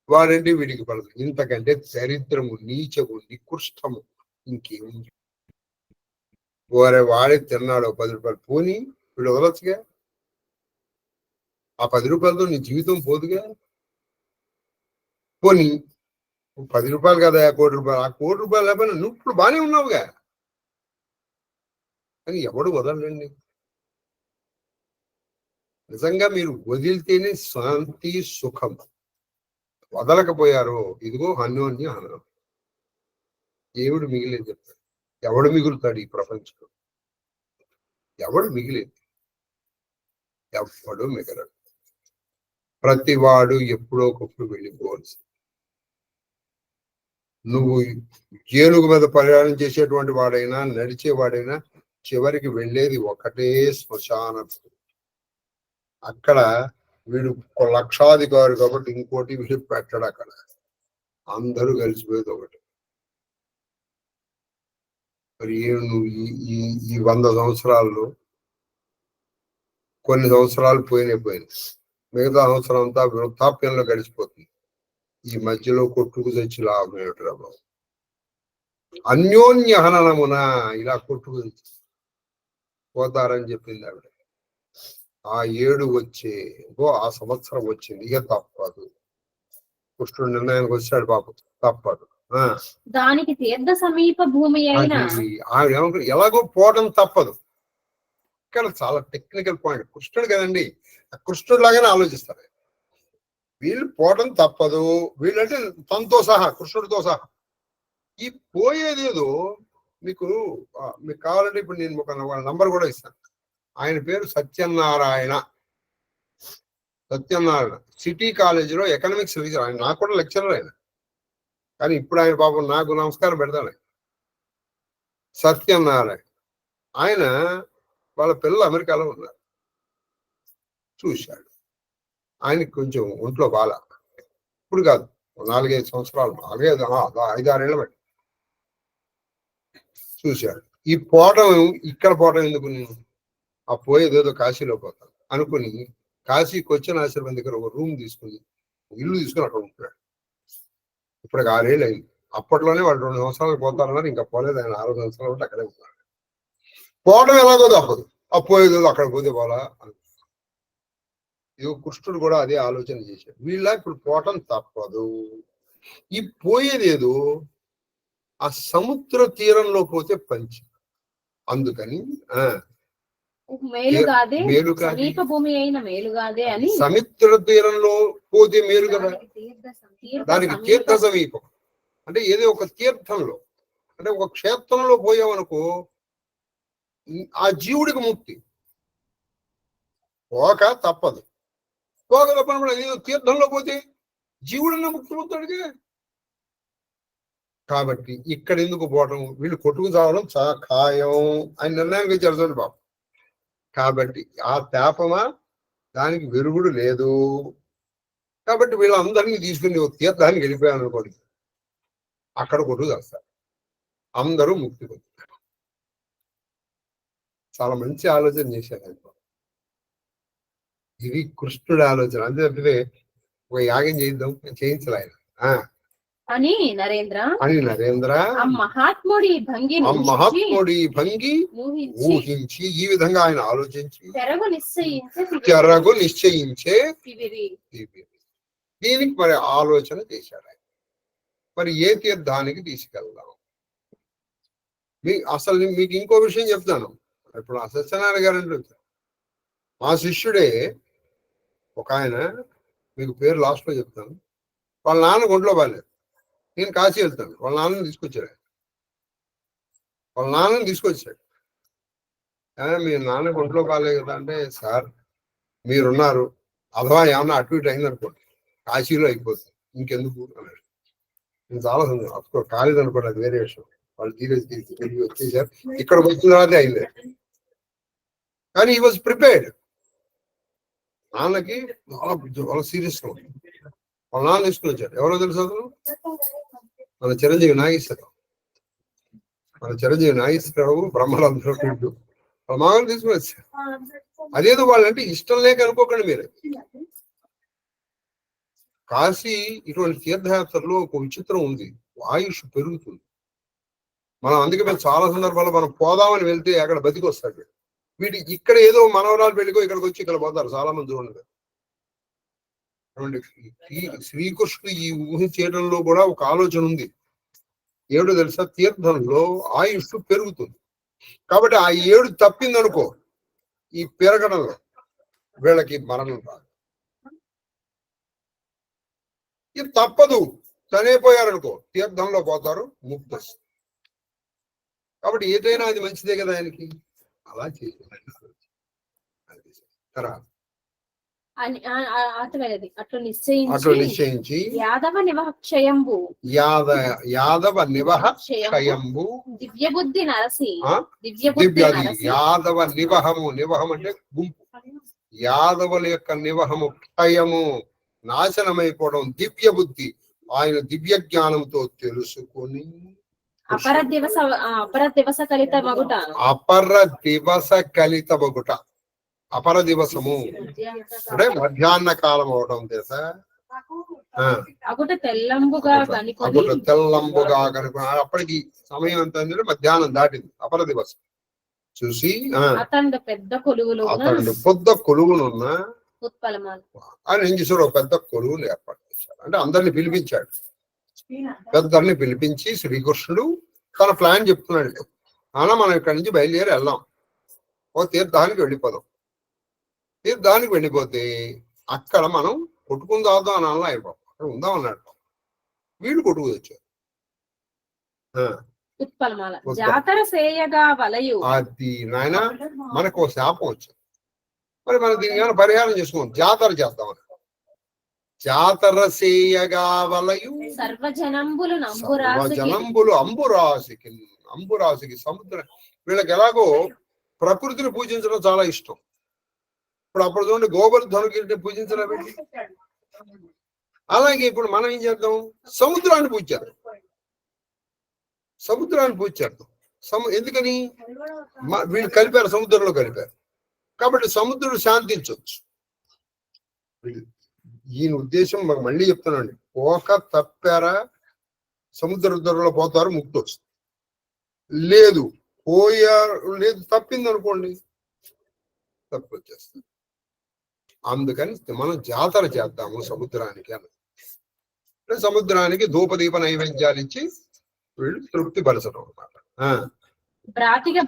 వాడంటే వీడికి పడదు. ఇంతకంటే దరిద్రము, నీచము, నికృష్టము ఇంకేముంది? వాడే తిన్నాడు 10 రూపాయలు పోని వీడు వదలొచ్చుగా. ఆ 10 రూపాయలతో నీ జీవితం పోదుగా. పోనీ 10 రూపాయలు కదా, 1 కోటి రూపాయలు. ఆ 1 కోటి రూపాయలు లేకపోయినా నువ్వు ఇప్పుడు బాగానే ఉన్నావుగా. అని ఎవడు వదలండి. నిజంగా మీరు వదిలితేనే శాంతి, సుఖం. వదలకపోయారో ఇదిగో అన్యోన్య హననం. దేవుడు మిగిలేదు చెప్తాడు. ఎవడు మిగులుతాడు ఈ ప్రపంచంలో? ఎవడు మిగిలేదు? ఎవడు మిగలడు. ప్రతివాడు ఎప్పుడో ఒకప్పుడు వెళ్ళిపోవాల్సి. నువ్వు ఏనుగు మీద ప్రయాణం చేసేటువంటి వాడైనా, నడిచేవాడైనా చివరికి వెళ్ళేది ఒకటే శ్మశానం. అక్కడ వీడు లక్షాధికారి కాబట్టి ఇంకోటి వీడు పెట్టడు. అక్కడ అందరూ కలిసిపోయేది ఒకటి. మరి నువ్వు ఈ 100 సంవత్సరాల్లో కొన్ని సంవత్సరాలు పోయినాయి. మిగతా సంవత్సరం అంతా వృద్ధాప్యంలో గడిచిపోతుంది. ఈ మధ్యలో కొట్టుకు తెచ్చి లాభం ఏమిటి? అన్యోన్య హననమున ఇలా కొట్టుకు తెచ్చి పోతారని చెప్పింది ఆవిడ. ఆ 7 వచ్చే ఆ సంవత్సరం వచ్చింది. ఇక తప్పదు. కృష్ణుడు నిర్ణయానికి వచ్చాడు పాపం. తప్పదు. దానికి తీర్థ సమీప భూమి అయిన ఎలాగో పోవడం తప్పదు. ఇక్కడ చాలా టెక్నికల్ పాయింట్. కృష్ణుడు కదండి, కృష్ణుడు లాగానే ఆలోచిస్తారు. వీళ్ళు పోవడం తప్పదు, వీళ్ళంటే తనతో సహా, కృష్ణుడితో సహా. ఈ పోయేదేదో మీకు కావాలంటే ఇప్పుడు నేను ఒక నంబర్ కూడా ఇస్తాను. ఆయన పేరు సత్యనారాయణ. సిటీ కాలేజీలో ఎకనామిక్స్ లెక్చర్. ఆయన నాకు కూడా లెక్చరర్ ఆయన, కానీ ఇప్పుడు ఆయన పాపం నాకు నమస్కారం పెడతాడు. సత్యనారాయణ ఆయన వాళ్ళ పిల్లలు అమెరికాలో ఉన్నారు. చూశాడు, ఆయనకి కొంచెం ఒంట్లో బాల, ఇప్పుడు కాదు 4-5 సంవత్సరాలు, 5-6 ఏళ్ళ బట్టి చూశాడు. ఈ పోవటం, ఇక్కడ పోవటం ఎందుకు, ఆ పోయేదేదో కాశీలో పోతాను అనుకుని కాశీకి వచ్చిన ఆశ్రమం దగ్గర ఒక రూమ్ తీసుకుని, ఇల్లు తీసుకుని అక్కడ ఉంటున్నాడు. ఇప్పుడు 6 ఏళ్ళు అయింది. అప్పట్లోనే వాళ్ళు 2 సంవత్సరాలు పోతారన్నారు, ఇంకా పోలేదు. ఆయన 6 సంవత్సరాలు ఉంటే అక్కడే ఉన్నాడు. పోవడం ఎలాగో తప్పదు, ఆ పోయేదేదో అక్కడ పోతే పోలా. ఇదిగో కృష్ణుడు కూడా అదే ఆలోచన చేశాడు. వీళ్ళ ఇప్పుడు పోవటం తప్పదు, ఈ పోయేదేదో ఆ సముద్ర తీరంలో పోతే పంచి. అందుకని సముద్ర తీరంలో పోతే మేలు కదా, దానికి తీర్థ సమీపం అంటే ఏదో ఒక తీర్థంలో, అంటే ఒక క్షేత్రంలో పోయామనుకో ఆ జీవుడికి ముక్తి. పోక తప్పదు, పోక తప్పనప్పుడు ఏదో తీర్థంలో పోతే జీవుడన్నా ముక్తి పొందుతాడుగా. కాబట్టి ఇక్కడ ఎందుకు పోవడం, వీళ్ళు కొట్టుకు చావడం చాలా ఖాయం అని నిర్ణయానికి వచ్చారు చూడండి బాబు. కాబట్టి ఆ తేపమా దానికి విరుగుడు లేదు. కాబట్టి వీళ్ళందరినీ తీసుకుని తీర్థానికి వెళ్ళిపోయాను అనుకోండి, అక్కడ కొట్టుకు చేస్తారు, అందరూ ముక్తి పొందుతారు. చాలా మంచి ఆలోచన చేశారు అనుకో. ఇది కృష్ణుడి ఆలోచన. అంతే తప్పితే ఒక యాగం చేద్దాం చేయించాలి ఆయన అని నరేంద్ర మహాత్ముడి భంగి ఊహించి ఈ విధంగా ఆయన ఆలోచించి చెరగు నిశ్చయించే దీనికి మరి ఆలోచన చేశాడు ఆయన. మరి ఏ తీర్థానికి తీసుకెళ్దాం? అసలు మీకు ఇంకో విషయం చెప్తాను. ఇప్పుడు సత్యనారాయణ గారు అంటే మా శిష్యుడే ఒక ఆయన, మీకు పేరు లాస్ట్ లో చెప్తాను. వాళ్ళ నాన్న ఒంట్లో బాగాలేదు, నేను కాశీ వెళ్తాను, వాళ్ళ నాన్నని తీసుకొచ్చాడు. మీ నాన్నకు ఒంట్లో బాగాలేదు కదా అంటే, సార్ మీరున్నారు, అథవా ఏమన్నా అటు ఇటు అయిందనుకోండి కాశీలో అయిపోతుంది, ఇంకెందుకు అన్నాడు. నేను చాలా సందేహం, అఫ్కోర్స్ కాలేదు అనుకోండి, అది వేరే విషయం. వాళ్ళు తిరిగి వచ్చేసారు, ఇక్కడికి వచ్చిన తర్వాతే అయింది. కానీ హీ వాజ్ ప్రిపేర్డ్. నాన్నకి చాలా సీరియస్ గా ఉంది. వాళ్ళ నాన్న తీసుకుని వచ్చారు. ఎవరో తెలుసు, మన చిరంజీవి నాగేశ్వరరావు బ్రహ్మలందరూ వాళ్ళ మామూలు తీసుకుని వచ్చారు. అదేదో వాళ్ళంటే ఇష్టం లేక అనుకోకండి మీరు. కాశీ ఇటువంటి తీర్థయాత్రలో ఒక విచిత్రం ఉంది, ఆయుష్ పెరుగుతుంది. మనం అందుకే మేము చాలా సందర్భాల్లో మనం పోదామని వెళ్తే అక్కడ బతికి వస్తాడు. వీటికి ఇక్కడ ఏదో మనవరాలు పెళ్ళికో ఇక్కడికి వచ్చి ఇక్కడ పోతారు చాలా మంది. చూడండి, శ్రీకృష్ణుడు ఈ ఊహ చేయడంలో కూడా ఒక ఆలోచన ఉంది. ఏడు తెలుసా, తీర్థంలో ఆయుష్ పెరుగుతుంది. కాబట్టి ఆ 7 తప్పిందనుకో, ఈ పెరగడంలో వీళ్ళకి మరణం రాదు. ఇది తప్పదు, చనిపోయారనుకో తీర్థంలో పోతారు, ముక్తి వస్తుంది. కాబట్టి ఏదైనా అది మంచిదే కదా ఆయనకి. అలా చేయాలి. అట్లా నిశ్చయించి యాదవ నివహ క్షయంబు దివ్య బుద్ధి నరసి యాదవ నివహం అంటే గుంపు. యాదవుల యొక్క నివహము క్షయము, నాశనమైపోవడం. దివ్య బుద్ధి ఆయన దివ్య జ్ఞానంతో తెలుసుకొని అపర దివస కలిత మగుట. అపర దివసము అంటే మధ్యాహ్న కాలం అవడం తెలుసా. తెల్లంబుగా కనుక అప్పటికి సమయం ఎంత మధ్యాహ్నం దాటింది. అపర దివసం చూసి అతడు పెద్ద కొలువునున్న ఆయన ఏం చేశాడు, ఒక పెద్ద కొలువును ఏర్పాటు చేశాడు. అంటే అందరిని పిలిపించాడు. పెద్దల్ని పిలిపించి శ్రీకృష్ణుడు తన ప్లాన్ చెప్తున్నాడు. అలా మనం ఇక్కడి నుంచి బయలుదేరి వెళ్దాం, ఓ తీర్థానికి వెళ్ళిపోదాం. తీర్థానికి వెళ్ళిపోతే అక్కడ మనం కొట్టుకుని తాగుదాం అని అలా అయిపోతాం, అక్కడ ఉందాం అన్నాడు. వీళ్ళు కొట్టుకు వచ్చారు. అది నాయన మనకు శాపం వచ్చింది. మరి మనం దీని ఏమైనా పరిహారం చేసుకోండి, జాతర చేద్దామని. జాతర సేయగా వలయు సర్వజనంబులు అంబురాశికి సముద్రం. వీళ్ళకి ఎలాగో ప్రకృతిని పూజించడం చాలా ఇష్టం. ఇప్పుడు అప్పుడు చూడండి గోవర్ధనుడిని పూజించడం ఏంటి, అలాగే ఇప్పుడు మనం ఏం చేద్దాం, సముద్రాన్ని పూజ చేద్దాం. సముద్రాన్ని పూజ చేద్దాం. ఎందుకని వీళ్ళు కలిపారు, సముద్రంలో కలిపారు కాబట్టి సముద్రుడు శాంతించవచ్చు. ఈయన ఉద్దేశం మాకు మళ్ళీ చెప్తానండి, పోక తప్పారా సముద్ర ధరలో పోతారు, ముక్తి వస్తుంది. లేదు లేదు తప్పింది అనుకోండి, తప్పు వచ్చేస్తుంది. అందుకని మనం జాతర చేద్దాము సముద్రానికి అని, సముద్రానికి ధూపదీప నైవేద్యాలు ఇచ్చి వీళ్ళు తృప్తి పరచడం అన్నమాట. భ్రాతిక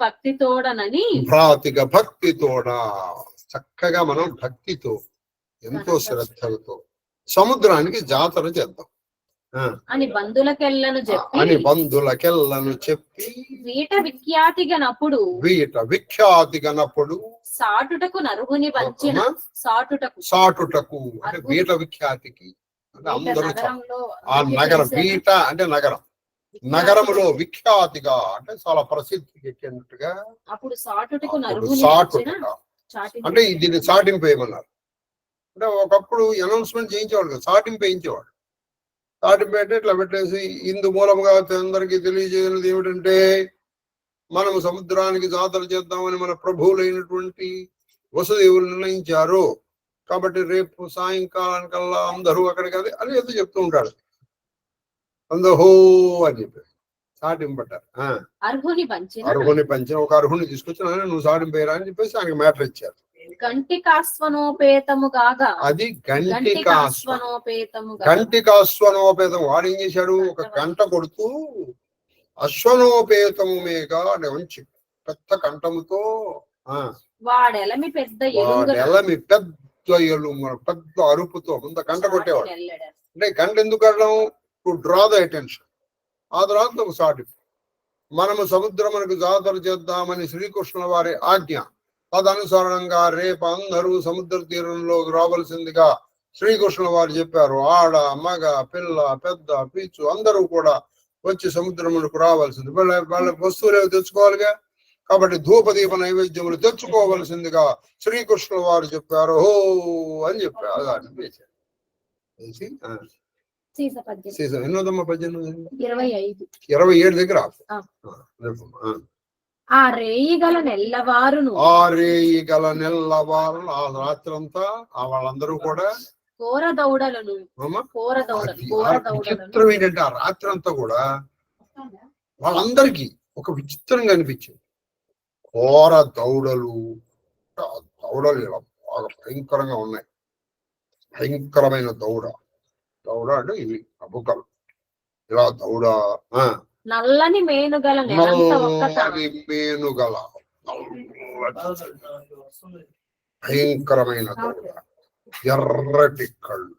భక్తితోడ చక్కగా మనం భక్తితో ఎంతో శ్రద్ధలతో సముద్రానికి జాతర చేద్దాం అని బంధులకెళ్ళను చెప్పి వీట విఖ్యాతిగనప్పుడు సాటుటకు నరుగుని వంచిన సాటుటకు అంటే వీట విఖ్యాతికి అంటే అందరూ ఆ నగరం, వీట అంటే నగరంలో విఖ్యాతిగా అంటే చాలా ప్రసిద్ధికి ఎక్కినట్టుగా. అప్పుడు సాటుటకు అంటే దీన్ని చాటింపు వేయమన్నారు. అంటే ఒకప్పుడు అనౌన్స్మెంట్ చేయించేవాడు కదా, చాటింపు వేయించేవాడు. చాటింపు అంటే ఇట్లా పెట్టేసి ఇందు మూలంగా అందరికీ తెలియజేయనిది ఏమిటంటే, మనము సముద్రానికి జాతర చేద్దామని మన ప్రభువులైనటువంటి వసుదేవులు నిర్ణయించారు కాబట్టి రేపు సాయంకాలానికల్లా అందరూ అక్కడికి అని ఏదో చెప్తూ ఉంటాడు. అందహో అని చెప్పి సాటింపట్టారు. అర్హుని పంచిన ఒక అర్హుని తీసుకొచ్చి నువ్వు సాటింపేరా అని చెప్పేసి ఆయనకి మ్యాటర్ ఇచ్చారు. అది గంటికాశ్వనోపేతం. వాడు ఏం చేశాడు, ఒక గంట కొడుతూ అశ్వనోపేతము మేఘ మంచి పెద్ద కంఠముతో వాడెలమి పెద్ద పెద్ద అరుపుతో ముందు గంట కొట్టేవాడు. అంటే గంట ఎందుకు అడడం, టు డ్రా ద అటెన్షన్. ఆ తర్వాత ఒక సాటింపు. మనము సముద్రమునకు జాతర చేద్దామని శ్రీకృష్ణుల వారి ఆజ్ఞ. తదనుసరణంగా రేపు అందరూ సముద్ర తీరంలోకి రావాల్సిందిగా శ్రీకృష్ణుల వారు చెప్పారు. ఆడ మగ పిల్ల పెద్ద పీచు అందరూ కూడా వచ్చి సముద్రమునకు రావాల్సింది. వాళ్ళ వస్తువులు ఏవి తెచ్చుకోవాలిగా, కాబట్టి ధూపదీప నైవేద్యములు తెచ్చుకోవలసిందిగా శ్రీకృష్ణుల వారు చెప్పారు. హో అని చెప్పారు. ఎన్నోదమ్మా 27 దగ్గర. ఆ రేయి గల నెల్లవారును ఆ రాత్రంతా వాళ్ళందరూ కూడా విచిత్రం ఏంటంటే, ఆ రాత్రి అంతా కూడా వాళ్ళందరికీ ఒక విచిత్రంగా అనిపించింది. ఘోర దౌడలు ఇలా బాగా భయంకరంగా ఉన్నాయి. భయంకరమైన దౌడ అంటే ఇవి అబుకలు. ఇలా దౌడ, నల్లని మేనుగల భయంకరమైన దౌడ, ఎర్రటి కళ్ళు,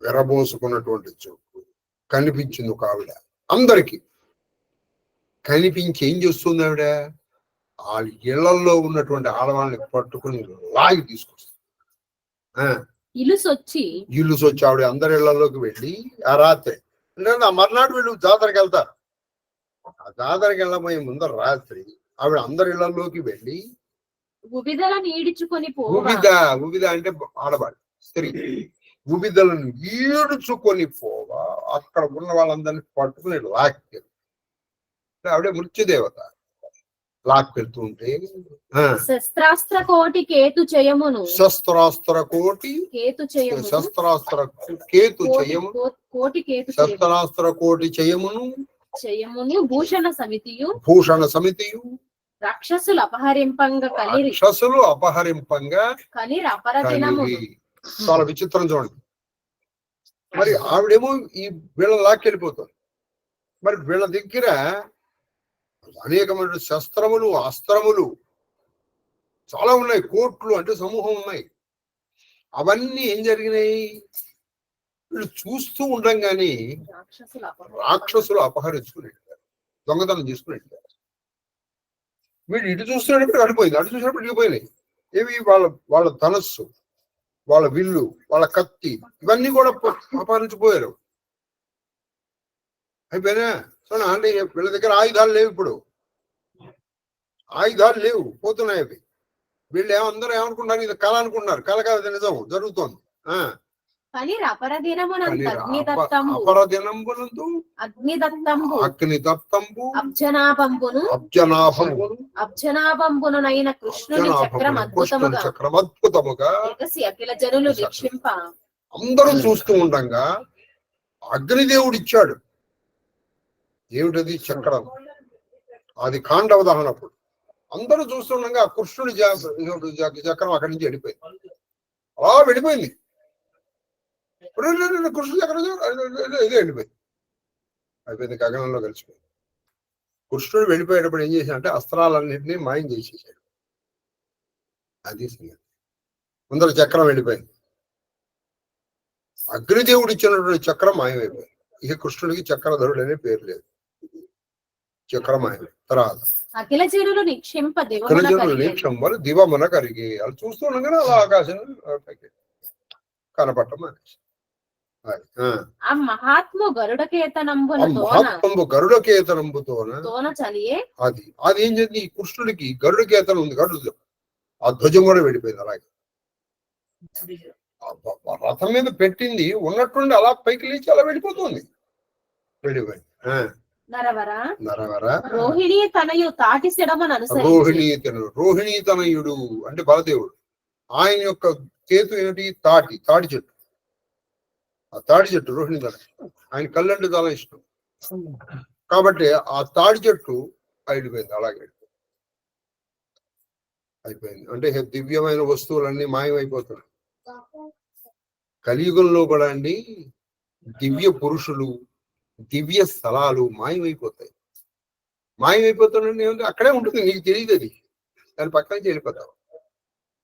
వెరబోసుకున్నటువంటి చూపు కనిపించింది ఒక ఆవిడ. అందరికి కనిపించి ఏం చేస్తుంది ఆవిడ, వాళ్ళ ఇళ్లలో ఉన్నటువంటి ఆడవాళ్ళని పట్టుకుని లాగి తీసుకొస్తుంది. ఇలుసొచ్చి ఆవిడ అందరి ఇళ్లలోకి వెళ్ళి ఆ రాత్రి ఆ మర్నాడు వీళ్ళు జాతరకి వెళ్తారు. ఆ జాతరకి వెళ్ళబోయే ముందర రాత్రి ఆవిడ అందరి ఇళ్లలోకి వెళ్ళి ఉబిద అంటే ఆడవాళ్ళు, స్త్రీ, ఉబిదలను ఈడ్చుకొని పోగా అక్కడ ఉన్న వాళ్ళందరినీ పట్టుకుని లాక్కెళ్తారు. ఆవిడే మృత్యుదేవత. లాక్కెళ్తూ ఉంటే శస్త్రాస్త్ర కోటి కేతు చేయమును భూషణ సమితియు రాక్షసులు అపహరింపంగా కనిరి. చాలా విచిత్రం చూడండి. మరి ఆవిడేమో ఈ వీళ్ళ లాక్కెళ్ళిపోతుంది. మరి వీళ్ళ దగ్గర అనేకమైన శస్త్రములు, అస్త్రములు చాలా ఉన్నాయి, కోట్లు అంటే సమూహం ఉన్నాయి. అవన్నీ ఏం జరిగినాయి? వీళ్ళు చూస్తూ ఉండంగానే రాక్షసులు అపహరించుకునేట్టారు, దొంగతనం చేసుకునేట్టారు. వీళ్ళు ఇటు చూస్తున్నప్పుడు అడిపోయింది, అటు చూసినప్పుడు ఇడిపోయినాయి. ఏవి? వాళ్ళ ధనస్సు, వాళ్ళ విల్లు, వాళ్ళ కత్తి, ఇవన్నీ కూడా అపహరించిపోయారు. అయిపోయినా సో అంటే వీళ్ళ దగ్గర ఆయుధాలు లేవు. ఇప్పుడు ఆయుధాలు లేవు, పోతున్నాయి అవి. వీళ్ళు అందరూ ఏమనుకుంటున్నారు? ఇది కళ అనుకుంటున్నారు. కళ కాదు, నిజం జరుగుతోంది. అపరదినంబునందు అగ్నిదత్తంబు అబ్జనాభంబునైన కృష్ణుని చక్రం అద్భుతముగా అఖిల జనులు వీక్షింప అందరూ చూస్తూ ఉండగా అగ్నిదేవుడు ఇచ్చాడు. ఏమిటది? చక్రం. అది కాండవ దహనప్పుడు అందరూ చూస్తుండగా ఆ కృష్ణుడి చక్రం అక్కడి నుంచి వెళ్ళిపోయింది. అలా వెళ్ళిపోయింది. కృష్ణుడి చక్రం ఇదే వెళ్ళిపోయింది. అయిపోయింది, గగనంలో కలిసిపోయింది. కృష్ణుడు వెళ్ళిపోయేటప్పుడు ఏం చేశాడంటే అస్త్రాలన్నింటినీ మాయం చేసేసాడు. అది ముందర చక్రం వెళ్ళిపోయింది. అగ్నిదేవుడు ఇచ్చినటువంటి చక్రం మాయమైపోయింది. ఇక కృష్ణుడికి చక్రధరుడు అనే పేరు లేదు. చక్రం మాయం. తర్వాత అఖిల జనులు నిక్షింప దివమున కరిగి వాళ్ళు చూస్తుండగానే అలా ఆకాశం కనపడటం అనేసి. మహాత్ము గరుడకేతనంబుతోన అది ఏం చేసింది? కృష్ణుడికి గరుడకేతనం ఉంది, గరుడు ఆ ధ్వజం కూడా వెళ్ళిపోయింది. అలాగే రథం మీద పెట్టింది ఉన్నట్టుండి అలా పైకి లేచి అలా వెళ్ళిపోతుంది, వెళ్ళిపోయింది. రోహిణీ తనయుడు అంటే బలదేవుడు. ఆయన యొక్క కేతు ఏమిటి? తాటి చెట్టు. ఆ తాడి చెట్టు రోహిణి తన, ఆయన కళ్ళంటే చాలా ఇష్టం కాబట్టి ఆ తాడి చెట్టు అయిపోయింది. అలాగే అయిపోయింది. అంటే దివ్యమైన వస్తువులన్నీ మాయమైపోతున్నాయి. కలియుగంలో కూడా అండి దివ్య పురుషులు, దివ్య స్థలాలు మాయమైపోతాయి. మాయమైపోతానండి ఏమంటే అక్కడే ఉంటుంది, నీకు తెలియదు. అది దాని పక్కన వెళ్ళిపోతావు.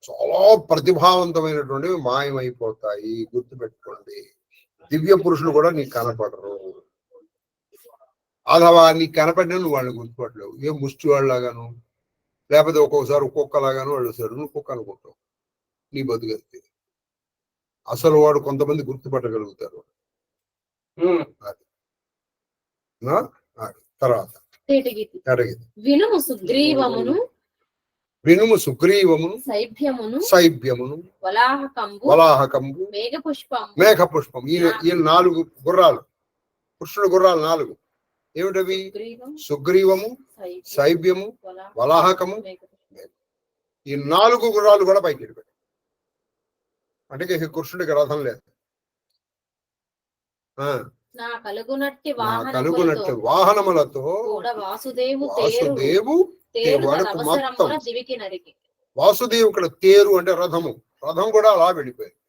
చాలా ప్రతిభావంతమైనటువంటివి మాయమైపోతాయి, గుర్తుపెట్టుకోండి. దివ్య పురుషులు కూడా నీకు కనపడరు. అథవా నీకు కనపడినా నువ్వు వాళ్ళని గుర్తుపట్టలేవు. ఏ ముష్టి వాళ్ళలాగాను, లేకపోతే ఒక్కొక్కసారి ఒక్కొక్కలాగాను వాళ్ళు వస్తారు, నువ్వు కుక్క అనుకుంటావు. నీ బతుకైతే అసలు వాడు కొంతమంది గుర్తుపట్టగలుగుతారు. తర్వాత వినుము సుగ్రీవమును సైభ్యమును వలాహకంబు మేఘ పుష్పం. ఈ 4 గుర్రాలు, కృష్ణుడు గుర్రాలు 4. ఏమిటవి? సుగ్రీవము, సైభ్యము, వలాహకము. ఈ 4 గుర్రాలు కూడా పైకి వెళ్ళిపోయాయి. అంటే కృష్ణుడికి రథం లేదు. కలుగునట్టి వాహనములతో వాసుదేవు మొత్తం వాసుదేవు ఇక్కడ తేరు అంటే రథము, రథం కూడా అలా వెళ్ళిపోయింది.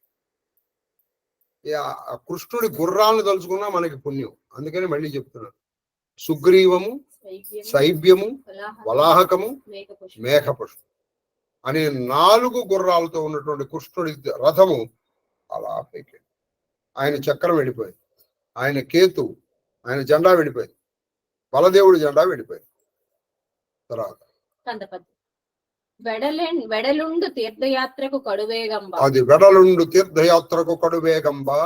కృష్ణుడి గుర్రాలను తలుచుకున్నా మనకి పుణ్యం. అందుకని మళ్ళీ చెప్తున్నాను, సుగ్రీవము, సైభ్యము, వలాహకము, మేఘపుష్పం అనే 4 గుర్రాలతో ఉన్నటువంటి కృష్ణుడి రథము అలా పైకి. ఆయన చక్రం వెళ్ళిపోయింది, ఆయన కేతు, ఆయన జెండా వెళ్ళిపోయింది, బలదేవుడి జెండా వెళ్ళిపోయింది. తర్వాత వెడలుండు తీర్థయాత్రకు కడువేగంబ. అది వెడలుండు తీర్థయాత్రకు కడువేగంబా.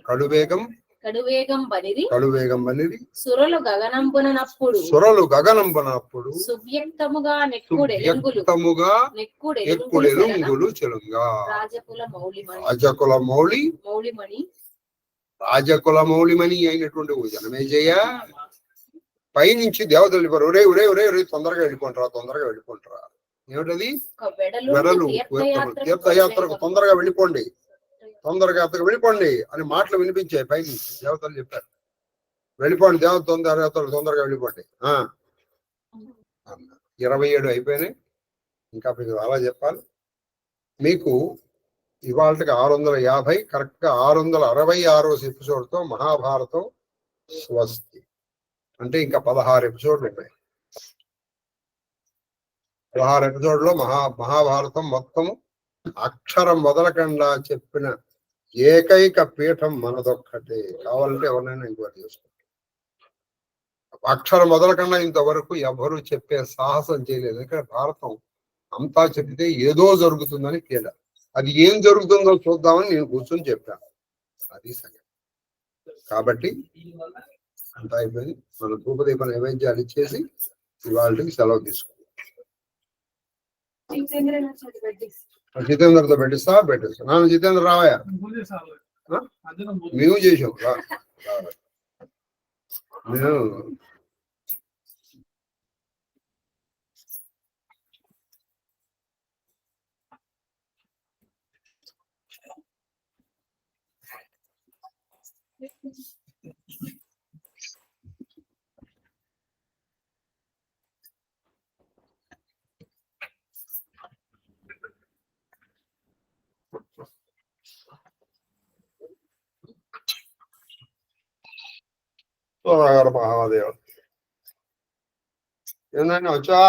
కడువేగం బనిరి సురలు గగనంబునప్పుడు సువ్యక్తముగా నెక్కుడెలుంగులు చెలుంగా. రాజకుల మౌళిమణి అయినటువంటి జనమేజయ పైనుంచి దేవతలు వెళ్ళిపోరు. ఒరే ఒరే ఒరే ఒరే తొందరగా వెళ్ళిపోంటారా. ఏమిటది? వెడలు తీర్థయాత్రకు తొందరగా వెళ్ళిపోండి అని మాటలు వినిపించాయి. పైనుంచి దేవతలు చెప్పారు, వెళ్ళిపోండి దేవతలు తొందరగా వెళ్ళిపోండి. 27 అయిపోయినాయి. ఇంకా మీకు అలా చెప్పాలి. మీకు ఇవాళకి 650, కరెక్ట్ గా 666వ ఎపిసోడ్ తో మహాభారతం స్వస్తి. అంటే ఇంకా 16 ఎపిసోడ్లు ఉన్నాయి. 16 ఎపిసోడ్ లో మహాభారతం మొత్తం అక్షరం మొదలకుండా చెప్పిన ఏకైక పీఠం మనదొక్కటే. కావాలంటే ఎవరినైనా ఎంక్వైరీ చేసుకోండి. అక్షరం మొదలకుండా ఇంతవరకు ఎవరు చెప్పే సాహసం చేయలేదు. ఇక్కడ భారతం అంతా చెప్తే ఏదో జరుగుతుందని తేడ. అది ఏం జరుగుతుందో చూద్దామని నేను కూర్చొని చెప్పాను. అది సంగతి. కాబట్టి అంతా అయిపోయింది. మన ధూపదీప నైవేద్యాలు ఇచ్చేసి ఇవాళకి సెలవు తీసుకుంటాం. జితేంద్రతో పెట్టిస్తా. నాన్న జితేంద్ర రావయా? మేము చేసాం. నేను మహాదేవ ఏంటంటే వచ్చా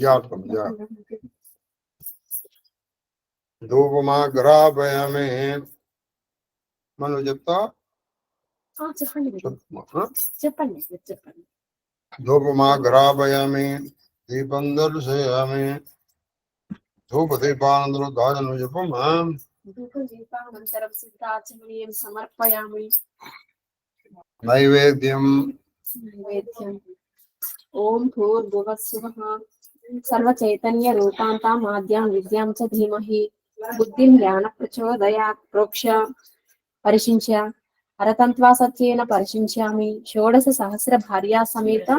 జాతకం ధూపమాగ్రాపయామి. మనం చెప్తా చెప్పండి. ధూపమాగ్రాపయామి దీపం దర్శయామి. ధూప దీపానందరూ గాజను చెప్పమ్మా. సమర్పయామి. నైవేద్యం. ఓం భూర్భువస్సువః సర్వచైతన్య రూపాంతాం ఆద్యాం విద్యాం చ ధీమహి బుద్ధిం జ్ఞాన ప్రచోదయాత్ ప్రోక్ష పరిశించ అరతంత్వా సత్యేన పరిశించామి. షోడశ సహస్ర భార్యా సమేత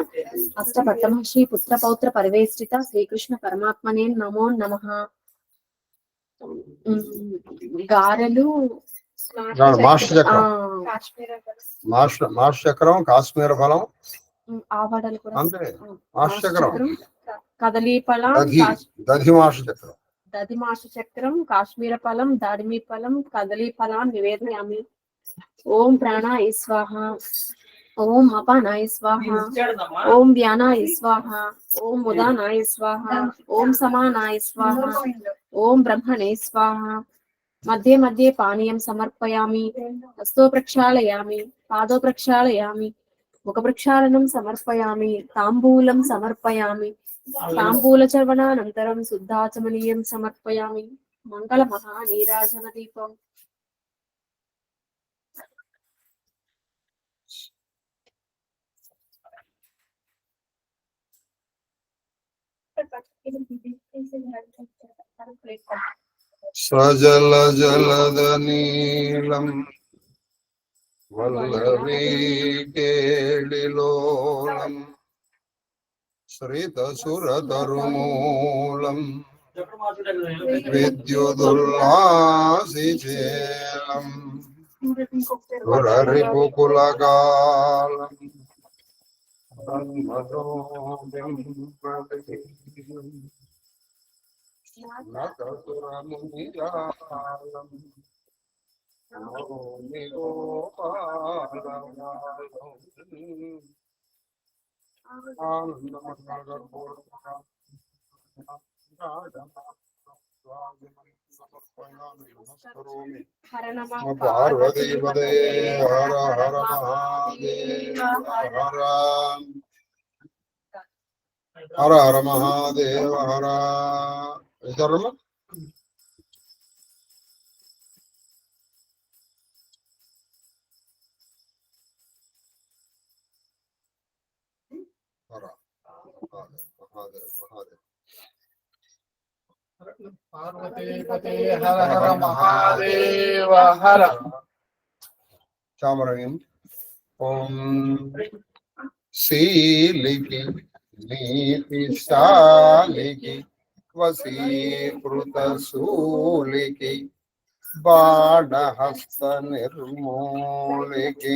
అష్టపట్టమహర్షి పుత్ర పౌత్ర పరివేష్టిత శ్రీకృష్ణ పరమాత్మనే నమో నమః. గారెలు, మాష చక్రం, కాశ్మీర ఫలం, ఆవడలు కూడా, కదలీఫలం, దధిమాష చక్రం, కాశ్మీర ఫలం, దాడిమి ఫలం, కదలీ ఫలం నివేదయామి. ఓం ప్రాణాయ స్వాహ, ఓం అపానాయ స్వాహ, ఓం వ్యానాయ స్వాహ, ఓం ఉదానాయ స్వాహ, ఓం సమానాయ స్వాహ, ఓం బ్రహ్మణే స్వాహ. మధ్య మధ్య పానీయం సమర్పయామి. హస్తో ప్రక్షాళయామి, పాదో ప్రక్షాళయామి, ముఖ ప్రక్షాళనం సమర్పయామి, తాంబూలం సమర్పయామి. తాంబూల చర్వణానంతరం శుద్ధాచమనీయం సమర్పయామి. మంగళ మహా నీరాజన దీపం. సజల జలద నీలం వల్లరీ కేళిలోలం శ్రీత సురతరుమూలం విద్యుదుల్లాసిచేలం పురరిపుకులగాలం పార్వతీ పదే హర హర మహాదేవ హర హర మహాదేవ హర. హర మహాదేవ్ మహాదేవ్ మహాదేవ్. పార్వతీపతే హర హర మహాదేవ హర. చామరం. ఓం శీలికి నీతిశాలికి వశీకృత శూలికి బాణహస్త నిర్మూలికి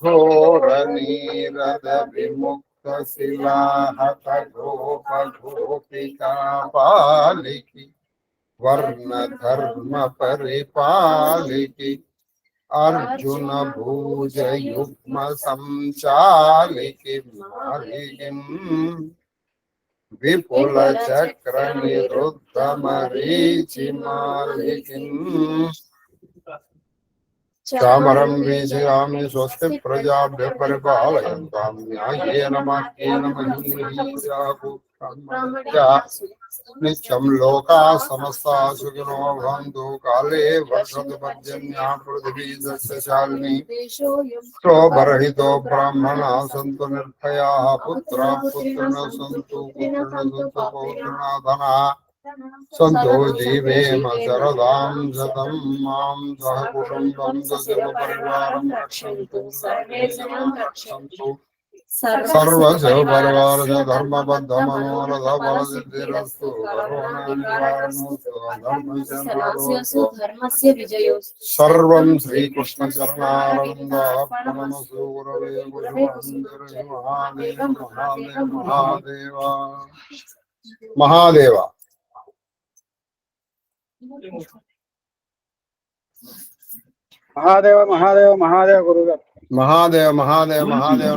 ఘోర నీరద విముక్త శిలాహత గోప గోపికా పాలికి వర్ణ ధర్మ పరిపాలికి అర్జున భూజ యుగ్మ సంచాలికి మాలికిం విపుల చక్ర నిరుద్ధ మరీచి మాలికిం. చామరం వీజయామి స్వస్తి ప్రజాభ్య పరిపాలయంతాం న్యాయేన మార్గేణ మహీం మహీషాః నిత్యం లోకా సమస్తా సుఖినో భవంతు. కాలే వర్షతు పర్జన్యః పృథివీ సస్యశాలినీ క్షోభరహితో బ్రాహ్మణా సంతు నిర్భయాః పుత్రాః పుత్రిణః సంతు పౌత్రిణः ధనా సంతో జీవేమ శరదాం శతం మాం సహ కుటుంబం సజీవ పరివారం రక్షन्तు రక్షन्तు సర్వశివ పరివార ధర్మబద్ధ మనోరథ ఫలసిద్ధిరస్తు కరోనా నివారణోస్తు ధర్మస్య విజయోస్తు. సర్వం శ్రీకృష్ణ చరణారవిందార్పణమస్తు. గురవే మహాదేవ మహాదేవ మహాదేవ మహాదేవ. మహాదేవ మహాదేవ మహాదేవ గురుగారు. మహాదేవ మహాదేవ మహాదేవ.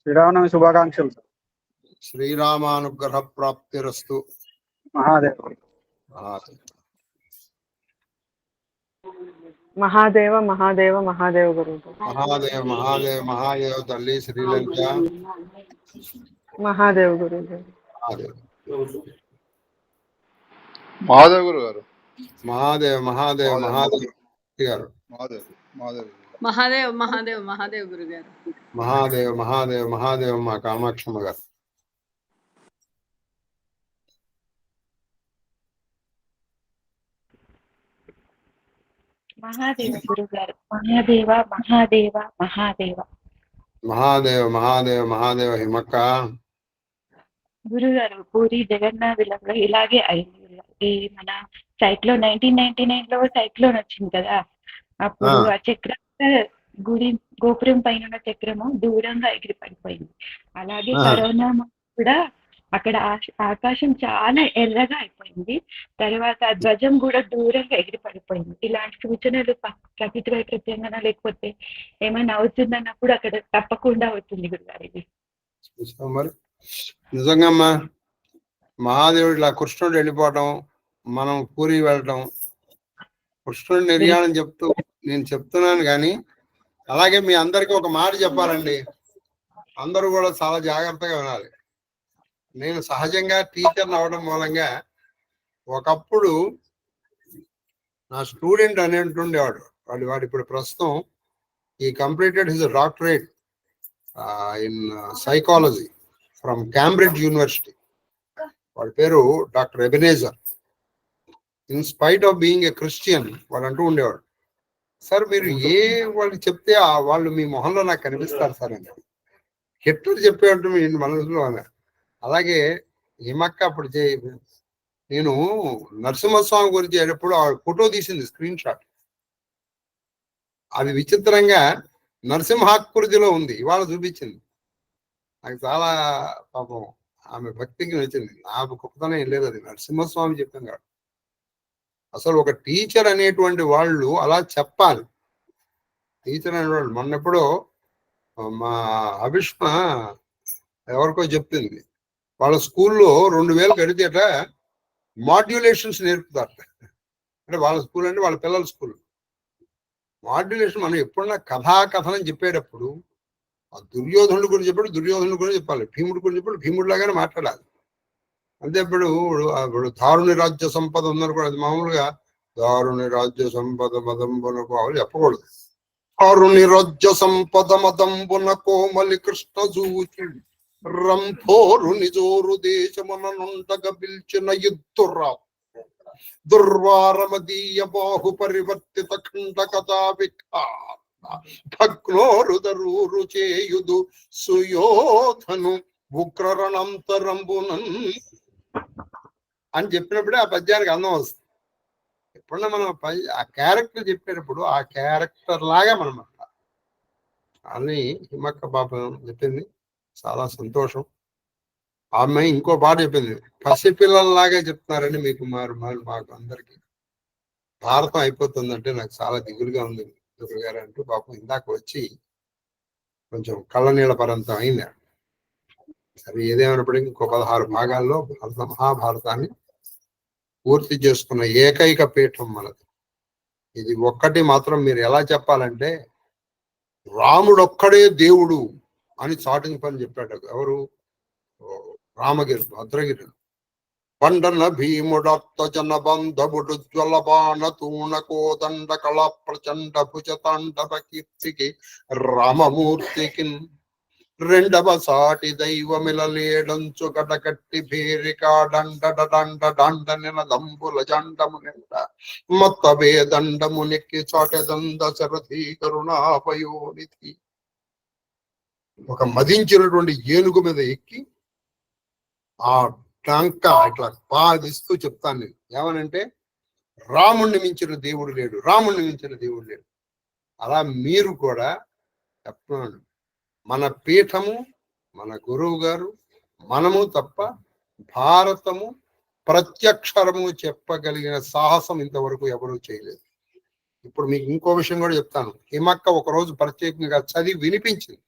శ్రీరామనవమి శుభాకాంక్షలు. శ్రీరామానుగ్రహ ప్రాప్తిరస్తు. మహాదేవ మహాదేవ మహాదేవ మహాదేవ గురుగారు. మహాదేవ మహాదేవ మహాదేవ తల్లి శ్రీలంక. మహాదేవ గురుగారు. మహాదేవ మహాదేవ్ గురు గారు. మహాదేవ మహాదేవ మహాదేవ గారు. మహాదేవ్ మహాదేవ్ మహాదేవ్ మహాదేవ్ మహాదేవ్ గురుగారు. మహాదేవ మహాదేవ మహాదేవ మా కామాక్షమ్మ గారు. మహాదేవ గురుగారు. మహాదేవ మహాదేవ మహాదేవ మహాదేవ మహాదేవ మహాదేవ హిమక్క. గురుగారు పూరి జగన్నాథులలో ఇలాగే అయింది. ఈ మన సైక్లోన్ 1999 లో సైక్లోన్ వచ్చింది కదా, అప్పుడు ఆ చక్రం గుడి గోపురం పైన ఉన్న చక్రము దూరంగా ఎగిరి పడిపోయింది. అలాగే కరోనా కూడా అక్కడ ఆకాశం చాలా ఎర్రగా అయిపోయింది. తర్వాత ఆ ధ్వజం కూడా దూరంగా ఎగిరి పడిపోయింది. ఇలాంటి సూచనలు ప్రకృతి వైపరీత్యంగా లేకపోతే ఏమైనా అవుతుందన్నప్పుడు అక్కడ తప్పకుండా అవుతుంది గురుగారు. ఇది మరి నిజంగా మహాదేవుడు ఇలా కృష్ణుడు వెళ్ళిపోవటం, మనం పూరి వెళ్ళటం, కృష్ణుడి నిర్యాణం చెప్తూ నేను చెప్తున్నాను. కానీ అలాగే మీ అందరికీ ఒక మాట చెప్పాలండి, అందరూ కూడా చాలా జాగ్రత్తగా వినాలి. నేను సహజంగా టీచర్ని అవడం మూలంగా ఒకప్పుడు నా స్టూడెంట్ అనేటుండేవాడు. వాడు ఇప్పుడు ప్రస్తుతం ఈ completed his doctorate in psychology from Cambridge university. వాడి పేరు doctor Ebenezer. In spite of being a Christian వాడు అంటూ ఉండేవాడు, సార్ మీరు ఏ వాళ్ళు చెప్తే వాళ్ళు మీ మొహంలో నాకు కనిపిస్తారు సార్ అని. హిట్లర్ చెప్పేవాడు మీ మనసులో అని. అలాగే హిమక్క అప్పుడు నేను నరసింహస్వామి గురించి ఎప్పుడు ఫోటో తీసింది, స్క్రీన్ షాట్. అది విచిత్రంగా నరసింహాకృతిలో ఉంది, ఇవాళ చూపించింది. నాకు చాలా పాపం ఆమె భక్తికి నచ్చింది. నాకు గొప్పతనం ఏం లేదు, అది నరసింహస్వామి చెప్పాం కాదు. అసలు ఒక టీచర్ అనేటువంటి వాళ్ళు అలా చెప్పాలి. టీచర్ అనేవాళ్ళు మొన్నెప్పుడో మా అభిష్మ ఎవరికో చెప్తుంది, వాళ్ళ స్కూల్లో 2000 కడితేట మాడ్యులేషన్స్ నేర్పుతారు. అంటే వాళ్ళ స్కూల్ అంటే వాళ్ళ పిల్లల స్కూల్. మాడ్యులేషన్ మనం ఎప్పుడన్నా కథనం చెప్పేటప్పుడు ఆ దుర్యోధనుడు కూడా చెప్పాడు, దుర్యోధనుడు కూడా చెప్పాలి, భీముడు కూడా చెప్పాడు, భీముడు లాగానే మాట్లాడాలి. అంతే. ఇప్పుడు దారుని రాజ్య సంపద ఉందని కూడా అది మామూలుగా దారుని రాజ్య సంపద మదంబునకు అవి చెప్పకూడదు. అరుణిరజ్జ సంపద మదంబున కోమలి కృష్ణ జూచి రంభోరు నిజోరు దేశమున నుండగ పిల్చిన యుద్ధురా దుర్వారమదీయ బాహు పరివర్తిత ఖండ కథా భగ్నోరుదరూరు చేయుదు సుయోధను ఉగ్రరణంతరంబునన్ అని చెప్పినప్పుడే ఆ పద్యానికి అందం వస్తుంది. ఎప్పుడన్నా మనం ఆ క్యారెక్టర్ చెప్పేటప్పుడు ఆ క్యారెక్టర్ లాగా మనం అని హిమక్క పాపం చెప్పింది. చాలా సంతోషం. ఆమె ఇంకో పాట చెప్పింది, పసిపిల్లల్లాగా చెప్తున్నారని మీకు మాకు అందరికి భారతం అయిపోతుందంటే నాకు చాలా దిగులుగా ఉంది గారు అంటూ పాపం ఇందాక వచ్చి కొంచెం కళ్ళనీళ్ళ పరంతం అయింది. సరే ఏదేమైనప్పటికీ ఇంకో 16 భాగాల్లో మహాభారతాన్ని పూర్తి చేసుకున్న ఏకైక పీఠం మనది. ఇది ఒక్కటి మాత్రం మీరు ఎలా చెప్పాలంటే రాముడొక్కడే దేవుడు అని చాటింగ్ పని చెప్పాడు. ఎవరు? రామగిరి, భద్రగిరి. పండన భీముడత్త జన బంధముడు జ్వలబాణ తూణ కోదండ కళ ప్రచండ భుజతాండవ కీర్తికి రామమూర్తికి రెండవ సాటి దైవమిలలేడంచు గడగట్టి భేరికాడండ డండ నినదంబుల జండము నిండ మొత్తవే దండము నెక్కి చాటెదంద శరథీ కరుణాపయోనిధి. ఒక మదించినటువంటి ఏనుగు మీద ఎక్కి ఆ టంక ఇట్లా పాదిస్తూ చెప్తాను నేను. ఏమనంటే రాముణ్ణి మించిన దేవుడు లేడు, రాముణ్ణి మించిన దేవుడు లేడు. అలా మీరు కూడా చెప్తున్నాను. మన పీఠము, మన గురువు గారు, మనము తప్ప భారతము ప్రత్యక్షరము చెప్పగలిగిన సాహసం ఇంతవరకు ఎవరూ చేయలేదు. ఇప్పుడు మీకు ఇంకో విషయం కూడా చెప్తాను. హిమక్క ఒకరోజు ప్రత్యేకంగా చదివి వినిపించింది.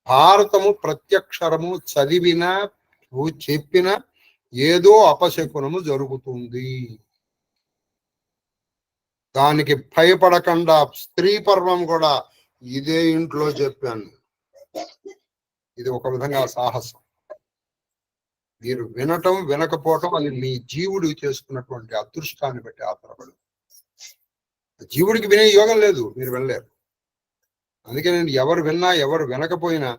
భారతము ప్రత్యక్షరము చదివినా చెప్పిన ఏదో అపశకునము జరుగుతుంది, దానికి భయపడకుండా స్త్రీ పర్వం కూడా ఇదే ఇంట్లో చెప్పాను. ఇది ఒక విధంగా సాహసం. మీరు వినటం వినకపోవటం అది మీ జీవుడు చేసుకున్నటువంటి అదృష్టాన్ని బట్టి ఆధారపడు. జీవుడికి వినే యోగం లేదు, మీరు వినలేరు. అందుకే నేను ఎవరు విన్నా ఎవరు వినకపోయినా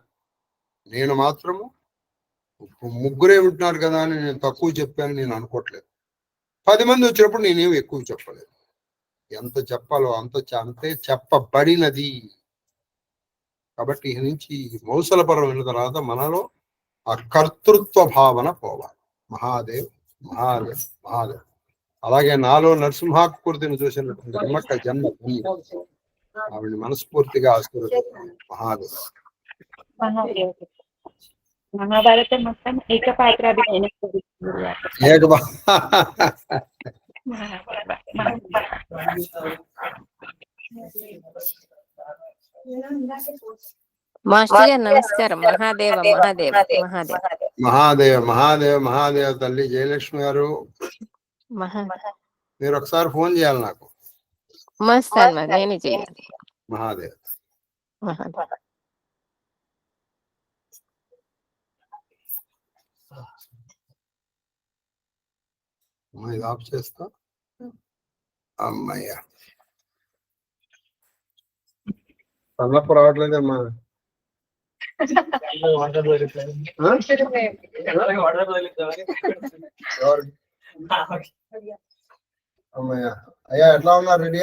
నేను మాత్రము ముగ్గురే వింటున్నారు కదా అని నేను తక్కువ చెప్పాను నేను అనుకోవట్లేదు. 10 మంది వచ్చినప్పుడు నేనేమి ఎక్కువ చెప్పలేదు. ఎంత చెప్పాలో అంతే చెప్పబడినది. కాబట్టి ఈ నుంచి మౌసల పర్వం విన్న తర్వాత మనలో ఆ కర్తృత్వ భావన పోవాలి. మహాదేవ్ మహాదేవ్ మహాదేవ్. అలాగే నాలో నరసింహాకృతిని చూసినటువంటి హిమక్క జన్మ ఆవిడ మనస్ఫూర్తిగా ఆశీర్వదిస్తున్నాను. మహాదేవ్. మహాభారతం మొత్తం ఏకపాత్రాభినయం. మాస్టర్ గారు నమస్కారం. మహాదేవ మహాదేవ మహాదేవ మహాదేవ మహాదేవ మహాదేవ. తల్లి జయలక్ష్మి గారు, మీరు ఒకసారి ఫోన్ చేయాలి నాకు. మస్తాన్ నేనే చేయాలి. మహాదేవ్ మహాదేవ. ఇది ఆఫ్ చేస్తా. అమ్మయ్యా, తలనొప్పి రావట్లేదమ్మా. అమ్మయ్యా. అయ్యా ఎట్లా ఉన్నారు? రెడీ